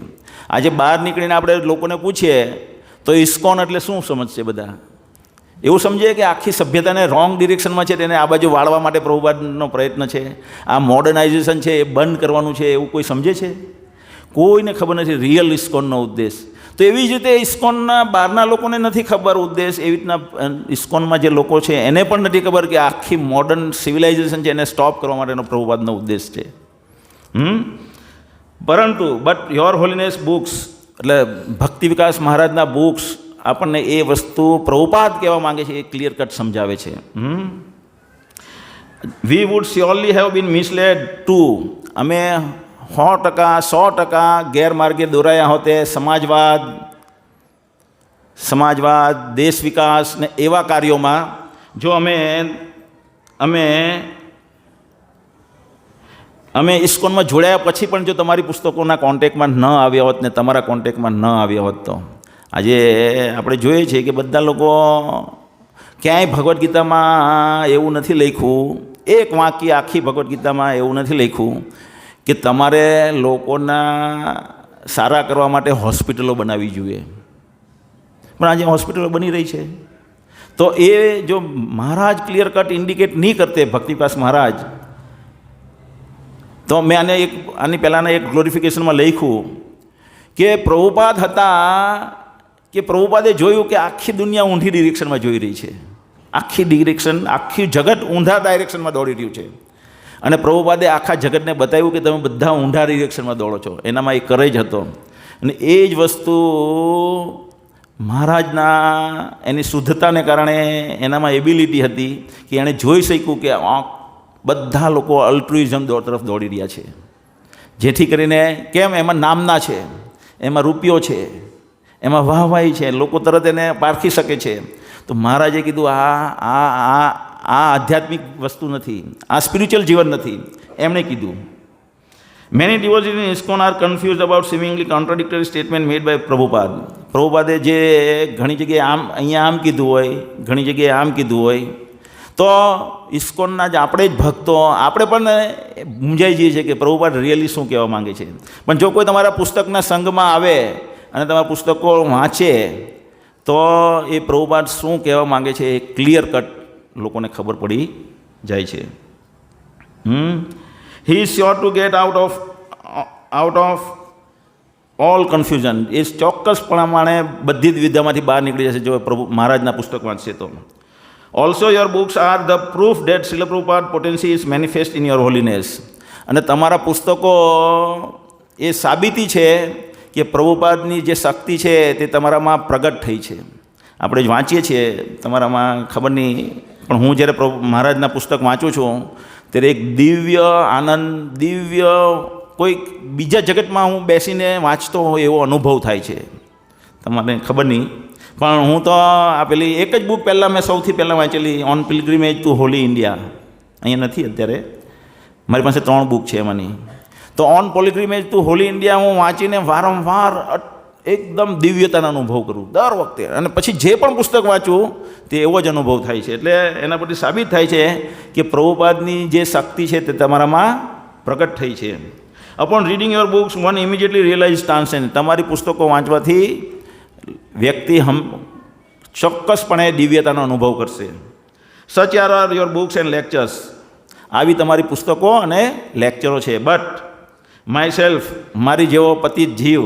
આજે બહાર નીકળીને આપણે લોકોને પૂછીએ તો ઇસ્કોન એટલે શું સમજશે? બધા એવું સમજે કે આખી સભ્યતાને રોંગ ડિરેક્શનમાં છે, તેને આ બાજુ વાળવા માટે પ્રભુપાદનો પ્રયત્ન છે, આ મોડર્નાઇઝેશન છે એ બંધ કરવાનું છે, એવું કોઈ સમજે છે? કોઈને ખબર નથી રિયલ ઇસ્કોનનો ઉદ્દેશ. તો એવી જ રીતે ઇસ્કોનના બહારના લોકોને નથી ખબર ઉદ્દેશ, એવી રીતના ઇસ્કોનમાં જે લોકો છે એને પણ નથી ખબર કે આખી મોડર્ન સિવિલાઇઝેશન છે એને સ્ટોપ કરવા માટેનો પ્રભુપાદનો ઉદ્દેશ છે. પરંતુ બટ યોર હોલીનેસ બુક્સ, એટલે ભક્તિ વિકાસ મહારાજના બુક્સ આપણને એ વસ્તુ પ્રભુપાદ કહેવા માંગે છે એ ક્લિયર કટ સમજાવે છે. We would surely have been misled too, અમે 100% ગેરમાર્ગે દોરાયા હોતે, સમાજવાદ, દેશ વિકાસ ને એવા કાર્યોમાં જો અમે ઇસ્કોનમાં જોડાયા પછી પણ જો તમારી પુસ્તકોના કોન્ટેક્ટમાં ન આવ્યા હોત ને તમારા કોન્ટેક્ટમાં ન આવ્યા હોત તો આજે આપણે જોઈએ છીએ કે બધા લોકો ક્યાંય ભગવદ્ ગીતામાં એવું નથી લખ્યું, એક વાક્ય આખી ભગવદ્ ગીતામાં એવું નથી લખ્યું કે તમારે લોકોના સારા કરવા માટે હોસ્પિટલો બનાવવી જોઈએ. પણ આજે હોસ્પિટલો બની રહી છે. તો એ જો મહારાજ ક્લિયર કટ ઇન્ડિકેટ નહીં કરતે, ભક્તિપાસ મહારાજ, તો મેં આની પહેલાંના એક ગ્લોરિફિકેશનમાં લખ્યું કે પ્રભુપાદ હતા કે પ્રભુપાદે જોયું કે આખી દુનિયા ઊંધી ડિરેક્શનમાં જોઈ રહી છે, આખી જગત ઊંધા ડાયરેક્શનમાં દોડી રહ્યું છે. અને પ્રભુપાદે આખા જગતને બતાવ્યું કે તમે બધા ઊંધા ડિરેક્શનમાં દોડો છો. એનામાં એક કરેજ હતો. અને એ જ વસ્તુ મહારાજના એની શુદ્ધતાને કારણે એનામાં એબિલિટી હતી કે એણે જોઈ શક્યું કે બધા લોકો અલ્ટ્રુઇઝમ તરફ દોડી રહ્યા છે. જેથી કરીને કેમ એમાં નામના છે, એમાં રૂપિયો છે, એમાં વાહવાહી છે, લોકો તરત એને પારખી શકે છે. તો મહારાજે કીધું આ આધ્યાત્મિક વસ્તુ નથી, આ સ્પિરિચ્યુઅલ જીવન નથી. એમણે કીધું many devotees in ISKCON are confused about seemingly contradictory statement made by Prabhupada. પ્રભુપાદે જે ઘણી જગ્યાએ અહીંયા આમ કીધું હોય, ઘણી જગ્યાએ આમ કીધું હોય, તો ઇસ્કોનના જ આપણે જ ભક્તો આપણે પણ મૂંઝાઈ જઈએ છીએ કે પ્રભુપાદ રિયલી શું કહેવા માંગે છે. પણ જો કોઈ તમારા પુસ્તકના સંઘમાં આવે અને તમારા પુસ્તકો વાંચે તો એ પ્રભુપાદ શું કહેવા માંગે છે એ ક્લિયર કટ લોકોને ખબર પડી જાય છે. He is sure to get out of all confusion. એ ચોક્કસ પ્રમાણે બધી જ વિદ્યામાંથી બહાર નીકળી જશે જો પ્રભુ મહારાજના પુસ્તક વાંચશે તો. Also your books are the proof that Srila Prabhupada potency is manifest in your holiness. અને તમારા પુસ્તકો એ સાબિતી છે કે પ્રભુપાદની જે શક્તિ છે તે તમારામાં પ્રગટ થઈ છે. આપણે જ વાંચીએ છીએ તમારામાં ખબર નહીં, પણ હું જ્યારે મહારાજના પુસ્તક વાંચું છું ત્યારે એક દિવ્ય આનંદ, દિવ્ય કોઈ બીજા જગતમાં હું બેસીને વાંચતો હોય એવો અનુભવ થાય છે. તમને ખબર નહીં, પણ હું તો આ પેલી એક જ બુક પહેલાં મેં સૌથી પહેલાં વાંચેલી ઓન પિલગ્રીમેજ ટુ હોલી ઇન્ડિયા, અહીંયા નથી અત્યારે, મારી પાસે 3 બુક છે એમાંની. તો ઓન પિલગ્રીમેજ ટુ હોલી ઇન્ડિયા હું વાંચીને વારંવાર એકદમ દિવ્યતાનો અનુભવ કરું દર વખતે. અને પછી જે પણ પુસ્તક વાંચું તે એવો જ અનુભવ થાય છે. એટલે એના પરથી સાબિત થાય છે કે પ્રભુપાદની જે શક્તિ છે તે તમારામાં પ્રગટ થઈ છે. Upon reading your books one immediately realize transcend. તમારી પુસ્તકો વાંચવાથી વ્યક્તિ ચોક્કસપણે દિવ્યતાનો અનુભવ કરશે. Such are your books and lectures. આવી તમારી પુસ્તકો અને લેક્ચરો છે. બટ માય સેલ્ફ, મારી જેવો પતિત જીવ,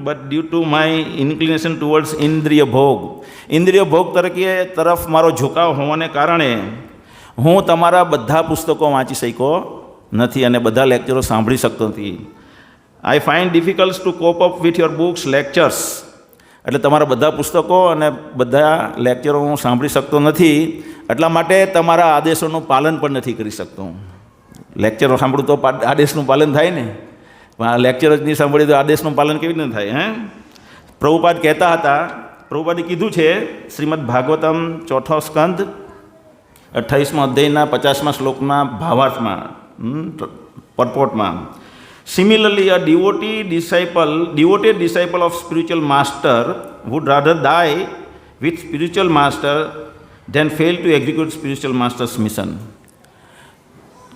but due to my inclination towards ઇન્દ્રિય ભોગ તરફ મારો ઝુકાવ હોવાને કારણે હું તમારા બધા પુસ્તકો વાંચી શક્યો નથી અને બધા લેક્ચરો સાંભળી શકતો નથી. I find difficult to cope up with your books lectures. એટલે તમારા બધા પુસ્તકો અને બધા લેક્ચરો હું સાંભળી શકતો નથી, એટલા માટે તમારા આદેશોનું પાલન પણ નથી કરી શકતો. લેક્ચરો સાંભળું તો આદેશનું પાલન થાય ને, પણ આ લેક્ચર જ નહીં સાંભળીએ તો આદેશનું પાલન કેવી રીતે થાય? પ્રભુપાદ કહેતા હતા, પ્રભુપાદે કીધું છે શ્રીમદ ભાગવતમ 4થો સ્કંદ 28મા અધ્યાયના 50મા શ્લોકના ભાવાર્થમાં, પરપોટમાં, Similarly, a devoted disciple of spiritual master would rather die with spiritual master than fail to execute spiritual master's mission.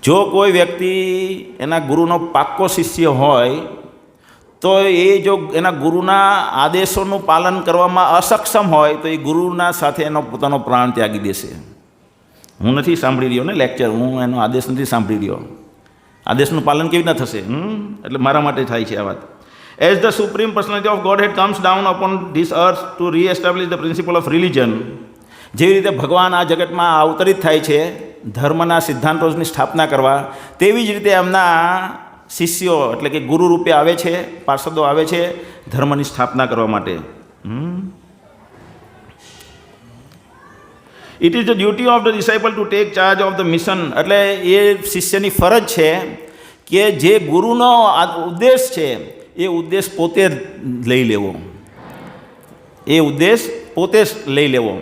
જો કોઈ વ્યક્તિ એના ગુરુનો પાક્કો શિષ્ય હોય તો એ જો એના ગુરુના આદેશોનું પાલન કરવામાં અસક્ષમ હોય તો એ ગુરુના સાથે એનો પોતાનો પ્રાણ ત્યાગી દેશે. હું નથી સાંભળી રહ્યો ને લેક્ચર, હું એનો આદેશ નથી સાંભળી રહ્યો. આદેશનું પાલન કેવી રીતના થશે? એટલે મારા માટે થાય છે આ વાત. As the supreme personality of Godhead comes down upon this earth to reestablish the principle of religion. જેવી રીતે ભગવાન આ જગતમાં અવતરિત થાય છે ધર્મના સિદ્ધાંતોની સ્થાપના કરવા, તેવી જ રીતે એમના શિષ્યો એટલે કે ગુરુ રૂપે આવે છે, પાર્ષદો આવે છે ધર્મની સ્થાપના કરવા માટે. It is the duty of the disciple to take charge of the mission. એટલે એ શિષ્યની ફરજ છે કે જે ગુરુનો આ ઉદ્દેશ છે એ ઉદ્દેશ પોતે લઈ લેવો, એ ઉદ્દેશ પોતે લઈ લેવો.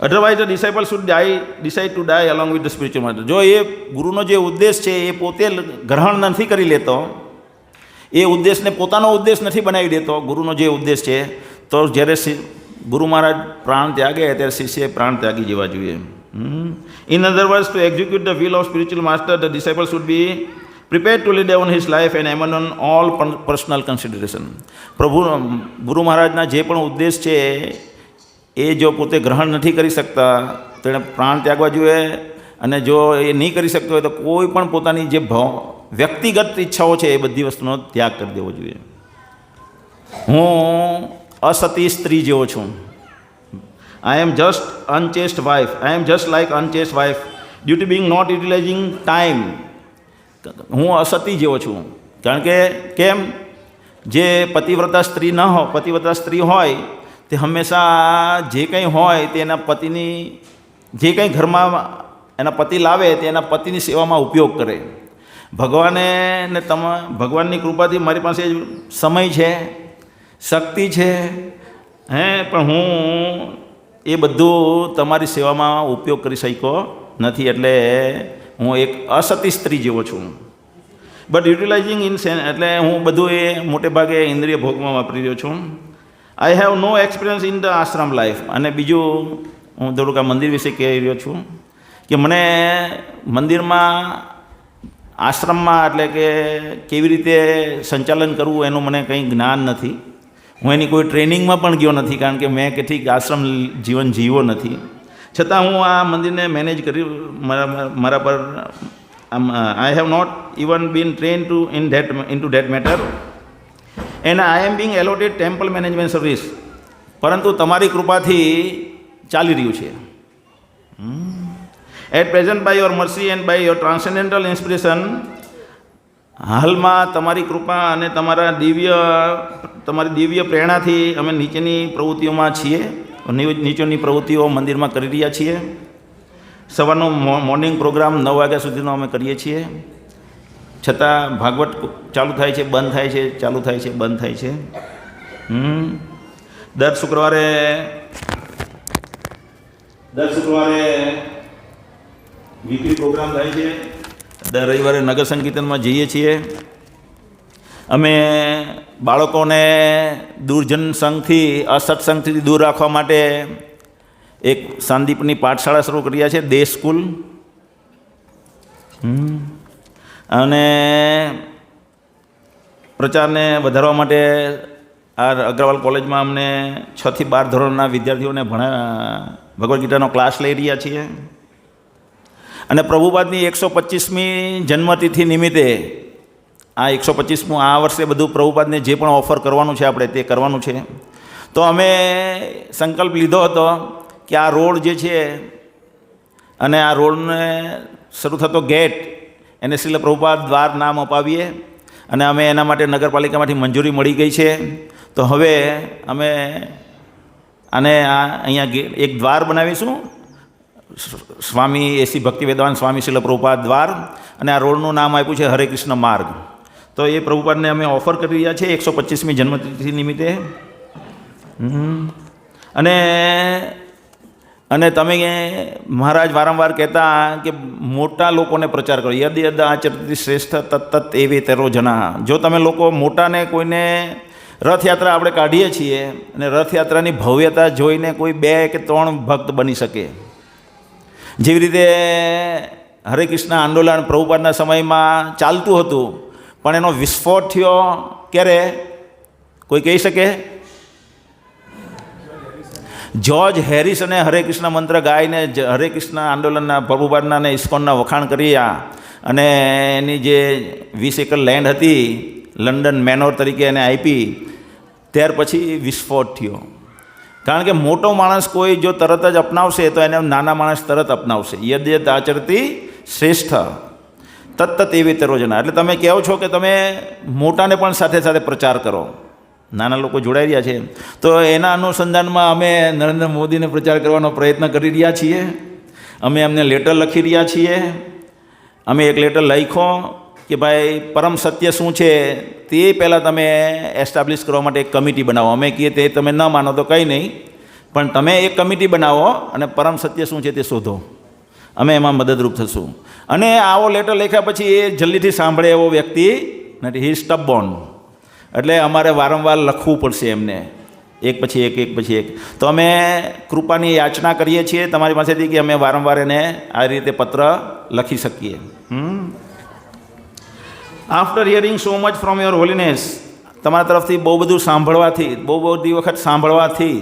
Otherwise the disciple should decide to die along with the spiritual master. જો એ ગુરુનો જે ઉદ્દેશ છે એ પોતે ગ્રહણ નથી કરી લેતો, એ ઉદ્દેશને પોતાનો ઉદ્દેશ નથી બનાવી દેતો, ગુરુનો જે ઉદ્દેશ છે, તો જ્યારે ગુરુ મહારાજ પ્રાણ ત્યાગે ત્યારે શિષ્ય પ્રાણ ત્યાગી જેવા જોઈએ. In other words, to execute the will of spiritual master, the disciple should be prepared to lay down his life and abandon all personal consideration. પ્રભુ ગુરુ મહારાજના જે પણ ઉદ્દેશ છે એ જો પોતે ગ્રહણ નથી કરી શકતા તો એણે પ્રાણ ત્યાગવા જોઈએ, અને જો એ નહીં કરી શકતો હોય તો કોઈ પણ પોતાની જે વ્યક્તિગત ઈચ્છાઓ છે એ બધી વસ્તુનો ત્યાગ કરી દેવો જોઈએ. હું અસતી સ્ત્રી જેવો છું. I am just unchaste wife, I am just like unchaste wife due to being not utilizing time. હું અસતી જેવો છું, કારણ કે કેમ, જે પતિવ્રતા સ્ત્રી હોય તે હંમેશા જે કંઈ હોય તે એના પતિની, જે કંઈ ઘરમાં એના પતિ લાવે તે એના પતિની સેવામાં ઉપયોગ કરે. ભગવાનની કૃપાથી મારી પાસે સમય છે, શક્તિ છે, પણ હું એ બધું તમારી સેવામાં ઉપયોગ કરી શક્યો નથી, એટલે હું એક અસતી સ્ત્રી જેવો છું. બટ યુટિલાઇઝિંગ ઇન એટલે હું બધું એ મોટે ભાગે ઇન્દ્રિય ભોગમાં વાપરી રહ્યો છું. I have no experience in the ashram life. અને બીજું હું થોડુંક આ મંદિર વિશે કહી રહ્યો છું કે મને મંદિરમાં, આશ્રમમાં એટલે કે કેવી રીતે સંચાલન કરવું એનું મને કંઈ જ્ઞાન નથી. હું એની કોઈ ટ્રેનિંગમાં પણ ગયો નથી, કારણ કે મેં કેટલીક આશ્રમ જીવન જીવ્યો નથી. છતાં હું આ મંદિરને મેનેજ કર્યું. મારા પર I have not even been train into that matter, and I am being allotted temple management service. પરંતુ તમારી કૃપાથી ચાલી રહ્યું છે. At present by your mercy and by your transcendental inspiration, હાલમાં તમારી કૃપા અને તમારી દિવ્ય પ્રેરણાથી અમે નીચેની પ્રવૃત્તિઓમાં છીએ. નીચેની પ્રવૃત્તિઓ મંદિરમાં કરી રહ્યા છીએ. સવારનો મોર્નિંગ પ્રોગ્રામ 9 વાગ્યા સુધીનો અમે કરીએ છીએ. છતાં ભાગવત ચાલુ થાય છે, બંધ થાય છે, ચાલુ થાય છે, બંધ થાય છે. દર શુક્રવારે વીકલી પ્રોગ્રામ થાય છે. દર રવિવારે નગર સંકીર્તનમાં જઈએ છીએ. અમે બાળકોને દૂરજન સંઘથી, અસત્સંગથી દૂર રાખવા માટે એક સાંદીપની પાઠશાળા શરૂ કર્યા છે, દેશ સ્કૂલ. અને પ્રચારને વધારવા માટે આ અગ્રવાલ કોલેજમાં અમને 6 થી 12 ધોરણના વિદ્યાર્થીઓને ભગવદ્ ગીતાનો ક્લાસ લઈ રહ્યા છીએ. અને પ્રભુપાદની 125મી જન્મતિથિ નિમિત્તે આ 125મું આ વર્ષે બધું પ્રભુપાદને જે પણ ઓફર કરવાનું છે આપણે તે કરવાનું છે. તો અમે સંકલ્પ લીધો હતો કે આ રોડ જે છે અને આ રોડને શરૂ થતો ગેટ એને શ્રીલ પ્રભુપાદ દ્વાર નામ અપાવીએ. અને અમે એના માટે નગરપાલિકામાંથી મંજૂરી મળી ગઈ છે. તો હવે અમે આને અહીંયા એક દ્વાર બનાવીશું, સ્વામી એસી ભક્તિ વેદાંત સ્વામી શ્રીલ પ્રભુપાદ દ્વાર, અને આ રોડનું નામ આપ્યું છે હરે કૃષ્ણ માર્ગ. તો એ પ્રભુપાદને અમે ઓફર કરી રહ્યા છીએ 125મી જન્મતિથિ નિમિત્તે. અને તમે મહારાજ વારંવાર કહેતા કે મોટા લોકોને પ્રચાર કરો. યદ યદ આચરતી શ્રેષ્ઠ તત્ત એવે તેરો જના. જો તમે લોકો મોટાને, કોઈને રથયાત્રા આપણે કાઢીએ છીએ અને રથયાત્રાની ભવ્યતા જોઈને કોઈ 2 કે 3 ભક્ત બની શકે. જેવી રીતે હરે કૃષ્ણ આંદોલન પ્રભુપાદના સમયમાં ચાલતું હતું, પણ એનો વિસ્ફોટ થયો ક્યારે, કોઈ કહી શકે? જ્યોર્જ હેરિસ અને હરે કૃષ્ણ મંત્ર ગાઈને હરે કૃષ્ણ આંદોલનના, પ્રભુપાદના અને ઇસ્કોનના વખાણ કર્યા, અને એની જે 20 એકર લેન્ડ હતી લંડન મેનોર તરીકે એને આપી. ત્યાર પછી વિસ્ફોટ થયો. કારણ કે મોટો માણસ કોઈ જો તરત જ અપનાવશે તો એને નાના માણસ તરત અપનાવશે. યદ યદ આચરતી શ્રેષ્ઠ તત્ત એવી તેરો જના. એટલે તમે કહો છો કે તમે મોટાને પણ સાથે સાથે પ્રચાર કરો. નાના લોકો જોડાઈ રહ્યા છે, તો એના અનુસંધાનમાં અમે નરેન્દ્ર મોદીને પ્રચાર કરવાનો પ્રયત્ન કરી રહ્યા છીએ. અમે એમને લેટર લખી રહ્યા છીએ. અમે એક લેટર લખ્યો કે ભાઈ પરમ સત્ય શું છે તે પહેલાં તમે એસ્ટાબ્લિશ કરવા માટે એક કમિટી બનાવો. અમે કહીએ તે તમે ન માનો તો કંઈ નહીં, પણ તમે એક કમિટી બનાવો અને પરમ સત્ય શું છે તે શોધો, અમે એમાં મદદરૂપ થશું. અને આવો લેટર લખ્યા પછી એ જલ્દીથી સાંભળે એવો વ્યક્તિ નથી, હી સ્ટબબોર્ન. એટલે અમારે વારંવાર લખવું પડશે એમને, એક પછી એક. તો અમે કૃપાની યાચના કરીએ છીએ તમારી પાસેથી કે અમે વારંવાર એને આ રીતે પત્ર લખી શકીએ. After hearing so much from your holiness, તમારા તરફથી બહુ બધું સાંભળવાથી, બહુ બધી વખત સાંભળવાથી,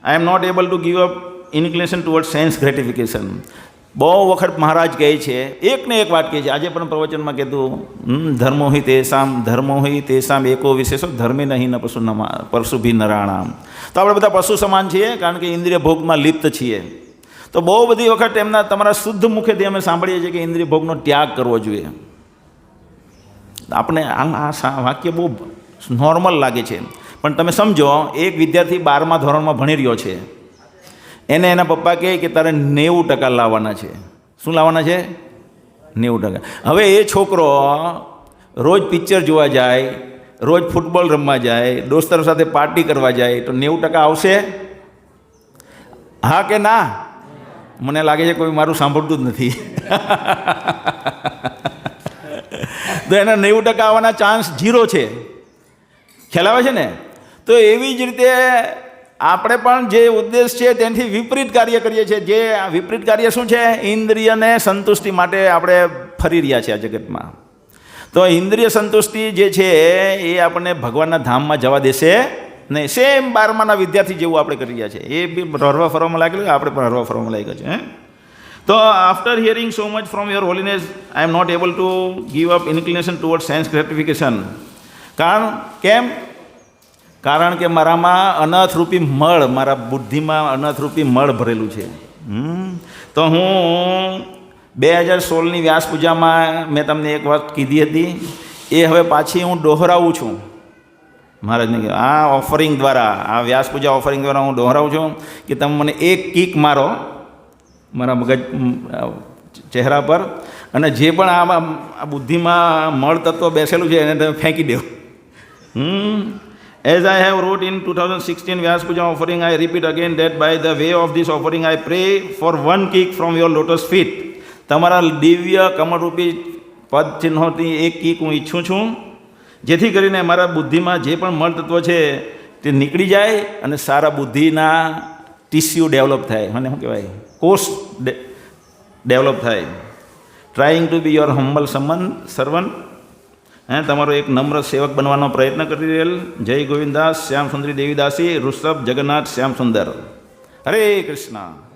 I am not able to give up inclination toward sense gratification. બહુ વખત મહારાજ કહે છે, એકને એક વાત કહે છે, આજે પણ પ્રવચનમાં કીધું, ધર્મો હિ તેસામ એકો વિશેષો ધર્મે નહીં ન પરશુ ભી નરાણામ. તો આપણે બધા પશુ સમાન છીએ, કારણ કે ઇન્દ્રિય ભોગમાં લિપ્ત છીએ. તો બહુ બધી વખત તમારા શુદ્ધ મુખેથી અમે સાંભળીએ છીએ કે ઇન્દ્રિય ભોગનો ત્યાગ કરવો જોઈએ. આપણે આ વાક્ય બહુ નોર્મલ લાગે છે, પણ તમે સમજો, એક વિદ્યાર્થી 12મા ધોરણમાં ભણી રહ્યો છે, એને એના પપ્પા કહે કે તારે 90% લાવવાના છે. શું લાવવાના છે? 90%. હવે એ છોકરો રોજ પિક્ચર જોવા જાય, રોજ ફૂટબોલ રમવા જાય, દોસ્તરો સાથે પાર્ટી કરવા જાય, તો 90% આવશે? હા કે ના? મને લાગે છે કોઈ મારું સાંભળતું જ નથી. તો એના 90% આવવાના ચાન્સ 0 છે. ખ્યાલ આવે છે ને? તો એવી જ રીતે આપણે પણ જે ઉદ્દેશ છે તેનાથી વિપરીત કાર્ય કરીએ છીએ. જે વિપરીત કાર્ય શું છે? ઇન્દ્રિયને સંતુષ્ટિ માટે આપણે ફરી રહ્યા છીએ આ જગતમાં. તો ઇન્દ્રિય સંતુષ્ટિ જે છે એ આપણને ભગવાનના ધામમાં જવા દેશે નહીં. સેમ 12માના વિદ્યાર્થી જેવું આપણે કરી રહ્યા છીએ. એ બી હરવા ફરવામાં લાગેલું, આપણે પણ હરવા ફરવામાં લાગ્યા છે. તો after hearing so much from your holiness, I am not able to give up inclination toward sense gratification. કેમ? કારણ કે મારામાં અનર્થરૂપી મળ, મારા બુદ્ધિમાં અનર્થરૂપી મળ ભરેલું છે. તો હું 2016ની વ્યાસ પૂજામાં મેં તમને એક વાત કીધી હતી, એ હવે પાછી હું દોહરાવું છું. મહારાજને કહ્યું આ ઓફરિંગ દ્વારા, આ વ્યાસ પૂજા ઓફરિંગ દ્વારા હું દોહરાવું છું કે તમે મને એક કિક મારો મારા મગજ ચહેરા પર, અને જે પણ આ બુદ્ધિમાં મળ તત્વ બેસેલું છે એને તમે ફેંકી દો. As I have wrote in 2016 Vyas Puja offering, I repeat again that by the way of this offering, I pray for one kick from your lotus feet. તમારા દિવ્ય કમળરૂપી પદ ચિહ્નોથી એક કિક હું ઈચ્છું છું, જેથી કરીને મારા બુદ્ધિમાં જે પણ મળ તત્વ છે તે નીકળી જાય અને સારા બુદ્ધિના ટિશ્યુ ડેવલપ થાય, અને શું કહેવાય, કોષ ડેવલપ થાય. Trying to B your humble servant, તમારો એક નમ્ર સેવક બનવાનો પ્રયત્ન કરી રહેલ. જય ગોવિંદાસ શ્યામ સુંદરી દેવીદાસી ઋષભ જગન્નાથ શ્યામ સુંદર. હરે કૃષ્ણ.